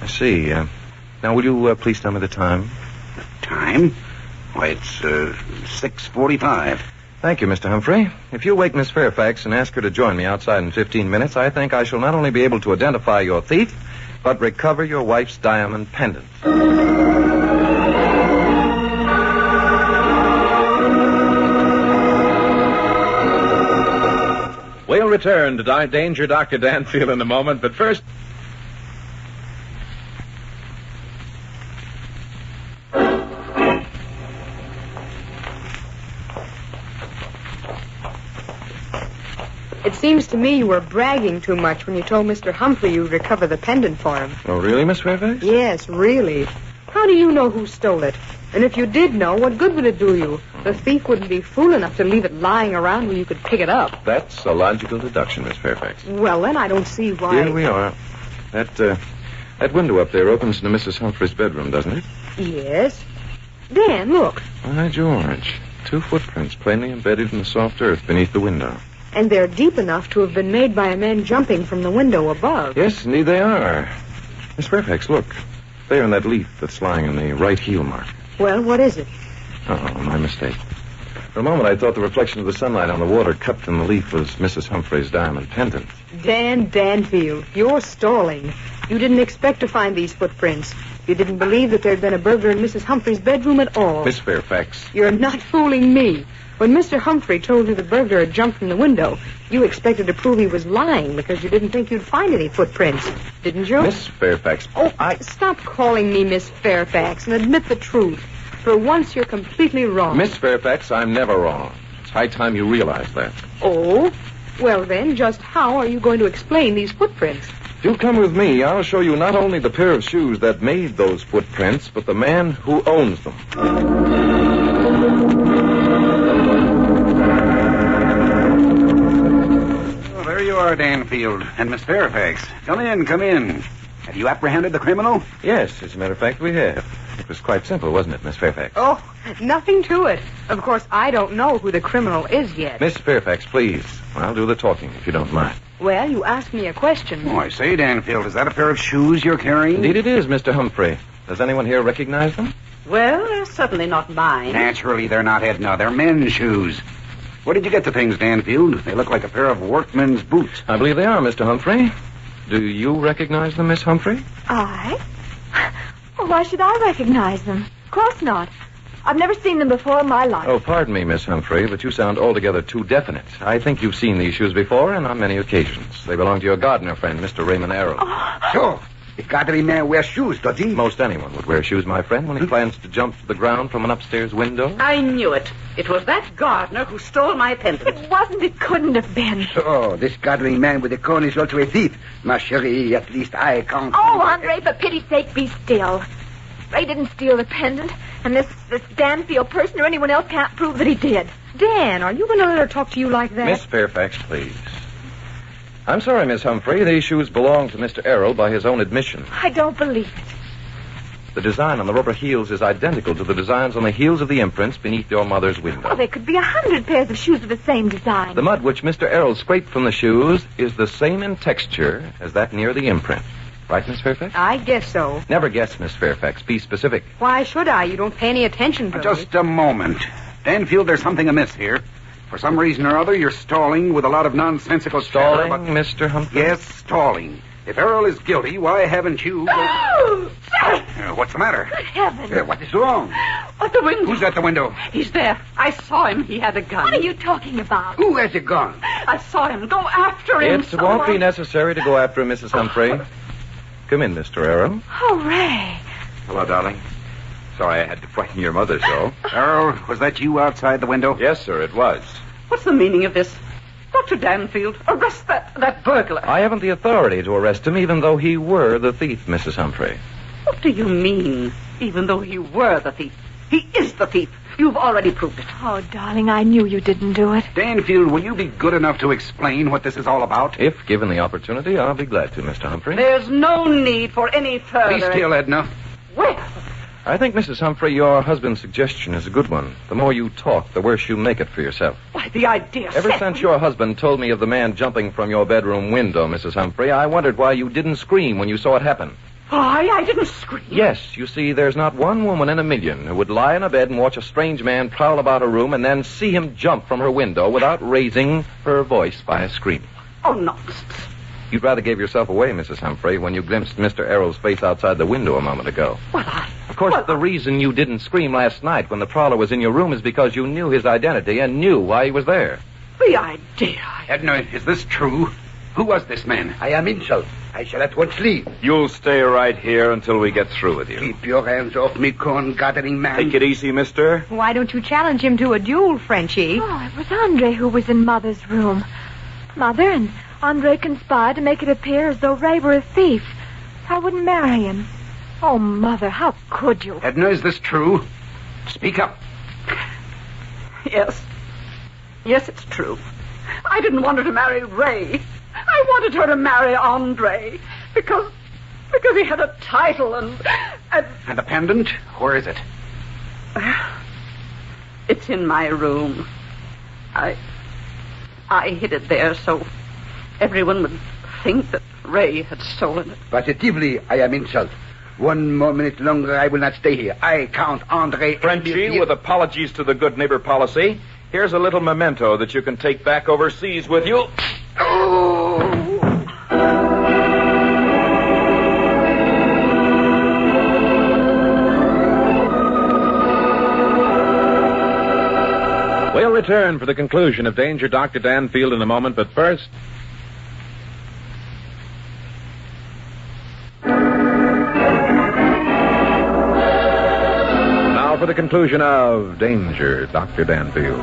I see. Now, will you please tell me the time? The time? Why, it's 6:45. Thank you, Mr. Humphrey. If you wake Miss Fairfax and ask her to join me outside in 15 minutes, I think I shall not only be able to identify your thief, but recover your wife's diamond pendant. We'll return to Danger Dr. Danfield in a moment, but first... It seems to me you were bragging too much when you told Mr. Humphrey you'd recover the pendant for him. Oh, really, Miss Fairfax? Yes, really. How do you know who stole it? And if you did know, what good would it do you? The thief wouldn't be fool enough to leave it lying around where you could pick it up. That's a logical deduction, Miss Fairfax. Well, then I don't see why... Here we are. That window up there opens into Mrs. Humphrey's bedroom, doesn't it? Yes. Dan, look. Why, George. 2 footprints plainly embedded in the soft earth beneath the window. And they're deep enough to have been made by a man jumping from the window above. Yes, indeed they are. Miss Fairfax, look. There in that leaf that's lying in the right heel mark. Well, what is it? Uh-oh, my mistake. For a moment, I thought the reflection of the sunlight on the water cupped in the leaf was Mrs. Humphrey's diamond pendant. Dan Danfield, you're stalling. You didn't expect to find these footprints. You didn't believe that there'd been a burglar in Mrs. Humphrey's bedroom at all. Miss Fairfax. You're not fooling me. When Mr. Humphrey told you the burglar had jumped from the window, you expected to prove he was lying because you didn't think you'd find any footprints. Didn't you? Miss Fairfax. Oh, stop calling me Miss Fairfax and admit the truth. For once, you're completely wrong. Miss Fairfax, I'm never wrong. It's high time you realize that. Oh? Well, then, just how are you going to explain these footprints? If you'll come with me, I'll show you not only the pair of shoes that made those footprints, but the man who owns them. Oh, there you are, Danfield. And Miss Fairfax. Come in, come in. Have you apprehended the criminal? Yes, as a matter of fact, we have. It was quite simple, wasn't it, Miss Fairfax? Oh, nothing to it. Of course, I don't know who the criminal is yet. Miss Fairfax, please. I'll do the talking, if you don't mind. Well, you asked me a question. Oh, I say, Danfield, is that a pair of shoes you're carrying? Indeed it is, Mr. Humphrey. Does anyone here recognize them? Well, they're certainly not mine. Naturally, they're not, Edna. They're men's shoes. Where did you get the things, Danfield? They look like a pair of workmen's boots. I believe they are, Mr. Humphrey. Do you recognize them, Miss Humphrey? I? Well, why should I recognize them? Of course not. I've never seen them before in my life. Oh, pardon me, Miss Humphrey, but you sound altogether too definite. I think you've seen these shoes before, and on many occasions. They belong to your gardener friend, Mr. Raymond Arrow. So, the gardening man wears shoes, does he? Most anyone would wear shoes, my friend, when he plans to jump to the ground from an upstairs window. I knew it. It was that gardener who stole my pendant. It wasn't. It couldn't have been. So, this gardening man with the cone is also a thief. Ma chérie, at least I can't... Oh, Andre, for pity's sake, be still. Ray didn't steal the pendant, and this Danfield person or anyone else can't prove that he did. Dan, are you going to let her talk to you like that? Miss Fairfax, please. I'm sorry, Miss Humphrey. These shoes belong to Mr. Errol by his own admission. I don't believe it. The design on the rubber heels is identical to the designs on the heels of the imprints beneath your mother's window. Oh, there could be 100 pairs of shoes of the same design. The mud which Mr. Errol scraped from the shoes is the same in texture as that near the imprint. Right, Miss Fairfax? I guess so. Never guess, Miss Fairfax. Be specific. Why should I? You don't pay any attention to me. Just a moment. Danfield, there's something amiss here. For some reason or other, you're stalling with a lot of nonsensical Stalling, chatter, but... Mr. Humphrey? Yes, stalling. If Errol is guilty, why haven't you... what's the matter? Good heavens. What is wrong? At the window. Who's at the window? He's there. I saw him. He had a gun. What are you talking about? Who has a gun? I saw him. Go after him. It won't be necessary to go after him, Mrs. Humphrey. Come in, Mr. Errol. Oh, Ray. Hello, darling. Sorry I had to frighten your mother so. Errol, was that you outside the window? Yes, sir, it was. What's the meaning of this? Dr. Danfield, arrest that burglar. I haven't the authority to arrest him, even though he were the thief, Mrs. Humphrey. What do you mean, even though he were the thief? He is the thief. You've already proved it. Oh, darling, I knew you didn't do it. Danfield, will you be good enough to explain what this is all about? If given the opportunity, I'll be glad to, Mr. Humphrey. There's no need for any further... Be still, Edna. Well... I think, Mrs. Humphrey, your husband's suggestion is a good one. The more you talk, the worse you make it for yourself. Why, the idea... Ever since your husband told me of the man jumping from your bedroom window, Mrs. Humphrey, I wondered why you didn't scream when you saw it happen. I didn't scream. Yes, you see, there's not one woman in a million who would lie in a bed and watch a strange man prowl about a room and then see him jump from her window without raising her voice by a scream. Oh, nonsense. You'd rather gave yourself away, Mrs. Humphrey, when you glimpsed Mr. Errol's face outside the window a moment ago. Of course, the reason you didn't scream last night when the prowler was in your room is because you knew his identity and knew why he was there. The idea... Edna, is this true? Who was this man? I am Inshal. I shall at once leave. You'll stay right here until we get through with you. Keep your hands off me, corn-gathering man. Take it easy, mister. Why don't you challenge him to a duel, Frenchie? Oh, it was Andre who was in Mother's room. Mother and Andre conspired to make it appear as though Ray were a thief. I wouldn't marry him. Oh, Mother, how could you? Edna, is this true? Speak up. Yes. Yes, it's true. I didn't want her to marry Ray. I wanted her to marry Andre because he had a title and the pendant? Where is it? It's in my room. I hid it there so everyone would think that Ray had stolen it. Positively, I am insulted. One more minute longer, I will not stay here. I count Andre... Frenchie, with apologies to the good neighbor policy, here's a little memento that you can take back overseas with you. We'll return for the conclusion of Danger Dr. Danfield in a moment, but first... Now for the conclusion of Danger Dr. Danfield.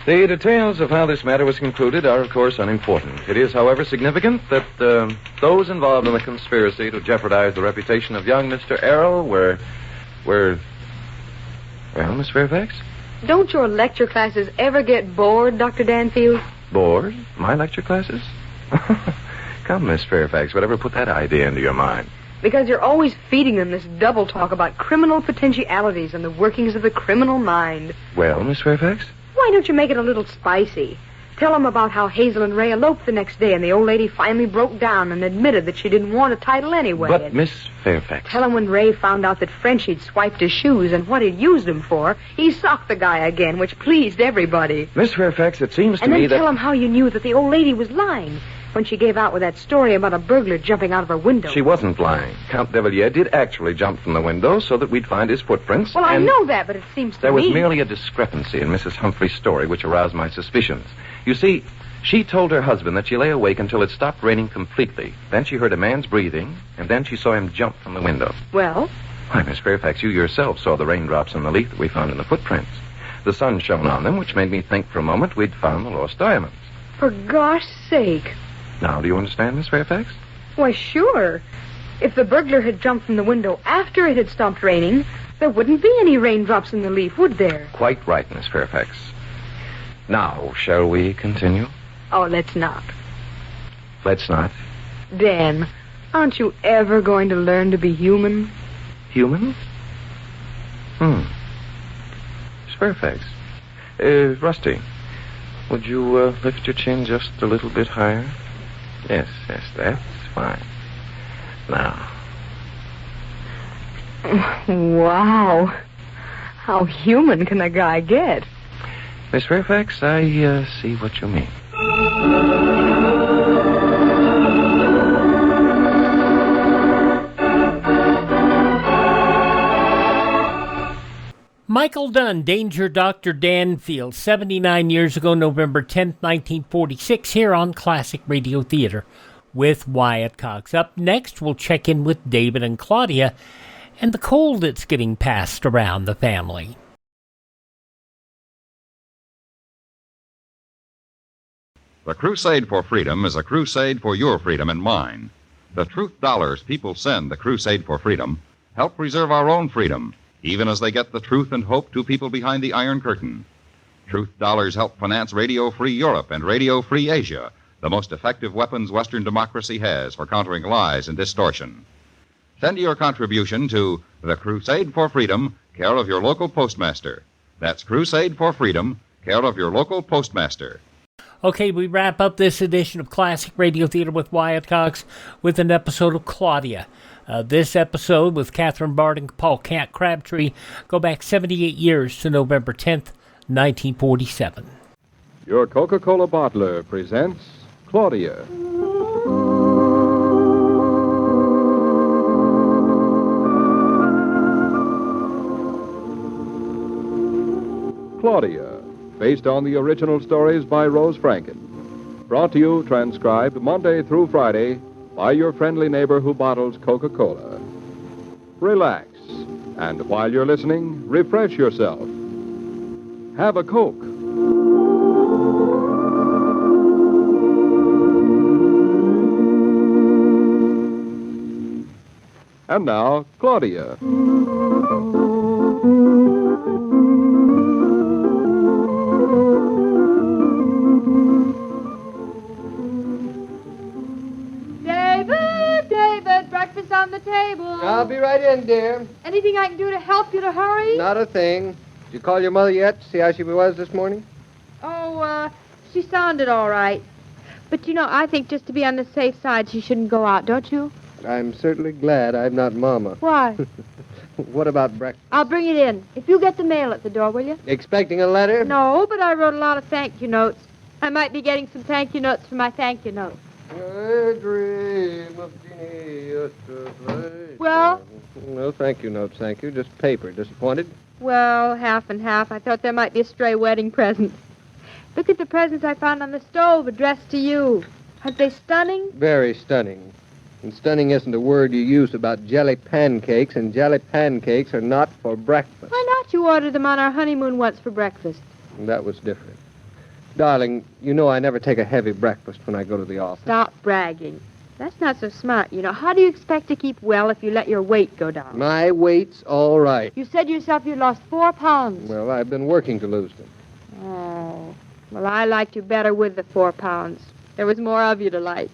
The details of how this matter was concluded are, of course, unimportant. It is, however, significant that those involved in the conspiracy to jeopardize the reputation of young Mr. Errol were... Well, Miss Fairfax? Don't your lecture classes ever get bored, Dr. Danfield? Bored? My lecture classes? Come, Miss Fairfax, whatever put that idea into your mind? Because you're always feeding them this double talk about criminal potentialities and the workings of the criminal mind. Well, Miss Fairfax? Why don't you make it a little spicy? Tell them about how Hazel and Ray eloped the next day and the old lady finally broke down and admitted that she didn't want a title anyway. But, Miss Fairfax... Tell them when Ray found out that Frenchie'd swiped his shoes and what he'd used them for, he socked the guy again, which pleased everybody. Miss Fairfax, it seems to me that... And then tell them how you knew that the old lady was lying when she gave out with that story about a burglar jumping out of her window. She wasn't lying. Count Devilier did actually jump from the window so that we'd find his footprints. Well, I know that, but it seems to There me... was merely a discrepancy in Mrs. Humphrey's story which aroused my suspicions. You see, she told her husband that she lay awake until it stopped raining completely. Then she heard a man's breathing, and then she saw him jump from the window. Well? Why, Miss Fairfax, you yourself saw the raindrops on the leaf that we found in the footprints. The sun shone on them, which made me think for a moment we'd found the lost diamonds. For gosh sake. Now, do you understand, Miss Fairfax? Why, sure. If the burglar had jumped from the window after it had stopped raining, there wouldn't be any raindrops in the leaf, would there? Quite right, Miss Fairfax. Now, shall we continue? Oh, let's not. Let's not. Dan, aren't you ever going to learn to be human? Human? Miss Fairfax. Rusty, would you lift your chin just a little bit higher? Yes, that's fine. Now. Wow. How human can a guy get? Miss Fairfax, I see what you mean. Michael Dunn, Danger Dr. Danfield, 79 years ago, November 10th, 1946, here on Classic Radio Theater with Wyatt Cox. Up next, we'll check in with David and Claudia and the cold that's getting passed around the family. The Crusade for Freedom is a crusade for your freedom and mine. The truth dollars people send the Crusade for Freedom help preserve our own freedom, even as they get the truth and hope to people behind the Iron Curtain. Truth dollars help finance Radio Free Europe and Radio Free Asia, the most effective weapons Western democracy has for countering lies and distortion. Send your contribution to The Crusade for Freedom, care of your local postmaster. That's Crusade for Freedom, care of your local postmaster. Okay, we wrap up this edition of Classic Radio Theater with Wyatt Cox with an episode of Claudia. This episode with Catherine Bard and Paul Crabtree go back 78 years to November 10th, 1947. Your Coca-Cola bottler presents Claudia. Claudia, based on the original stories by Rose Franken. Brought to you, transcribed Monday through Friday, by your friendly neighbor who bottles Coca-Cola. Relax, and while you're listening, refresh yourself. Have a Coke. And now, Claudia. David! Breakfast on the table. I'll be right in, dear. Anything I can do to help you to hurry? Not a thing. Did you call your mother yet to see how she was this morning? Oh, she sounded all right. But, I think just to be on the safe side, she shouldn't go out, don't you? I'm certainly glad I'm not Mama. Why? What about breakfast? I'll bring it in. If you get the mail at the door, will you? Expecting a letter? No, but I wrote a lot of thank you notes. I might be getting some thank you notes for my thank you notes. I dream of genius to play. Well? No thank you notes, thank you. Just paper. Disappointed? Well, half and half. I thought there might be a stray wedding present. Look at the presents I found on the stove addressed to you. Aren't they stunning? Very stunning. And stunning isn't a word you use about jelly pancakes, and jelly pancakes are not for breakfast. Why not? You ordered them on our honeymoon once for breakfast. And that was different. Darling, you know I never take a heavy breakfast when I go to the office. Stop bragging. That's not so smart, How do you expect to keep well if you let your weight go down? My weight's all right. You said yourself you lost 4 pounds. Well, I've been working to lose them. Oh. Well, I liked you better with the 4 pounds. There was more of you to like.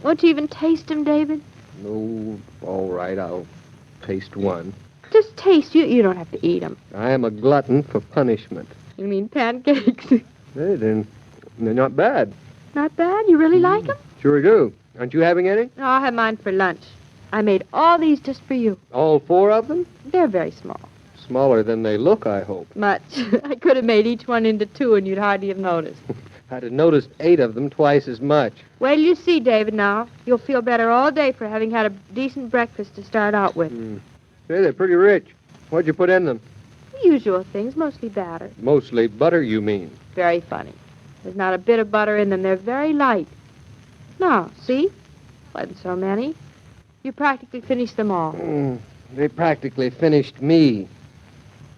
Won't you even taste them, David? No, all right, I'll taste one. Just taste. You don't have to eat them. I am a glutton for punishment. You mean pancakes? They're not bad. Not bad? You really like them? Sure do. Aren't you having any? No, I'll have mine for lunch. I made all these just for you. All 4 of them? They're very small. Smaller than they look, I hope. Much. I could have made each one into 2 and you'd hardly have noticed. I'd have noticed 8 of them, twice as much. Wait till you see, David, now. You'll feel better all day for having had a decent breakfast to start out with. Say, they're pretty rich. What'd you put in them? The usual things, mostly batter. Mostly butter, you mean? Very funny. There's not a bit of butter in them. They're very light. Now, see? Wasn't so many. You practically finished them all. They practically finished me.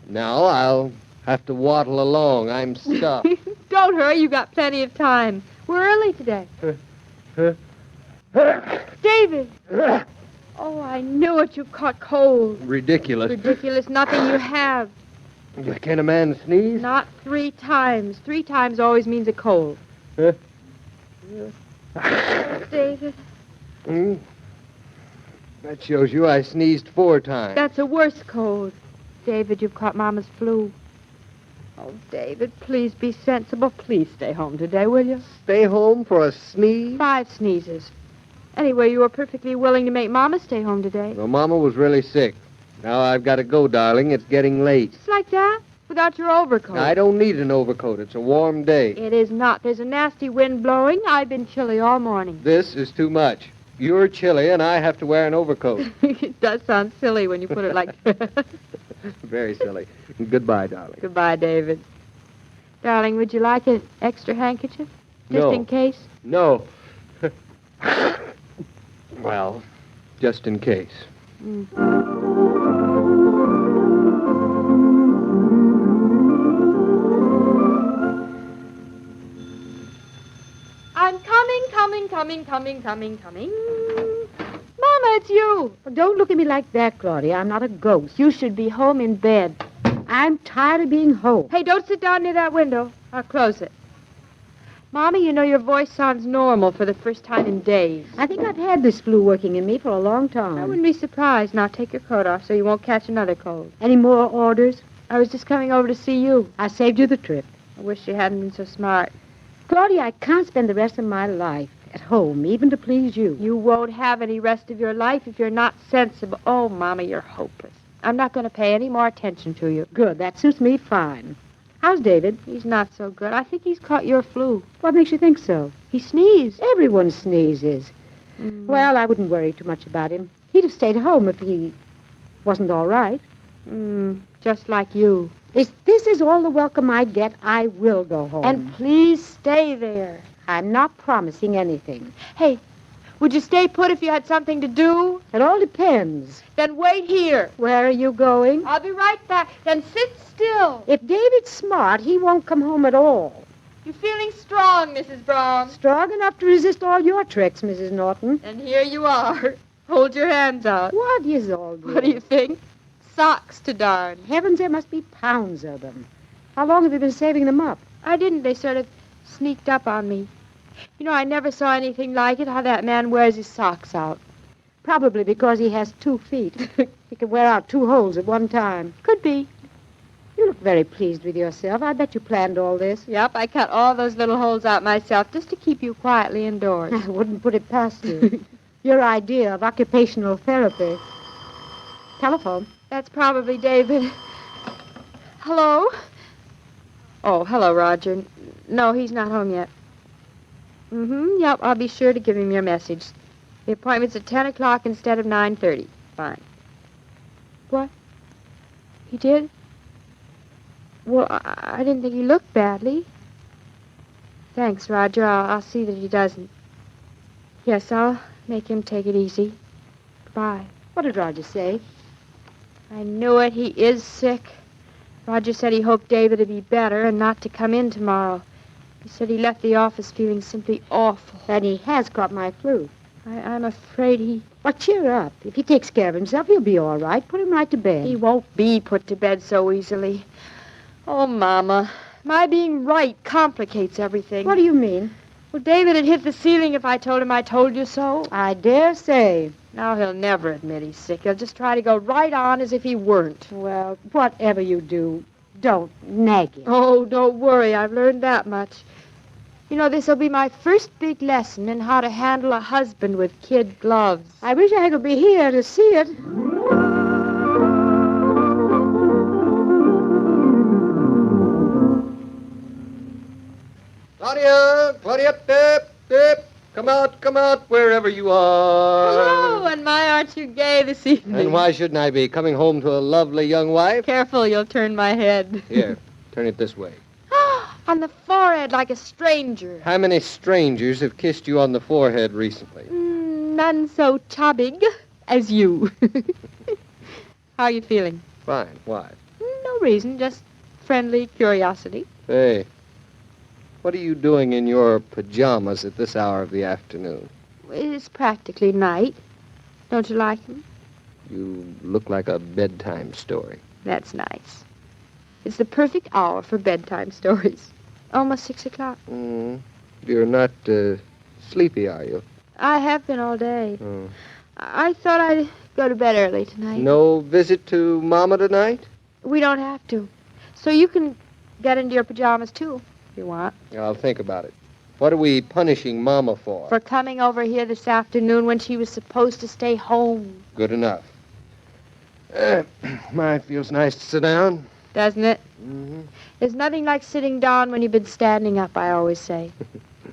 Now I'll have to waddle along. I'm stuffed. Don't hurry. You got plenty of time. We're early today. David! Oh, I knew it. You caught cold. Ridiculous. Ridiculous. Nothing you have. Can a man sneeze? Not 3 times. 3 times always means a cold. David. That shows you I sneezed 4 times. That's a worse cold. David, you've caught Mama's flu. Oh, David, please be sensible. Please stay home today, will you? Stay home for a sneeze? 5 sneezes. Anyway, you were perfectly willing to make Mama stay home today. Well, Mama was really sick. Now I've got to go, darling. It's getting late. Just like that? Without your overcoat? I don't need an overcoat. It's a warm day. It is not. There's a nasty wind blowing. I've been chilly all morning. This is too much. You're chilly, and I have to wear an overcoat. It does sound silly when you put it like that. Very silly. Goodbye, darling. Goodbye, David. Darling, would you like an extra handkerchief? Just in case? No. Well, just in case. I'm coming. Mama, it's you. Well, don't look at me like that, Claudia. I'm not a ghost. You should be home in bed. I'm tired of being home. Hey, don't sit down near that window. I'll close it. Mommy, your voice sounds normal for the first time in days. I think I've had this flu working in me for a long time. I wouldn't be surprised. Now take your coat off so you won't catch another cold. Any more orders? I was just coming over to see you. I saved you the trip. I wish you hadn't been so smart. Claudia, I can't spend the rest of my life at home, even to please you. You won't have any rest of your life if you're not sensible. Oh, Mama, you're hopeless. I'm not going to pay any more attention to you. Good. That suits me fine. How's David? He's not so good. I think he's caught your flu. What makes you think so? He sneezed. Everyone sneezes. Well, I wouldn't worry too much about him. He'd have stayed home if he wasn't all right. Just like you. If this is all the welcome I get, I will go home. And please stay there. I'm not promising anything. Hey, would you stay put if you had something to do? It all depends. Then wait here. Where are you going? I'll be right back. Then sit still. If David's smart, he won't come home at all. You're feeling strong, Mrs. Brown. Strong enough to resist all your tricks, Mrs. Norton. And here you are. Hold your hands out. What is all this? What do you think? Socks to darn. Heavens, there must be pounds of them. How long have you been saving them up? I didn't. They sort of sneaked up on me. I never saw anything like it, how that man wears his socks out. Probably because he has 2 feet. He can wear out 2 holes at one time. Could be. You look very pleased with yourself. I bet you planned all this. Yep, I cut all those little holes out myself just to keep you quietly indoors. I wouldn't put it past you. Your idea of occupational therapy. Telephone. That's probably David. Hello? Oh, hello, Roger. No, he's not home yet. Yep, I'll be sure to give him your message. The appointment's at 10 o'clock instead of 9:30. Fine. What? He did? Well, I didn't think he looked badly. Thanks, Roger. I'll see that he doesn't. Yes, I'll make him take it easy. Goodbye. What did Roger say? I knew it. He is sick. Roger said he hoped David would be better and not to come in tomorrow. He said he left the office feeling simply awful. And he has caught my flu. I'm afraid he... Well, cheer up. If he takes care of himself, he'll be all right. Put him right to bed. He won't be put to bed so easily. Oh, Mama, my being right complicates everything. What do you mean? Well, David would hit the ceiling if I told him I told you so. I dare say. Now he'll never admit he's sick. He'll just try to go right on as if he weren't. Well, whatever you do, don't nag him. Oh, don't worry. I've learned that much. You know, this will be my first big lesson in how to handle a husband with kid gloves. I wish I could be here to see it. Claudia, dip. Come out, wherever you are. Oh, and my, aren't you gay this evening? And why shouldn't I be? Coming home to a lovely young wife? Careful, you'll turn my head. Here, turn it this way. On the forehead like a stranger. How many strangers have kissed you on the forehead recently? None so chubbing as you. How are you feeling? Fine. Why? No reason, just friendly curiosity. Hey, what are you doing in your pajamas at this hour of the afternoon? It's practically night. Don't you like them? You look like a bedtime story. That's nice. It's the perfect hour for bedtime stories. Almost 6 o'clock. You're not sleepy, are you? I have been all day. Oh. I thought I'd go to bed early tonight. No visit to Mama tonight? We don't have to. So you can get into your pajamas, too, if you want. I'll think about it. What are we punishing Mama for? For coming over here this afternoon when she was supposed to stay home. Good enough. My, it feels nice to sit down. Doesn't it? Mm-hmm. There's nothing like sitting down when you've been standing up, I always say.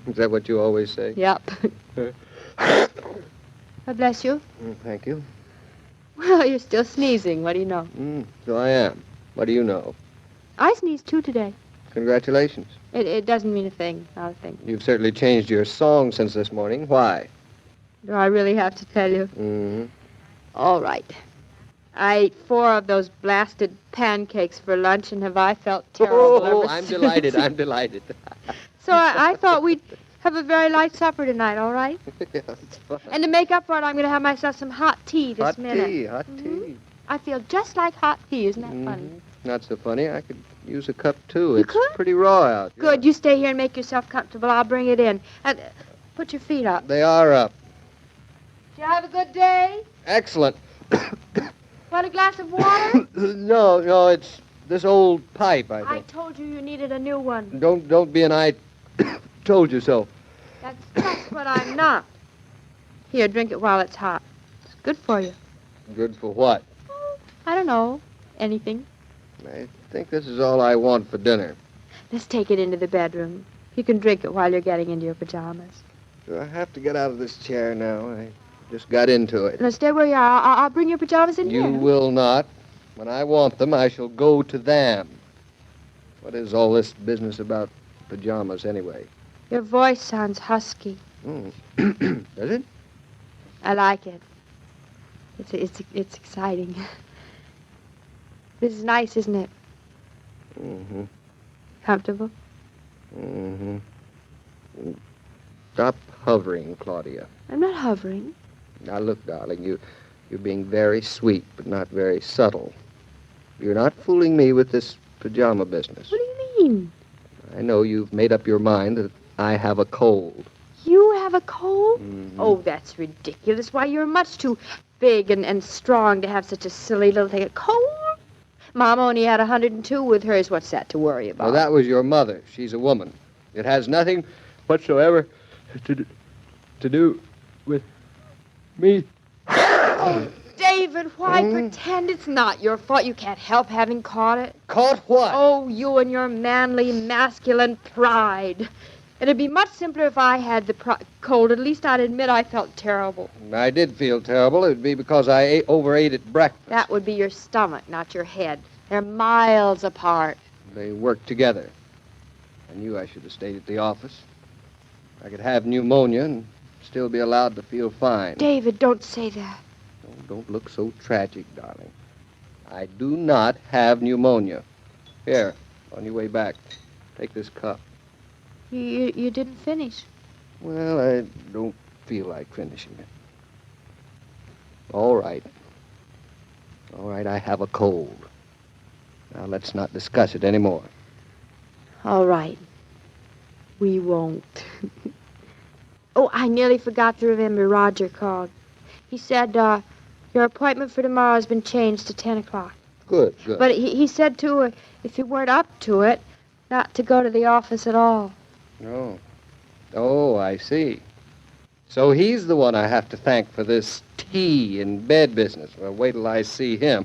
Is that what you always say? Yep. God bless you. Thank you. Well, you're still sneezing. What do you know? So I am. What do you know? I sneezed, too, today. Congratulations. It doesn't mean a thing, not a thing. You've certainly changed your song since this morning. Why? Do I really have to tell you? Mm-hmm. All right. I ate 4 of those blasted pancakes for lunch, and have I felt terrible ever I'm since. delighted. I'm delighted. So I thought we'd have a very light supper tonight, all right? Yes, it's fun. And to make up for it, I'm going to have myself some hot tea this minute. Hot tea. I feel just like hot tea. Isn't that funny? Not so funny. I could use a cup, too. You It's could? pretty raw out. Good. You stay here and make yourself comfortable. I'll bring it in. And put your feet up. They are up. Did you have a good day? Excellent. Want a glass of water? No, it's this old pipe, I I think. told you you needed a new one. Don't be an I told you so. That's just what I'm not. Here, drink it while it's hot. It's good for you. Good for what? I don't know. Anything. I think this is all I want for dinner. Let's take it into the bedroom. You can drink it while you're getting into your pajamas. Do I have to get out of this chair now? I just got into it. Now, stay where you are. I'll bring your pajamas in You here. will not. When I want them, I shall go to them. What is all this business about pajamas, anyway? Your voice sounds husky. Does it? I like it. It's exciting. This is nice, isn't it? Mm-hmm. Comfortable? Mm-hmm. Stop hovering, Claudia. I'm not hovering. Now, look, darling, you're being very sweet, but not very subtle. You're not fooling me with this pajama business. What do you mean? I know you've made up your mind that I have a cold. You have a cold? Mm-hmm. Oh, that's ridiculous. Why, you're much too big and strong to have such a silly little thing. A cold? Mom only had 102 with hers. What's that to worry about? Well, that was your mother. She's a woman. It has nothing whatsoever to do with me. David, why pretend it's not your fault? You can't help having caught it. Caught what? Oh, you and your manly, masculine pride. It'd be much simpler if I had the cold. At least I'd admit I felt terrible. I did feel terrible. It'd be because I overate at breakfast. That would be your stomach, not your head. They're miles apart. They work together. I knew I should have stayed at the office. I could have pneumonia and still be allowed to feel fine. David, don't say that. Oh, don't look so tragic, darling. I do not have pneumonia. Here, on your way back, take this cup. You didn't finish. Well, I don't feel like finishing it. All right. All right, I have a cold. Now, let's not discuss it anymore. All right. We won't. Oh, I nearly forgot to remember. Roger called. He said, your appointment for tomorrow has been changed to 10 o'clock. Good, good. But he said, too, if you weren't up to it, not to go to the office at all. No. Oh, I see. So he's the one I have to thank for this tea and bed business. Well, wait till I see him.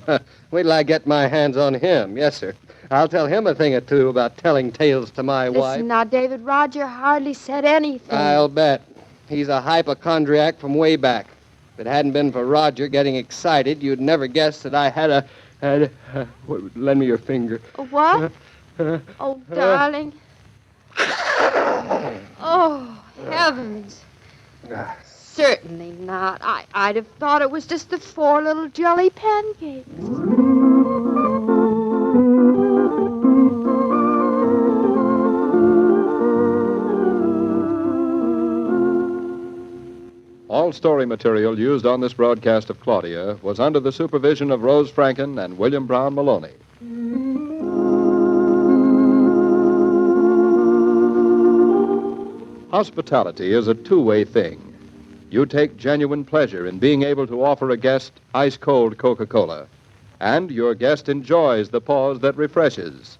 Wait till I get my hands on him. Yes, sir. I'll tell him a thing or two about telling tales to my wife. Listen now, David, Roger hardly said anything. I'll bet. He's a hypochondriac from way back. If it hadn't been for Roger getting excited, you'd never guess that I had lend me your finger. A what? Oh, darling. Oh, heavens. Certainly not. I'd have thought it was just the 4 little jelly pancakes. All story material used on this broadcast of Claudia was under the supervision of Rose Franken and William Brown Maloney. Hospitality is a two-way thing. You take genuine pleasure in being able to offer a guest ice-cold Coca-Cola, and your guest enjoys the pause that refreshes.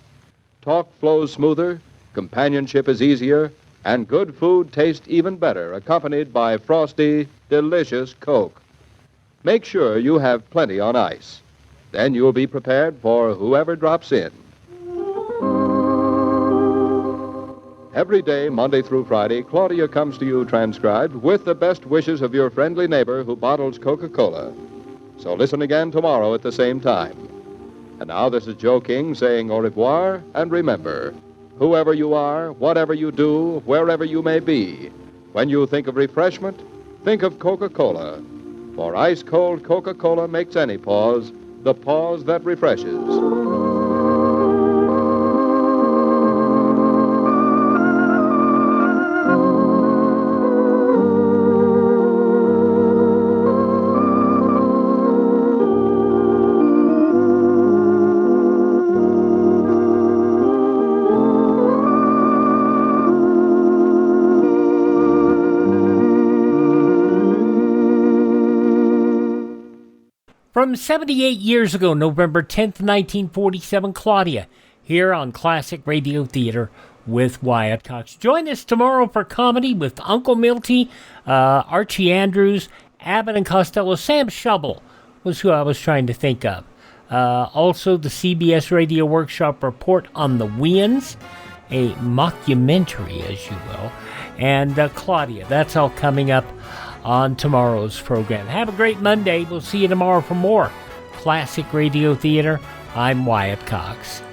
Talk flows smoother, companionship is easier, and good food tastes even better, accompanied by frosty, delicious Coke. Make sure you have plenty on ice. Then you'll be prepared for whoever drops in. Every day, Monday through Friday, Claudia comes to you transcribed with the best wishes of your friendly neighbor who bottles Coca-Cola. So listen again tomorrow at the same time. And now this is Joe King saying au revoir, and remember, whoever you are, whatever you do, wherever you may be, when you think of refreshment, think of Coca-Cola. For ice-cold Coca-Cola makes any pause the pause that refreshes. From 78 years ago, November 10th, 1947, Claudia, here on Classic Radio Theater with Wyatt Cox. Join us tomorrow for comedy with Uncle Milty, Archie Andrews, Abbott and Costello. Sam Shovel was who I was trying to think of. Also, the CBS Radio Workshop Report on the Wiens, a mockumentary, as you will, and Claudia. That's all coming up on tomorrow's program. Have a great Monday. We'll see you tomorrow for more Classic Radio Theater. I'm Wyatt Cox.